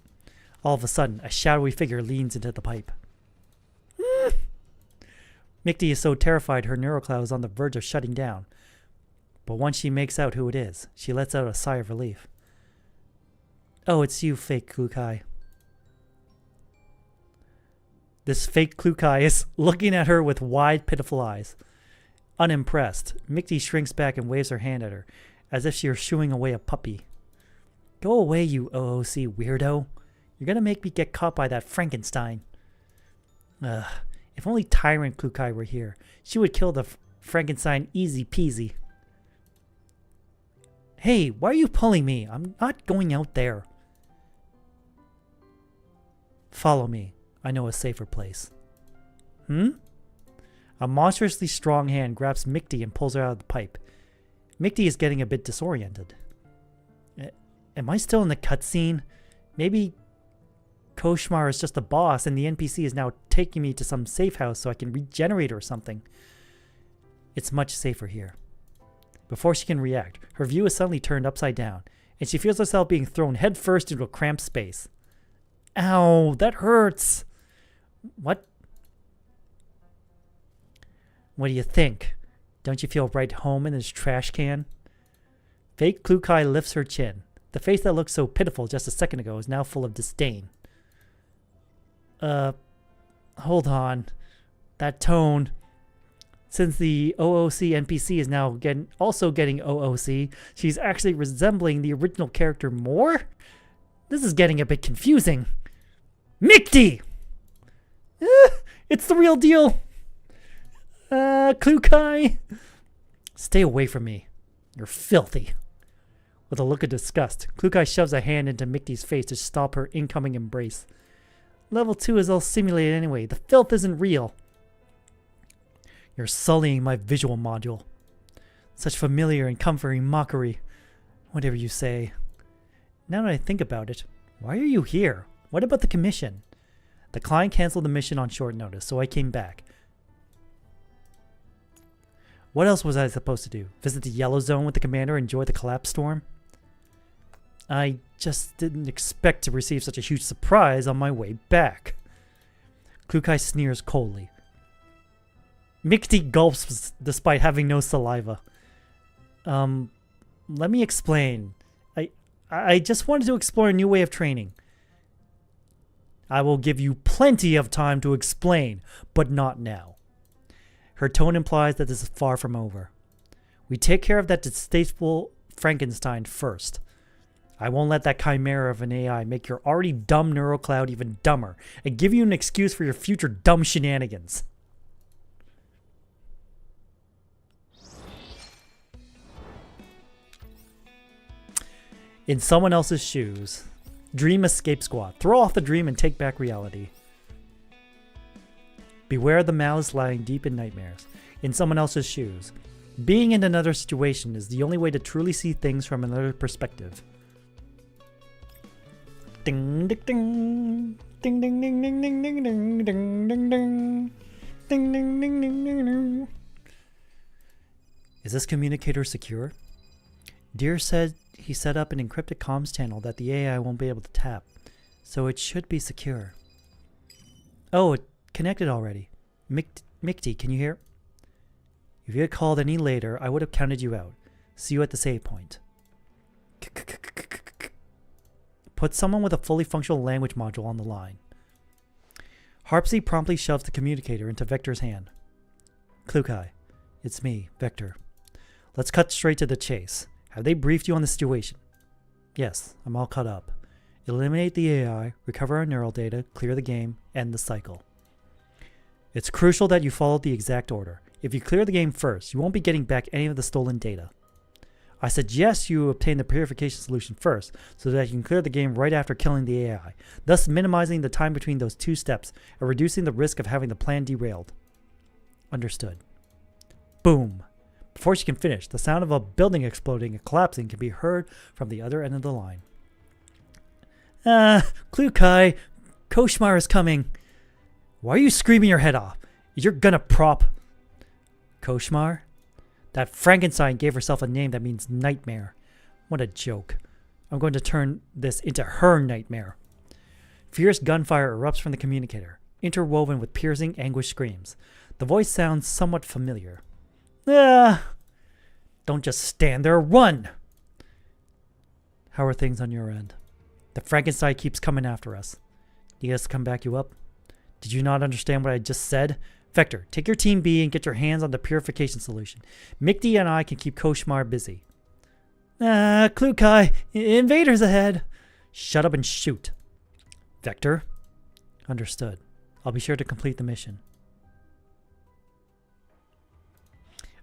All of a sudden, a shadowy figure leans into the pipe. Mikti is so terrified her neurocloud is on the verge of shutting down. But once she makes out who it is, she lets out a sigh of relief. Oh, it's you, fake Klukai. This fake Klukai is looking at her with wide, pitiful eyes. Unimpressed, Mikti shrinks back and waves her hand at her, as if she were shooing away a puppy. Go away, you OOC weirdo. You're gonna make me get caught by that Frankenstein. Ugh, if only Tyrant Klukai were here, she would kill the Frankenstein easy peasy. Hey, why are you pulling me? I'm not going out there. Follow me. I know a safer place. A monstrously strong hand grabs Mikti and pulls her out of the pipe. Mikti is getting a bit disoriented. Am I still in the cutscene? Maybe Koshmar is just a boss and the NPC is now taking me to some safe house so I can regenerate or something. It's much safer here. Before she can react, her view is suddenly turned upside down, and she feels herself being thrown headfirst into a cramped space. Ow, that hurts! What? What do you think? Don't you feel right home in this trash can? Fake Klukai lifts her chin. The face that looked so pitiful just a second ago is now full of disdain. Hold on. That tone. Since the OOC NPC is now also getting OOC, she's actually resembling the original character more? This is getting a bit confusing. Mikti! It's the real deal! Klukai! Stay away from me. You're filthy. With a look of disgust, Klukai shoves a hand into Mikti's face to stop her incoming embrace. Level 2 is all simulated anyway. The filth isn't real. You're sullying my visual module. Such familiar and comforting mockery. Whatever you say. Now that I think about it, why are you here? What about the commission? The client canceled the mission on short notice, so I came back. What else was I supposed to do? Visit the Yellow Zone with the commander and enjoy the collapse storm? I just didn't expect to receive such a huge surprise on my way back. Klukai sneers coldly. Mikti gulps despite having no saliva. Let me explain. I just wanted to explore a new way of training. I will give you plenty of time to explain, but not now. Her tone implies that this is far from over. We take care of that distasteful Frankenstein first. I won't let that chimera of an AI make your already dumb neurocloud even dumber and give you an excuse for your future dumb shenanigans. In someone else's shoes. Dream escape squad. Throw off the dream and take back reality. Beware the malice lying deep in nightmares. In someone else's shoes. Being in another situation is the only way to truly see things from another perspective. Ding ding ding. Ding ding ding ding ding ding ding ding ding ding. Ding ding ding ding ding ding. Is this communicator secure? Deer said he set up an encrypted comms channel that the AI won't be able to tap, so it should be secure. Oh, it connected already. Mickty, can you hear? If you had called any later, I would have counted you out. See you at the save point. Put someone with a fully functional language module on the line. Harpsy promptly shoves the communicator into Vector's hand. Klukai, it's me, Vector. Let's cut straight to the chase. Have they briefed you on the situation? Yes, I'm all caught up. Eliminate the AI, recover our neural data, clear the game, end the cycle. It's crucial that you follow the exact order. If you clear the game first, you won't be getting back any of the stolen data. I suggest you obtain the purification solution first, so that you can clear the game right after killing the AI, thus minimizing the time between those two steps and reducing the risk of having the plan derailed. Understood. Boom. Before she can finish, the sound of a building exploding and collapsing can be heard from the other end of the line. Klukai, Koshmar is coming. Why are you screaming your head off? You're gonna prop. Koshmar? That Frankenstein gave herself a name that means nightmare. What a joke. I'm going to turn this into her nightmare. Fierce gunfire erupts from the communicator, interwoven with piercing, anguished screams. The voice sounds somewhat familiar. Don't just stand there, run! How are things on your end? The Frankenstein keeps coming after us. Need us to come back you up? Did you not understand what I just said? Vector, take your Team B and get your hands on the purification solution. Mickey and I can keep Koshmar busy. Klukai, invaders ahead. Shut up and shoot. Vector? Understood. I'll be sure to complete the mission.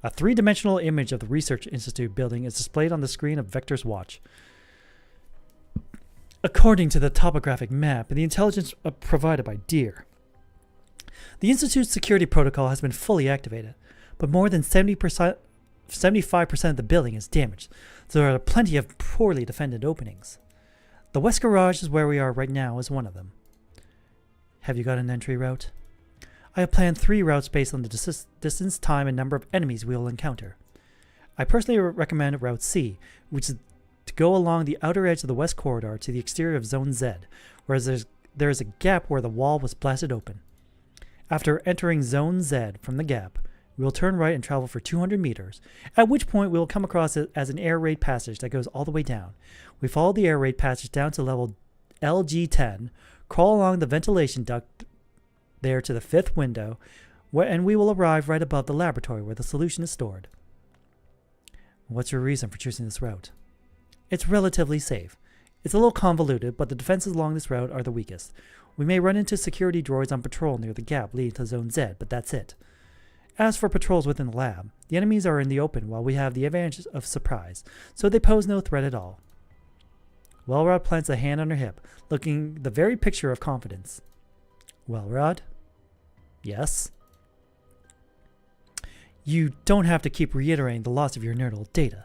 A three-dimensional image of the Research Institute building is displayed on the screen of Vector's watch. According to the topographic map and the intelligence provided by Deer, the Institute's security protocol has been fully activated, but more than 75% of the building is damaged, so there are plenty of poorly defended openings. The West Garage is where we are right now as one of them. Have you got an entry route? I have planned 3 routes based on the distance, time, and number of enemies we will encounter. I personally recommend Route C, which is to go along the outer edge of the West Corridor to the exterior of Zone Z, whereas there is a gap where the wall was blasted open. After entering Zone Z from the gap, we will turn right and travel for 200 meters, at which point we will come across it as an air raid passage that goes all the way down. We follow the air raid passage down to level LG10, crawl along the ventilation duct there to the 5th window, and we will arrive right above the laboratory where the solution is stored. What's your reason for choosing this route? It's relatively safe. It's a little convoluted, but the defenses along this route are the weakest. We may run into security droids on patrol near the gap leading to Zone Z, but that's it. As for patrols within the lab, the enemies are in the open while we have the advantage of surprise, so they pose no threat at all. Wellrod plants a hand on her hip, looking the very picture of confidence. Wellrod? Yes? You don't have to keep reiterating the loss of your neural data.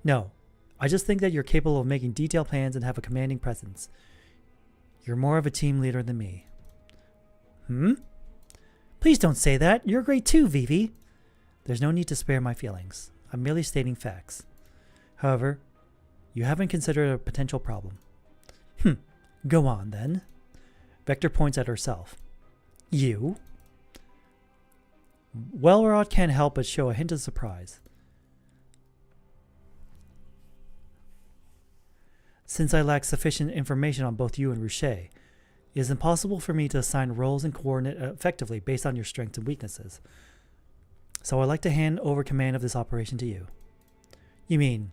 No, I just think that you're capable of making detailed plans and have a commanding presence. You're more of a team leader than me. Please don't say that. You're great too, Vivi. There's no need to spare my feelings. I'm merely stating facts. However, you haven't considered a potential problem. Go on, then. Vector points at herself. You? Wellrod can't help but show a hint of surprise. Since I lack sufficient information on both you and Ruche, it is impossible for me to assign roles and coordinate effectively based on your strengths and weaknesses. So I'd like to hand over command of this operation to you. You mean,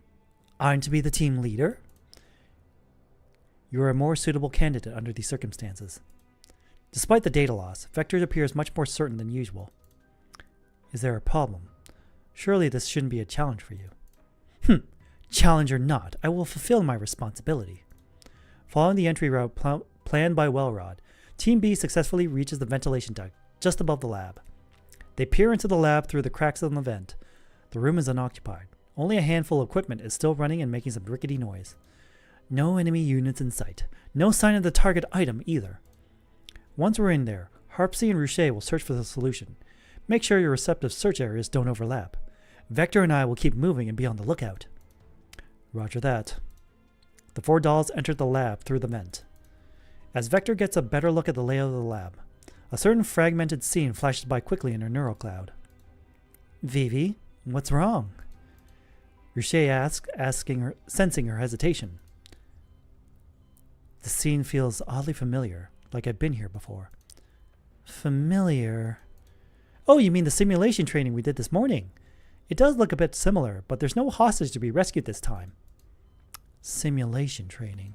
I'm to be the team leader? You are a more suitable candidate under these circumstances. Despite the data loss, Vector appears much more certain than usual. Is there a problem? Surely this shouldn't be a challenge for you. Challenge or not, I will fulfill my responsibility. Following the entry route planned by Wellrod, Team B successfully reaches the ventilation duct just above the lab. They peer into the lab through the cracks in the vent. The room is unoccupied. Only a handful of equipment is still running and making some rickety noise. No enemy units in sight. No sign of the target item either. Once we're in there, Harpsy and Ruche will search for the solution. Make sure your receptive search areas don't overlap. Vector and I will keep moving and be on the lookout. Roger that. The 4 dolls entered the lab through the vent. As Vector gets a better look at the layout of the lab, a certain fragmented scene flashes by quickly in her neural cloud. Vivi, what's wrong? Ruche asks, sensing her hesitation. The scene feels oddly familiar, like I've been here before. Familiar? Oh, you mean the simulation training we did this morning? It does look a bit similar, but there's no hostage to be rescued this time. Simulation training.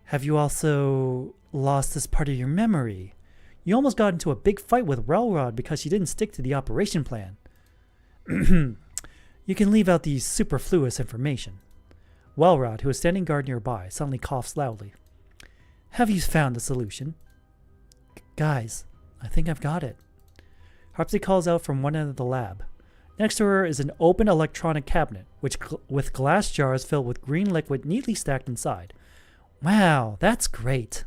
Have you also lost this part of your memory? You almost got into a big fight with Railrod because you didn't stick to the operation plan. You can leave out the superfluous information. Wellrod, who is standing guard nearby, suddenly coughs loudly. Have you found the solution? Guys, I think I've got it. Harpsy calls out from one end of the lab. Next to her is an open electronic cabinet, with glass jars filled with green liquid neatly stacked inside. Wow, that's great.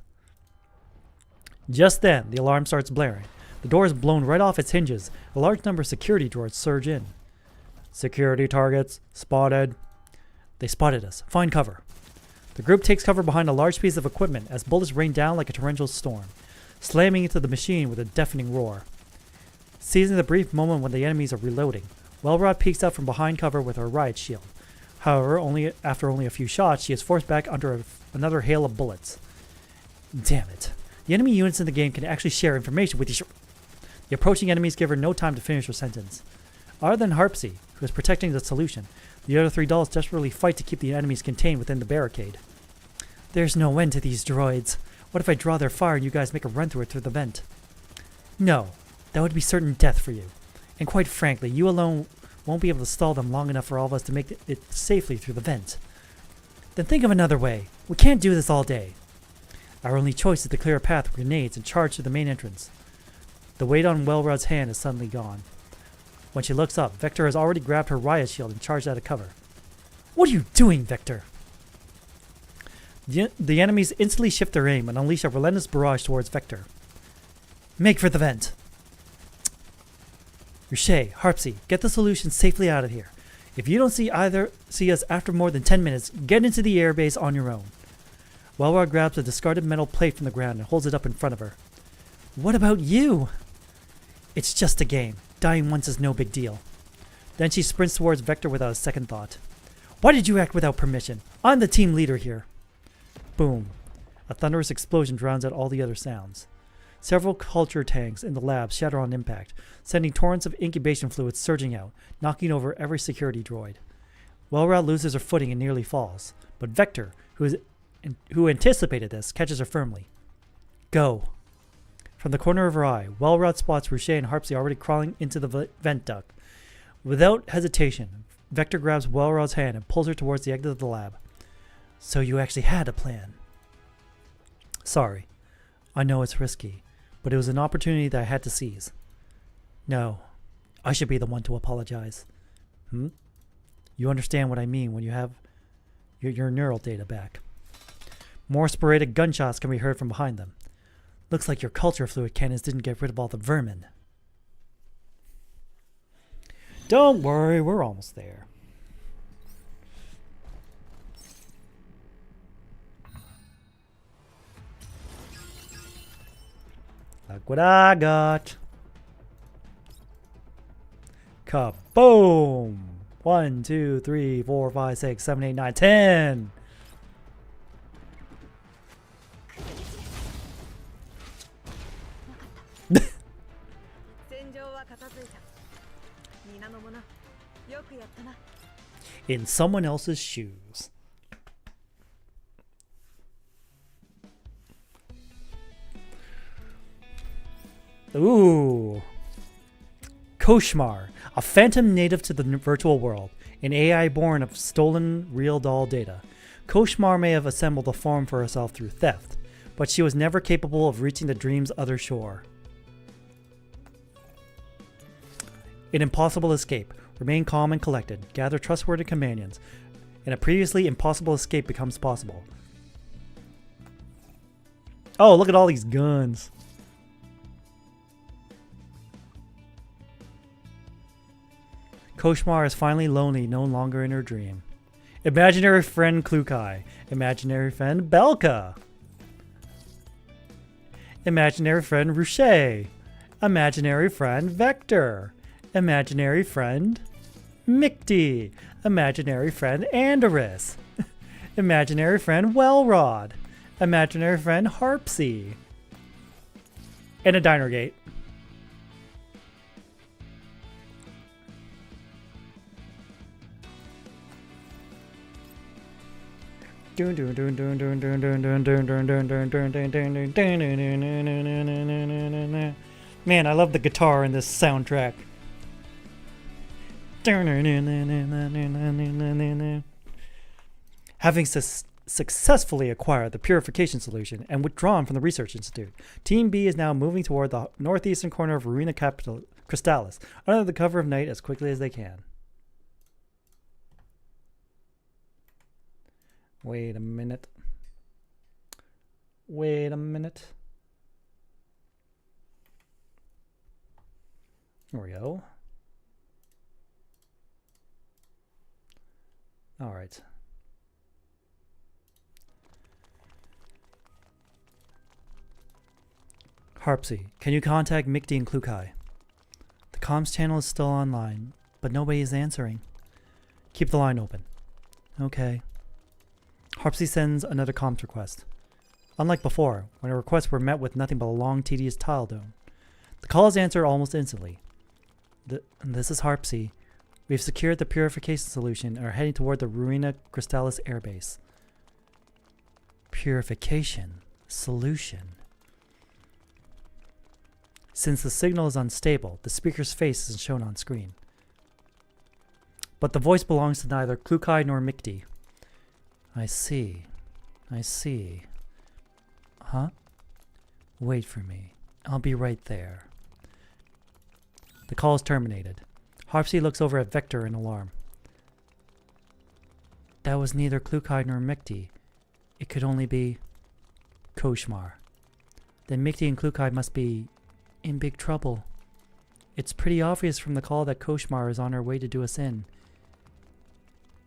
Just then, the alarm starts blaring. The door is blown right off its hinges. A large number of security droids surge in. Security targets spotted. They spotted us. Find cover. The group takes cover behind a large piece of equipment as bullets rain down like a torrential storm, slamming into the machine with a deafening roar. Seizing the brief moment when the enemies are reloading, Wellrod peeks out from behind cover with her riot shield. However, after only a few shots, she is forced back under another hail of bullets. Damn it. The enemy units in the game can actually share information with each other. The approaching enemies give her no time to finish her sentence. Other than Harpsy, who is protecting the solution, the other 3 dolls desperately fight to keep the enemies contained within the barricade. There's no end to these droids. What if I draw their fire and you guys make a run through it through the vent? No, that would be certain death for you. And quite frankly, you alone won't be able to stall them long enough for all of us to make it safely through the vent. Then think of another way. We can't do this all day. Our only choice is to clear a path with grenades and charge to the main entrance. The weight on Wellrod's hand is suddenly gone. When she looks up, Vector has already grabbed her riot shield and charged out of cover. What are you doing, Vector? The enemies instantly shift their aim and unleash a relentless barrage towards Vector. Make for the vent. Ruche, Harpsy, get the solution safely out of here. If you don't see us after more than 10 minutes, get into the airbase on your own. Wellrod grabs a discarded metal plate from the ground and holds it up in front of her. What about you? It's just a game. Dying once is no big deal. Then she sprints towards Vector without a second thought. Why did you act without permission? I'm the team leader here. Boom. A thunderous explosion drowns out all the other sounds. Several culture tanks in the lab shatter on impact, sending torrents of incubation fluid surging out, knocking over every security droid. Wellrod loses her footing and nearly falls, but Vector, who anticipated this, catches her firmly. Go. From the corner of her eye, Wellrod spots Ruche and Harpsy already crawling into the vent duct. Without hesitation, Vector grabs Wellrod's hand and pulls her towards the exit of the lab. So you actually had a plan. Sorry. I know it's risky, but it was an opportunity that I had to seize. No, I should be the one to apologize. You understand what I mean when you have your neural data back. More sporadic gunshots can be heard from behind them. Looks like your culture fluid cannons didn't get rid of all the vermin. Don't worry, we're almost there. Look what I got. Kaboom! 1, 2, 3, 4, 5, 6, 7, 8, 9, 10! In someone else's shoes. Ooh. Koshmar, a phantom native to the virtual world, an AI born of stolen real doll data. Koshmar may have assembled a form for herself through theft, but she was never capable of reaching the dream's other shore. An impossible escape. Remain calm and collected. Gather trustworthy companions. and a previously impossible escape becomes possible. Oh, look at all these guns. Koshmar is finally lonely, no longer in her dream. Imaginary friend Klukai. Imaginary friend Belka. Imaginary friend Ruche. Imaginary friend Vector. Imaginary friend Mikti. Imaginary friend Andorus. Imaginary friend Wellrod. Imaginary friend Harpsy. And a diner gate. Man, I love the guitar in this soundtrack. Having successfully acquired the purification solution and withdrawn from the research institute, Team B is now moving toward the northeastern corner of Arena Crystallis under the cover of night as quickly as they can. Wait a minute. Wait a minute. Here we go. All right. Harpsy, can you contact Mikti and Klukai? The comms channel is still online, but nobody is answering. Keep the line open. Okay. Harpsy sends another comms request. Unlike before, when her requests were met with nothing but a long, tedious tile dome. The call is answered almost instantly. This is Harpsy. We've secured the purification solution and are heading toward the Arena Crystallis airbase. Purification solution. Since the signal is unstable, the speaker's face isn't shown on screen. But the voice belongs to neither Klukai nor Mikti. I see. I see. Huh? Wait for me. I'll be right there. The call is terminated. Harpsy looks over at Vector in alarm. That was neither Klukai nor Mikti. It could only be Koshmar. Then Mikti and Klukai must be in big trouble. It's pretty obvious from the call that Koshmar is on her way to do us in.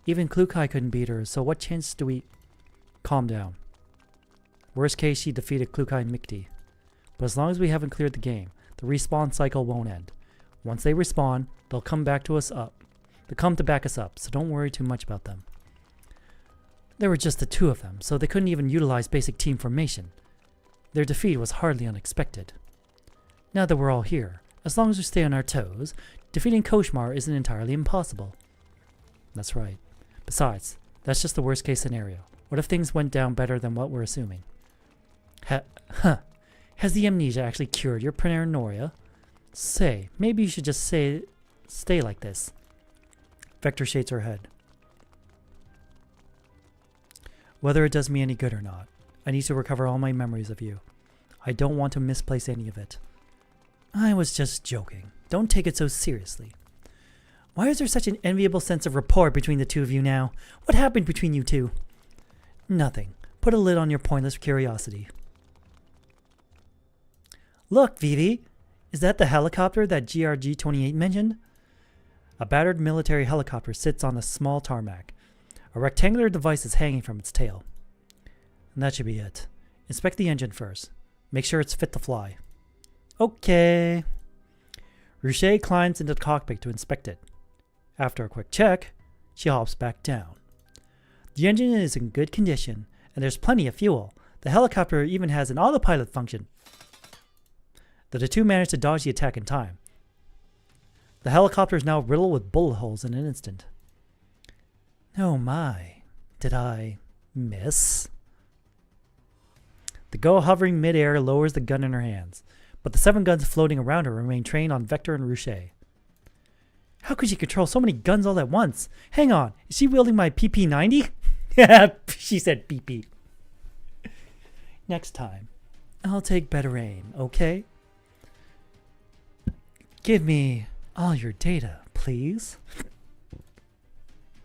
Even Klukai couldn't beat her, so what chance do we... Calm down. Worst case, she defeated Klukai and Mikti. But as long as we haven't cleared the game, the respawn cycle won't end. Once they respawn, they'll come back to us up. They'll come to back us up, so don't worry too much about them. There were just the two of them, so they couldn't even utilize basic team formation. Their defeat was hardly unexpected. Now that we're all here, as long as we stay on our toes, defeating Koshmar isn't entirely impossible. That's right. Besides, that's just the worst case scenario. What if things went down better than what we're assuming? Has the amnesia actually cured your paranoia? Say, maybe you should just stay like this. Vector shakes her head. Whether it does me any good or not, I need to recover all my memories of you. I don't want to misplace any of it. I was just joking. Don't take it so seriously. Why is there such an enviable sense of rapport between the two of you now? What happened between you two? Nothing. Put a lid on your pointless curiosity. Look, Vivi. Is that the helicopter that GRG-28 mentioned? A battered military helicopter sits on a small tarmac. A rectangular device is hanging from its tail. And that should be it. Inspect the engine first. Make sure it's fit to fly. Okay. Ruche climbs into the cockpit to inspect it. After a quick check, she hops back down. The engine is in good condition, and there's plenty of fuel. The helicopter even has an autopilot function. The two manage to dodge the attack in time. The helicopter is now riddled with bullet holes in an instant. Oh my, did I miss? The girl hovering midair lowers the gun in her hands, but the 7 guns floating around her remain trained on Vector and Ruche. How could she control so many guns all at once? Hang on, is she wielding my PP-90? She said PP. Next time, I'll take better aim, okay? Give me all your data, please.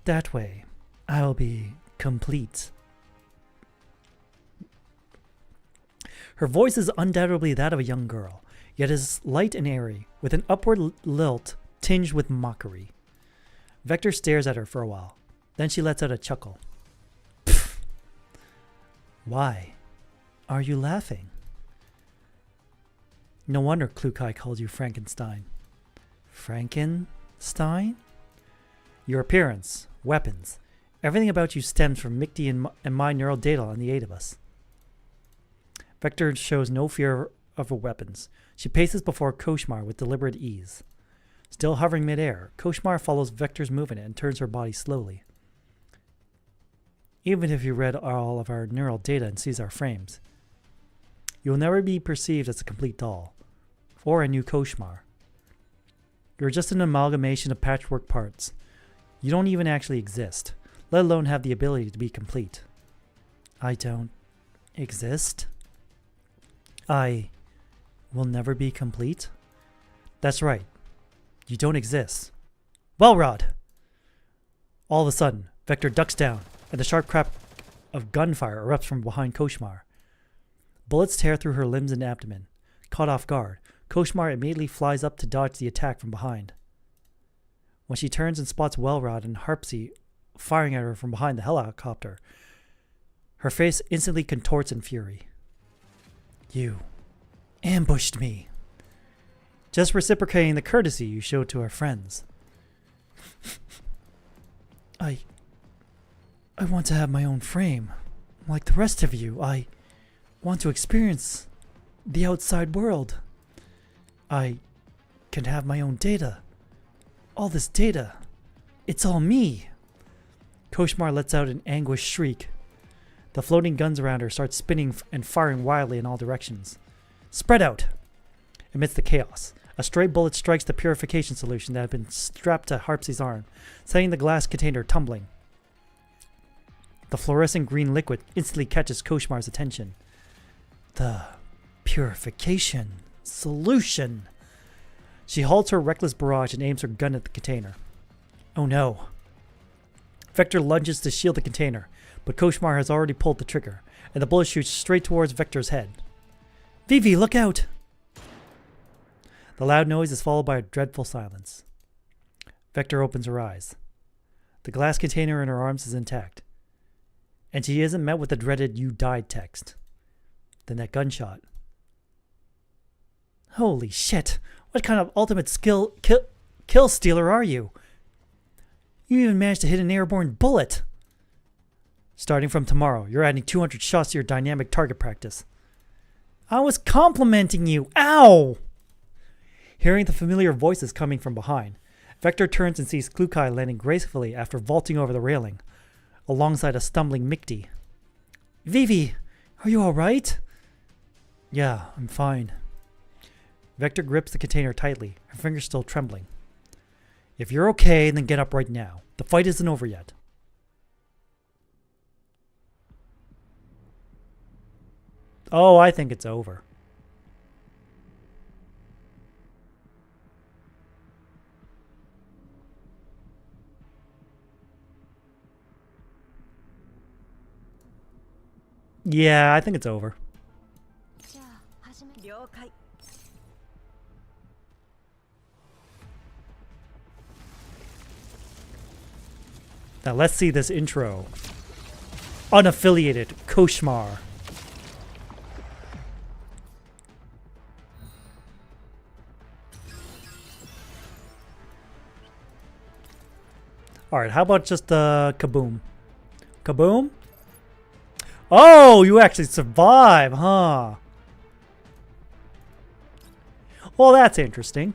That way, I'll be complete. Her voice is undoubtedly that of a young girl, yet is light and airy, with an upward lilt tinged with mockery. Vector stares at her for a while. Then she lets out a chuckle. Pfft. Why are you laughing? No wonder Klukai called you Frankenstein. Frankenstein? Your appearance, weapons, everything about you stems from Mickey and my neural data on the 8 of us. Vector shows no fear of her weapons. She paces before Koshmar with deliberate ease. Still hovering midair, Koshmar follows Vector's movement and turns her body slowly. Even if you read all of our neural data and sees our frames, you will never be perceived as a complete doll, or a new Koshmar. You're just an amalgamation of patchwork parts. You don't even actually exist, let alone have the ability to be complete. I don't exist? I will never be complete? That's right. You don't exist. Well, Rod! All of a sudden, Vector ducks down, and the sharp crack of gunfire erupts from behind Koshmar. Bullets tear through her limbs and abdomen. Caught off guard, Koshmar immediately flies up to dodge the attack from behind. When she turns and spots Wellrod and Harpsy firing at her from behind the helicopter, her face instantly contorts in fury. You ambushed me. Just reciprocating the courtesy you showed to our friends. I want to have my own frame. Like the rest of you, I want to experience the outside world. I can have my own data. All this data. It's all me. Koshmar lets out an anguished shriek. The floating guns around her start spinning and firing wildly in all directions. Spread out! Amidst the chaos, a stray bullet strikes the purification solution that had been strapped to Harpsy's arm, setting the glass container tumbling. The fluorescent green liquid instantly catches Koshmar's attention. The purification solution! She halts her reckless barrage and aims her gun at the container. Oh no. Vector lunges to shield the container, but Koshmar has already pulled the trigger, and the bullet shoots straight towards Vector's head. Vivi, look out! The loud noise is followed by a dreadful silence. Vector opens her eyes. The glass container in her arms is intact, and she isn't met with the dreaded "you died" text. Then that gunshot. Holy shit! What kind of ultimate kill stealer are you? You even managed to hit an airborne bullet! Starting from tomorrow, you're adding 200 shots to your dynamic target practice. I was complimenting you! Ow! Hearing the familiar voices coming from behind, Vector turns and sees Klukai landing gracefully after vaulting over the railing, alongside a stumbling Mickey. Vivi, are you alright? Yeah, I'm fine. Vector grips the container tightly, her fingers still trembling. If you're okay, then get up right now. The fight isn't over yet. Oh, I think it's over. Yeah, I think it's over. Now let's see this intro. Unaffiliated Koshmar. Alright, how about just kaboom? Kaboom? Oh, you actually survive, huh? Well, that's interesting.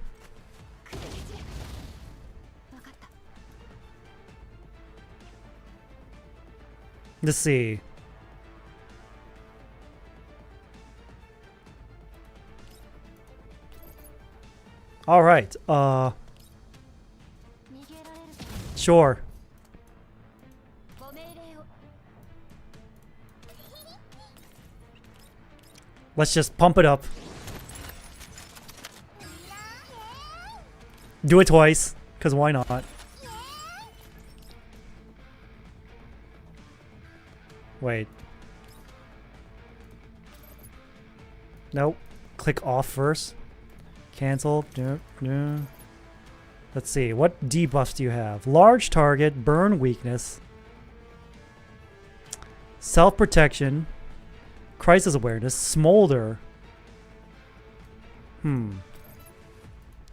Let's see. All right. Sure. Let's just pump it up. Do it twice, because why not? Wait. Nope. Click off first. Cancel. No, no. Let's see. What debuffs do you have? Large target, burn weakness, self-protection, crisis awareness, smolder.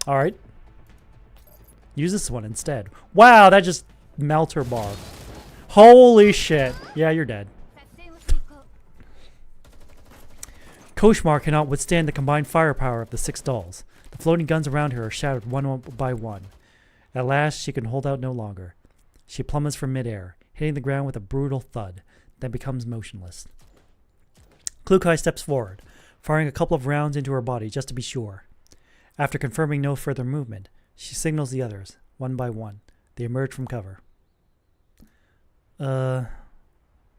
Alright. Use this one instead. Wow, that just melts her bar. Holy shit. Yeah, you're dead. Koshmar cannot withstand the combined firepower of the 6 dolls. The floating guns around her are shattered one by one. At last, she can hold out no longer. She plummets from midair, hitting the ground with a brutal thud, then becomes motionless. Klukai steps forward, firing a couple of rounds into her body just to be sure. After confirming no further movement, she signals the others, one by one. They emerge from cover.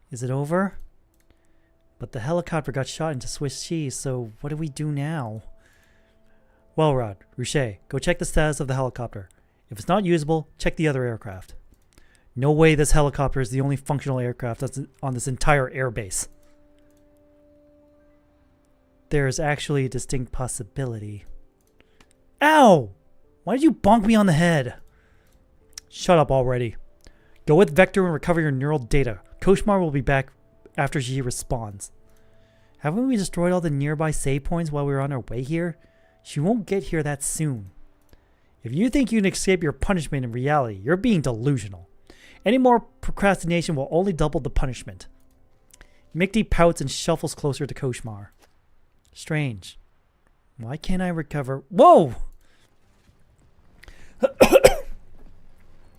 Is it over? But the helicopter got shot into Swiss cheese, so what do we do now? Well, Rod, Ruche, go check the status of the helicopter. If it's not usable, check the other aircraft. No way this helicopter is the only functional aircraft that's on this entire airbase. There is actually a distinct possibility. Ow! Why did you bonk me on the head? Shut up already. Go with Vector and recover your neural data. Koshmar will be back after she responds. Haven't we destroyed all the nearby save points while we were on our way here? She won't get here that soon. If you think you can escape your punishment in reality, you're being delusional. Any more procrastination will only double the punishment. Mikti pouts and shuffles closer to Koshmar. Strange. Why can't I recover? Whoa!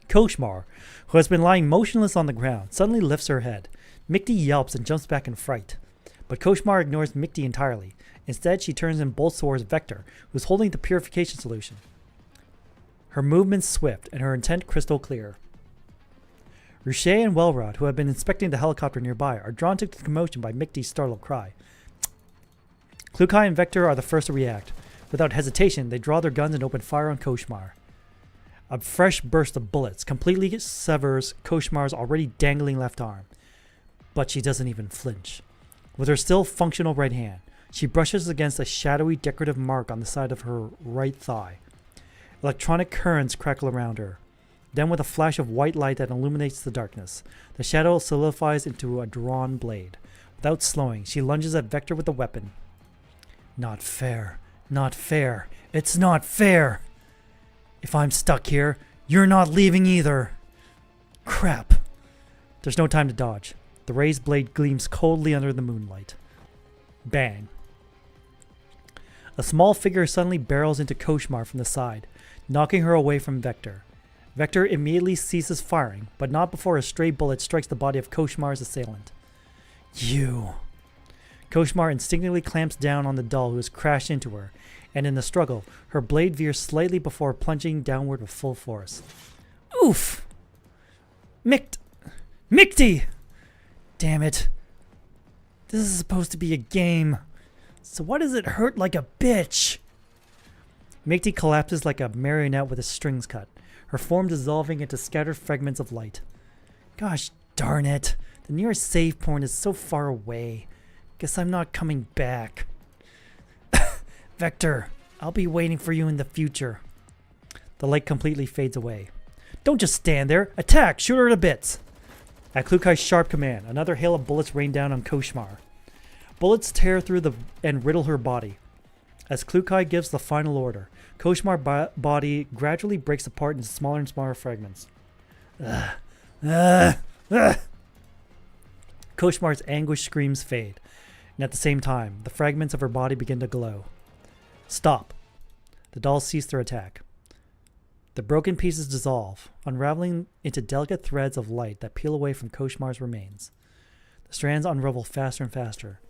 Koshmar, who has been lying motionless on the ground, suddenly lifts her head. Mikti yelps and jumps back in fright. But Koshmar ignores Mikti entirely. Instead, she turns and bolts towards Vector, who's holding the purification solution. Her movements swift and her intent crystal clear. Ruche and Welrod, who have been inspecting the helicopter nearby, are drawn to the commotion by Mikti's startled cry. Klukai and Vector are the first to react. Without hesitation, they draw their guns and open fire on Koshmar. A fresh burst of bullets completely severs Koshmar's already dangling left arm. But she doesn't even flinch. With her still functional right hand, she brushes against a shadowy decorative mark on the side of her right thigh. Electronic currents crackle around her. Then with a flash of white light that illuminates the darkness, the shadow solidifies into a drawn blade. Without slowing, she lunges at Vector with the weapon. Not fair. Not fair. It's not fair! If I'm stuck here, you're not leaving either. Crap. There's no time to dodge. The raised blade gleams coldly under the moonlight. Bang. A small figure suddenly barrels into Koshmar from the side, knocking her away from Vector. Vector immediately ceases firing, but not before a stray bullet strikes the body of Koshmar's assailant. You. Koshmar instinctively clamps down on the doll who has crashed into her, and in the struggle, her blade veers slightly before plunging downward with full force. Oof! Mikti! Damn it. This is supposed to be a game. So why does it hurt like a bitch? Mikti collapses like a marionette with its strings cut, her form dissolving into scattered fragments of light. Gosh darn it. The nearest save point is so far away. Guess I'm not coming back. Vector, I'll be waiting for you in the future. The light completely fades away. Don't just stand there. Attack! Shoot her to bits! At Klukai's sharp command, another hail of bullets rain down on Koshmar. Bullets tear through and riddle her body. As Klukai gives the final order, Koshmar's body gradually breaks apart into smaller and smaller fragments. Koshmar's anguished screams fade, and at the same time, the fragments of her body begin to glow. Stop. The dolls cease their attack. The broken pieces dissolve, unraveling into delicate threads of light that peel away from Koshmar's remains. The strands unravel faster and faster,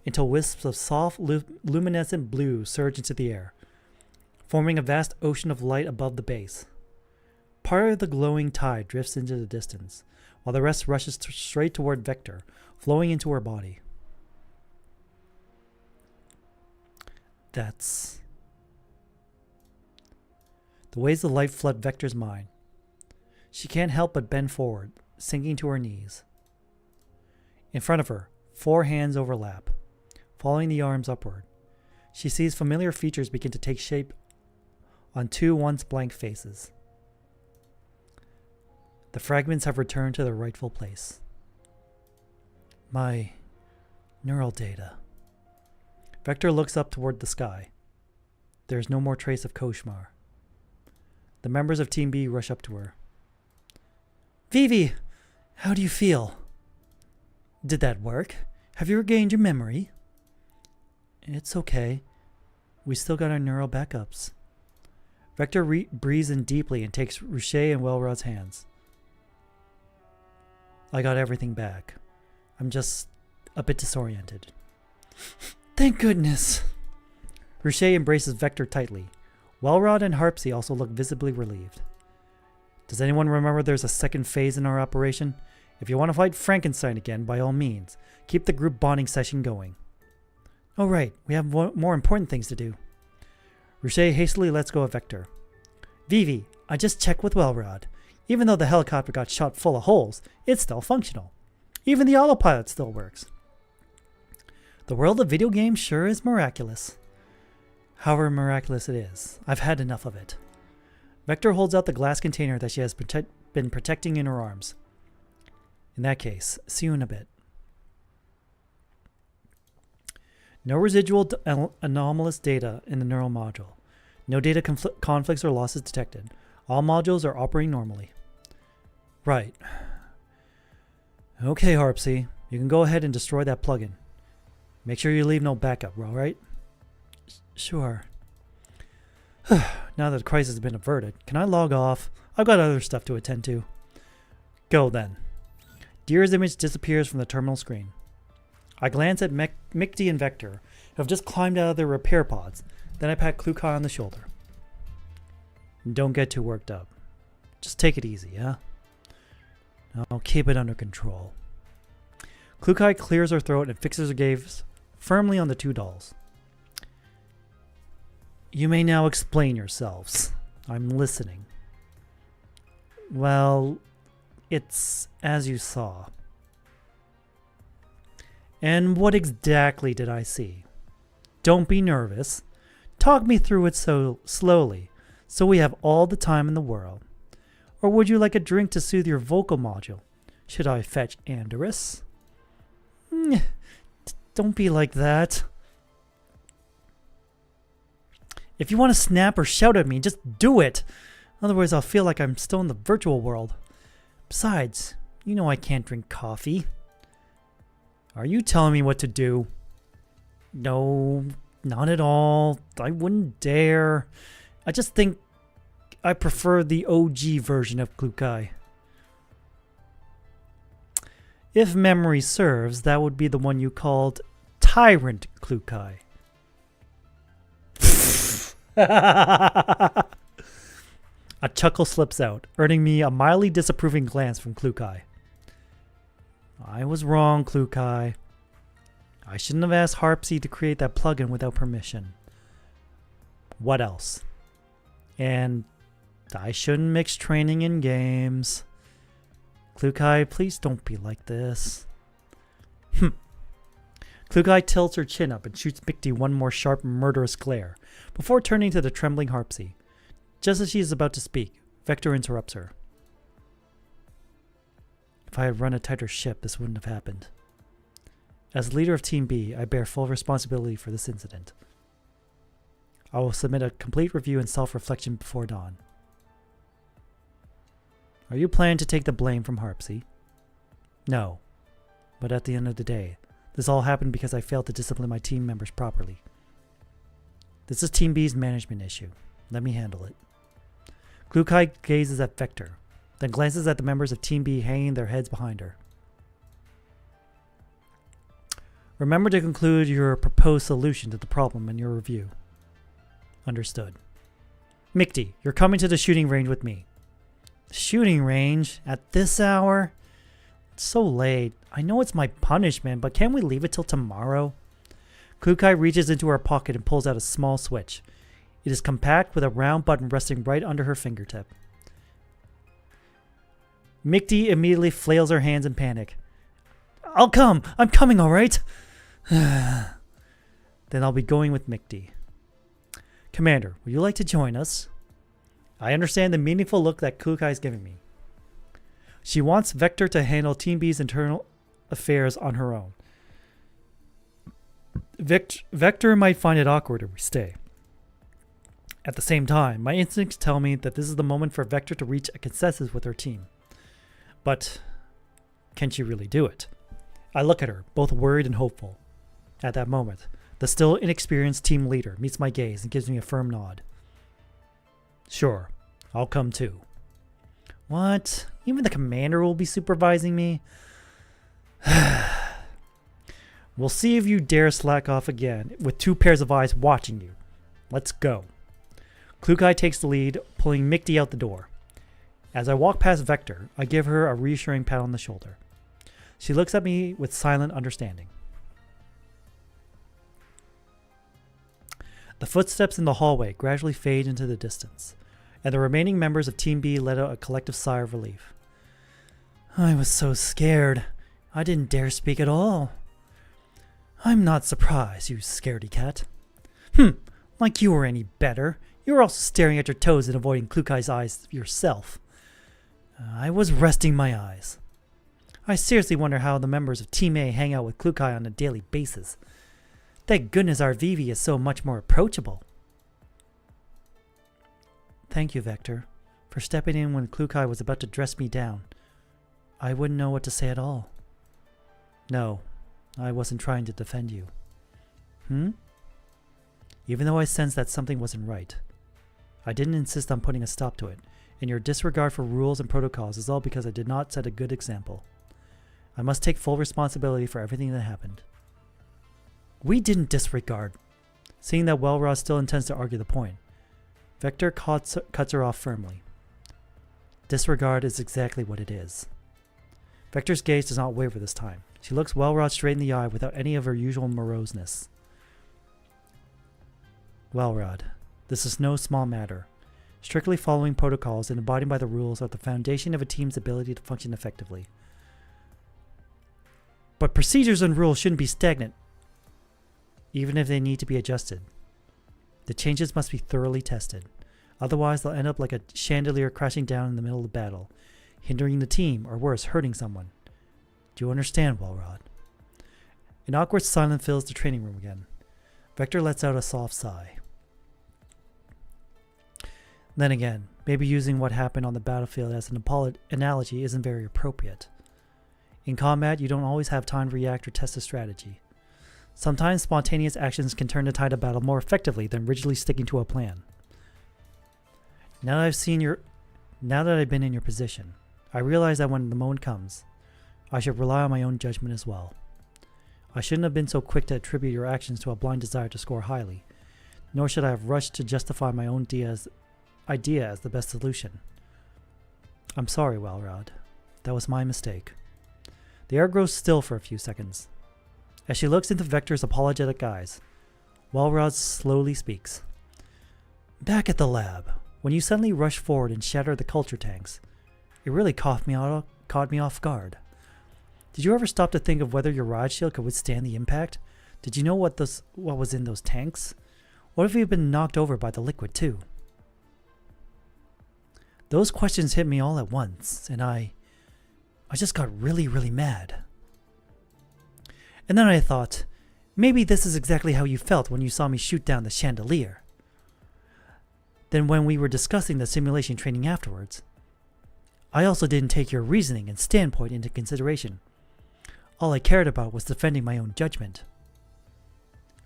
until wisps of soft, luminescent blue surge into the air, forming a vast ocean of light above the base. Part of the glowing tide drifts into the distance, while the rest rushes straight toward Vector, flowing into her body. That's... The waves of light flood Vector's mind. She can't help but bend forward, sinking to her knees. In front of her, 4 hands overlap. Following the arms upward, she sees familiar features begin to take shape on 2 once blank faces. The fragments have returned to their rightful place. My neural data. Vector looks up toward the sky. There is no more trace of Koshmar. The members of Team B rush up to her. Vivi, how do you feel? Did that work? Have you regained your memory? It's okay. We still got our neural backups. Vector breathes in deeply and takes Ruche and Welrod's hands. I got everything back. I'm just a bit disoriented. Thank goodness. Ruche embraces Vector tightly. Welrod and Harpsy also look visibly relieved. Does anyone remember there's a second phase in our operation? If you want to fight Frankenstein again, by all means, keep the group bonding session going. Oh right, we have more important things to do. Ruche hastily lets go of Vector. Vivi, I just checked with Welrod. Even though the helicopter got shot full of holes, it's still functional. Even the autopilot still works. The world of video games sure is miraculous. However miraculous it is, I've had enough of it. Vector holds out the glass container that she has been protecting in her arms. In that case, see you in a bit. No residual anomalous data in the neural module. No data conflicts or losses detected. All modules are operating normally. Right. Okay, Harpsy. You can go ahead and destroy that plugin. Make sure you leave no backup, alright? Sure. Now that the crisis has been averted, can I log off? I've got other stuff to attend to. Go then. Deer's image disappears from the terminal screen. I glance at Mickey and Vector, who have just climbed out of their repair pods. Then I pat Klukai on the shoulder. Don't get too worked up. Just take it easy, huh? I'll keep it under control. Klukai clears her throat and fixes her gaze firmly on the 2 dolls. You may now explain yourselves. I'm listening. Well, it's as you saw. And what exactly did I see? Don't be nervous. Talk me through it so slowly, so we have all the time in the world. Or would you like a drink to soothe your vocal module? Should I fetch Andorus? Don't be like that. If you want to snap or shout at me, just do it. Otherwise, I'll feel like I'm still in the virtual world. Besides, you know I can't drink coffee. Are you telling me what to do? No, not at all. I wouldn't dare. I just think I prefer the OG version of Klukai. If memory serves, that would be the one you called Tyrant Klukai. A chuckle slips out, earning me a mildly disapproving glance from Klukai. I was wrong, Klukai. I shouldn't have asked Harpsy to create that plugin without permission. What else? And I shouldn't mix training and games. Klukai, please don't be like this. Klukai tilts her chin up and shoots Mickey one more sharp, murderous glare, before turning to the trembling Harpsy. Just as she is about to speak, Vector interrupts her. If I had run a tighter ship, this wouldn't have happened. As leader of Team B, I bear full responsibility for this incident. I will submit a complete review and self-reflection before dawn. Are you planning to take the blame from Harpsy? No. But at the end of the day, this all happened because I failed to discipline my team members properly. This is Team B's management issue. Let me handle it. Klukai gazes at Vector, then glances at the members of Team B hanging their heads behind her. Remember to conclude your proposed solution to the problem in your review. Understood. Mickey, you're coming to the shooting range with me. Shooting range? At this hour? It's so late. I know it's my punishment, but can't we leave it till tomorrow? Klukai reaches into her pocket and pulls out a small switch. It is compact with a round button resting right under her fingertip. Mickey immediately flails her hands in panic. I'll come. I'm coming, all right? Then I'll be going with Mickey. Commander, would you like to join us? I understand the meaningful look that Kukai is giving me. She wants Vector to handle Team B's internal affairs on her own. Vector might find it awkward if we stay. At the same time, my instincts tell me that this is the moment for Vector to reach a consensus with her team. But can she really do it? I look at her, both worried and hopeful. At that moment, the still inexperienced team leader meets my gaze and gives me a firm nod. Sure, I'll come too. What? Even the commander will be supervising me? We'll see if you dare slack off again with 2 pairs of eyes watching you. Let's go. Kukai takes the lead, pulling Mickey out the door. As I walk past Vector, I give her a reassuring pat on the shoulder. She looks at me with silent understanding. The footsteps in the hallway gradually fade into the distance, and the remaining members of Team B let out a collective sigh of relief. I was so scared. I didn't dare speak at all. I'm not surprised, you scaredy cat. Like you were any better. You were also staring at your toes and avoiding Klukai's eyes yourself. I was resting my eyes. I seriously wonder how the members of Team A hang out with Klukai on a daily basis. Thank goodness our Vivi is so much more approachable. Thank you, Vector, for stepping in when Klukai was about to dress me down. I wouldn't know what to say at all. No, I wasn't trying to defend you. Even though I sensed that something wasn't right, I didn't insist on putting a stop to it, and your disregard for rules and protocols is all because I did not set a good example. I must take full responsibility for everything that happened. We didn't disregard. Seeing that Welrod still intends to argue the point, Vector cuts her off firmly. Disregard is exactly what it is. Vector's gaze does not waver this time. She looks Welrod straight in the eye without any of her usual moroseness. Welrod, this is no small matter. Strictly following protocols and abiding by the rules are the foundation of a team's ability to function effectively. But procedures and rules shouldn't be stagnant, even if they need to be adjusted. The changes must be thoroughly tested. Otherwise, they'll end up like a chandelier crashing down in the middle of battle, hindering the team, or worse, hurting someone. Do you understand, Welrod? An awkward silence fills the training room again. Vector lets out a soft sigh. Then again, maybe using what happened on the battlefield as an analogy isn't very appropriate. In combat, you don't always have time to react or test a strategy. Sometimes spontaneous actions can turn the tide of battle more effectively than rigidly sticking to a plan. Now that I've been in your position, I realize that when the moment comes, I should rely on my own judgment as well. I shouldn't have been so quick to attribute your actions to a blind desire to score highly, nor should I have rushed to justify my own idea as the best solution. I'm sorry, Welrod. That was my mistake. The air grows still for a few seconds. As she looks into Vector's apologetic eyes, Welrod slowly speaks. Back at the lab, when you suddenly rushed forward and shattered the culture tanks, it really caught me off guard. Did you ever stop to think of whether your rod shield could withstand the impact? Did you know what was in those tanks? What if you had been knocked over by the liquid too? Those questions hit me all at once, and I just got really, really mad. And then I thought, maybe this is exactly how you felt when you saw me shoot down the chandelier. Then when we were discussing the simulation training afterwards, I also didn't take your reasoning and standpoint into consideration. All I cared about was defending my own judgment.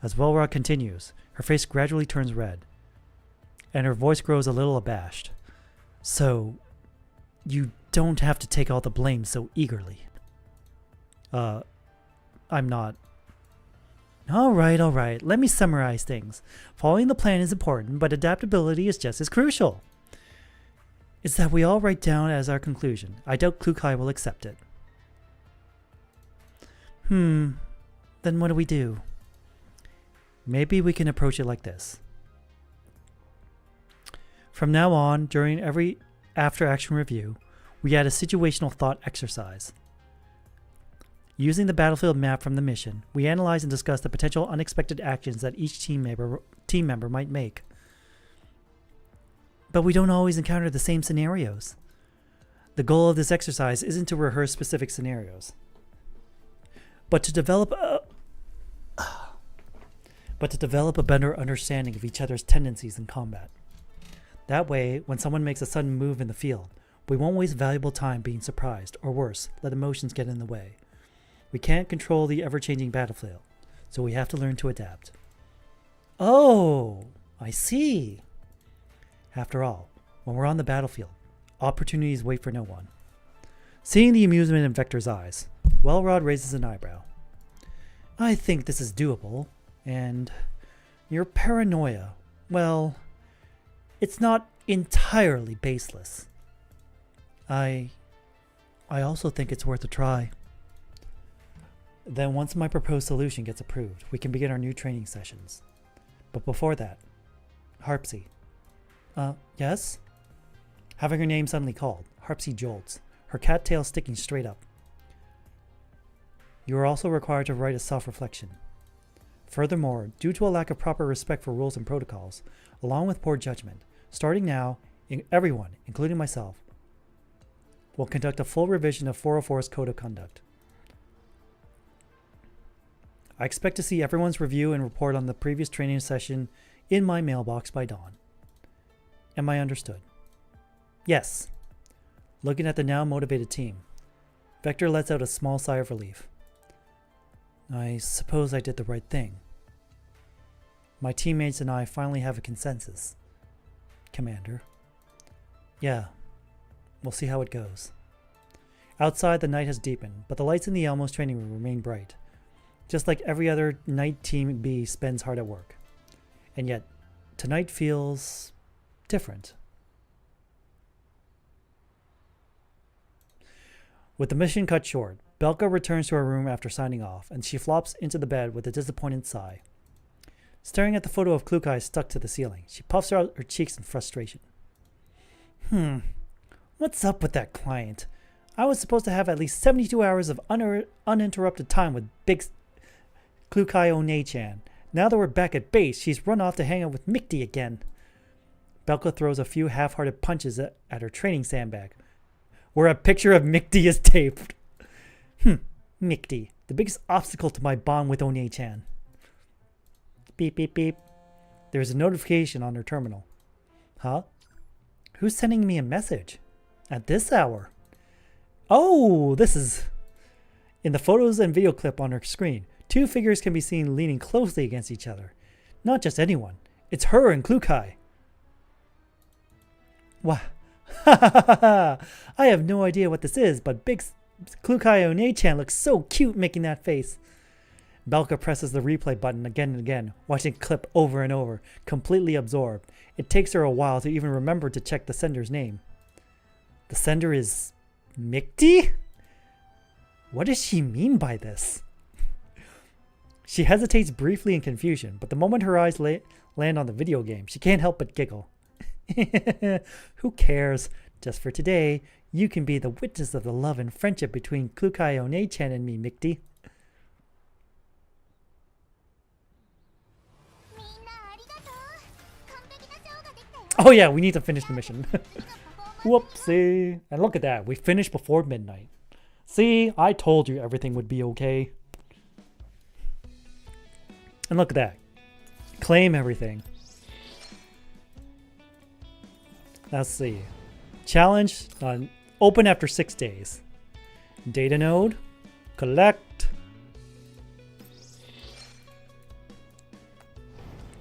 As Welrod continues, her face gradually turns red, and her voice grows a little abashed. So, you don't have to take all the blame so eagerly. I'm not. All right. Let me summarize things. Following the plan is important, but adaptability is just as crucial. It's that we all write down as our conclusion. I doubt Klukai will accept it. Then what do we do? Maybe we can approach it like this. From now on, during every after-action review, we add a situational thought exercise. Using the battlefield map from the mission, we analyze and discuss the potential unexpected actions that each team member might make. But we don't always encounter the same scenarios. The goal of this exercise isn't to rehearse specific scenarios, but to develop a better understanding of each other's tendencies in combat. That way, when someone makes a sudden move in the field, we won't waste valuable time being surprised, or worse, let emotions get in the way. We can't control the ever-changing battlefield, so we have to learn to adapt. Oh, I see. After all, when we're on the battlefield, opportunities wait for no one. Seeing the amusement in Vector's eyes, Wellrod raises an eyebrow. I think this is doable, and your paranoia, well, it's not entirely baseless. I also think it's worth a try. Then once my proposed solution gets approved, we can begin our new training sessions. But before that, Harpsy. Yes? Having her name suddenly called, Harpsy jolts, her cat tail sticking straight up. You are also required to write a self-reflection. Furthermore, due to a lack of proper respect for rules and protocols, along with poor judgment, starting now, everyone, including myself, will conduct a full revision of 404's Code of Conduct. I expect to see everyone's review and report on the previous training session in my mailbox by dawn. Am I understood? Yes. Looking at the now motivated team, Vector lets out a small sigh of relief. I suppose I did the right thing. My teammates and I finally have a consensus, Commander. Yeah, we'll see how it goes. Outside, the night has deepened, but the lights in the Elmo's training room remain bright. Just like every other night, Team B spends hard at work. And yet, tonight feels different. With the mission cut short, Belka returns to her room after signing off, and she flops into the bed with a disappointed sigh. Staring at the photo of Klukai stuck to the ceiling, she puffs out her cheeks in frustration. What's up with that client? I was supposed to have at least 72 hours of uninterrupted time with Big Klukai One-chan. Now that we're back at base, she's run off to hang out with Mikti again. Belka throws a few half-hearted punches at her training sandbag, where a picture of Mikti is taped. Mikti, the biggest obstacle to my bond with One-chan. Beep, beep, beep. There's a notification on her terminal. Huh? Who's sending me a message? At this hour? Oh, this is... In the photos and video clip on her screen, two figures can be seen leaning closely against each other. Not just anyone. It's her and Klukai. Wah. I have no idea what this is, but Big Klukai One-chan looks so cute making that face. Belka presses the replay button again and again, watching the clip over and over, completely absorbed. It takes her a while to even remember to check the sender's name. The sender is Mikti? What does she mean by this? She hesitates briefly in confusion, but the moment her eyes land on the video game, she can't help but giggle. Who cares? Just for today, you can be the witness of the love and friendship between Klukai One-chan and me, Mikti. Oh yeah, we need to finish the mission. Whoopsie. And look at that, we finished before midnight. See, I told you everything would be okay. And look at that. Claim everything. Let's see. Challenge, open after 6 days. Data node, collect.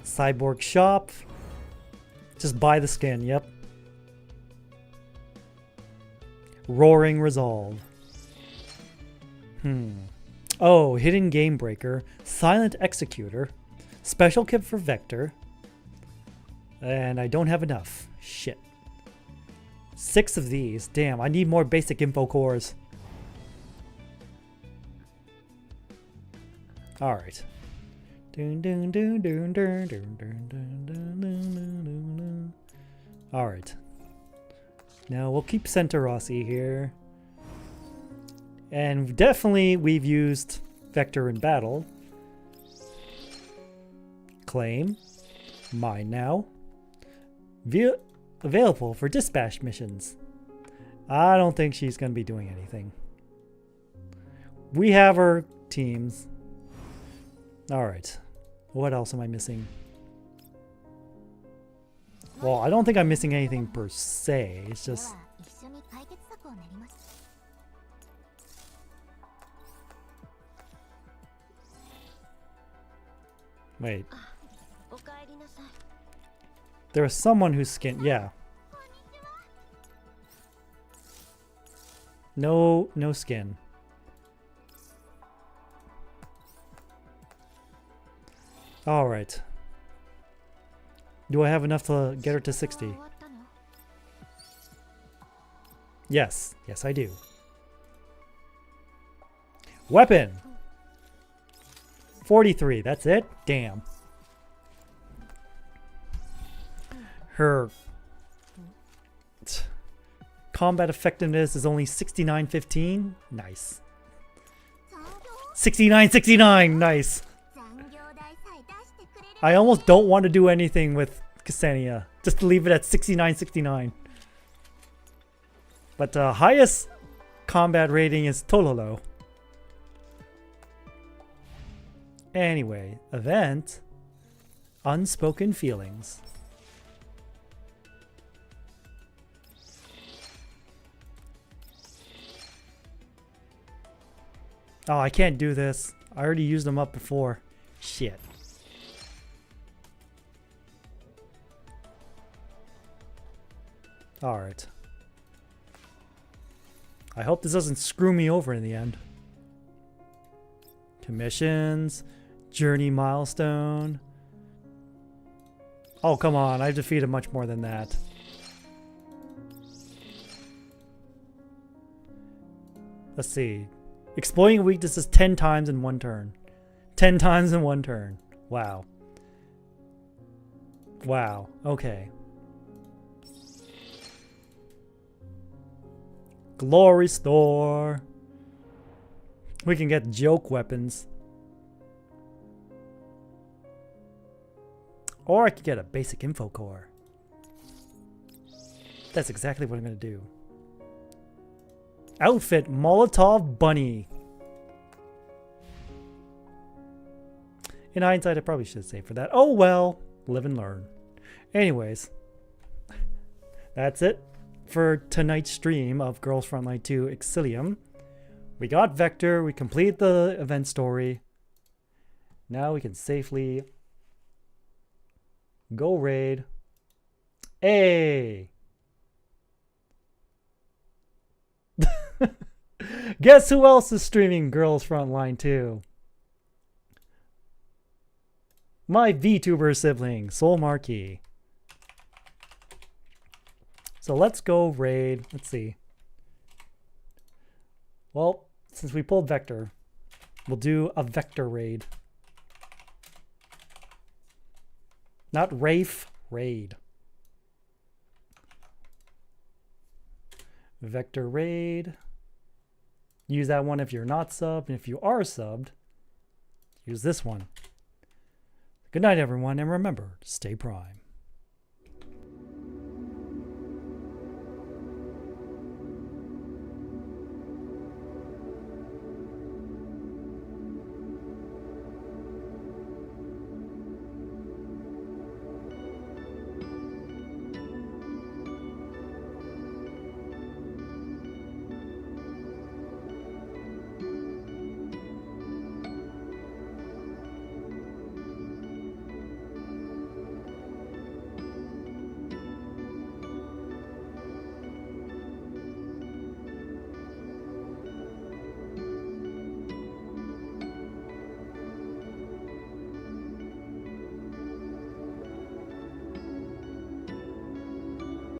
Cyborg shop. Just buy the skin, yep. Roaring resolve. Oh, hidden game breaker. Silent executor. Special kit for Vector. And I don't have enough. Shit. 6 of these. Damn, I need more basic info cores. Alright. Alright. Now we'll keep Center Rossi here. And definitely we've used Vector in battle. Claim. Mine now. Available for dispatch missions. I don't think she's going to be doing anything. We have our teams. Alright. What else am I missing? Well, I don't think I'm missing anything per se. It's just... Wait. There was someone whose skin... Yeah. No skin. Alright. Do I have enough to get her to 60? Yes. Yes, I do. Weapon! 43. That's it? Damn. Her combat effectiveness is only 69-15. Nice. 69-69. Nice. I almost don't want to do anything with Ksenia. Just to leave it at 69-69. But the highest combat rating is Tololo. Anyway, event. Unspoken feelings. Oh, I can't do this. I already used them up before. Shit. Alright. I hope this doesn't screw me over in the end. Commissions. Journey milestone. Oh, come on. I've defeated much more than that. Let's see. Exploiting weaknesses 10 times in one turn. 10 times in one turn. Wow. Wow. Okay. Glory store. We can get joke weapons. Or I could get a basic info core. That's exactly what I'm going to do. Outfit Molotov Bunny. In hindsight, I probably should save for that. Oh well, live and learn. Anyways, that's it for tonight's stream of Girls Frontline 2 Exilium. We got Vector, we completed the event story. Now we can safely go raid. Hey! Guess who else is streaming Girls Frontline 2? My VTuber sibling, Soul Marquee. So let's go raid. Let's see. Well, since we pulled Vector, we'll do a Vector raid. Not Rafe, raid. Vector raid. Use that one if you're not subbed, and if you are subbed, use this one. Good night, everyone, and remember to stay prime.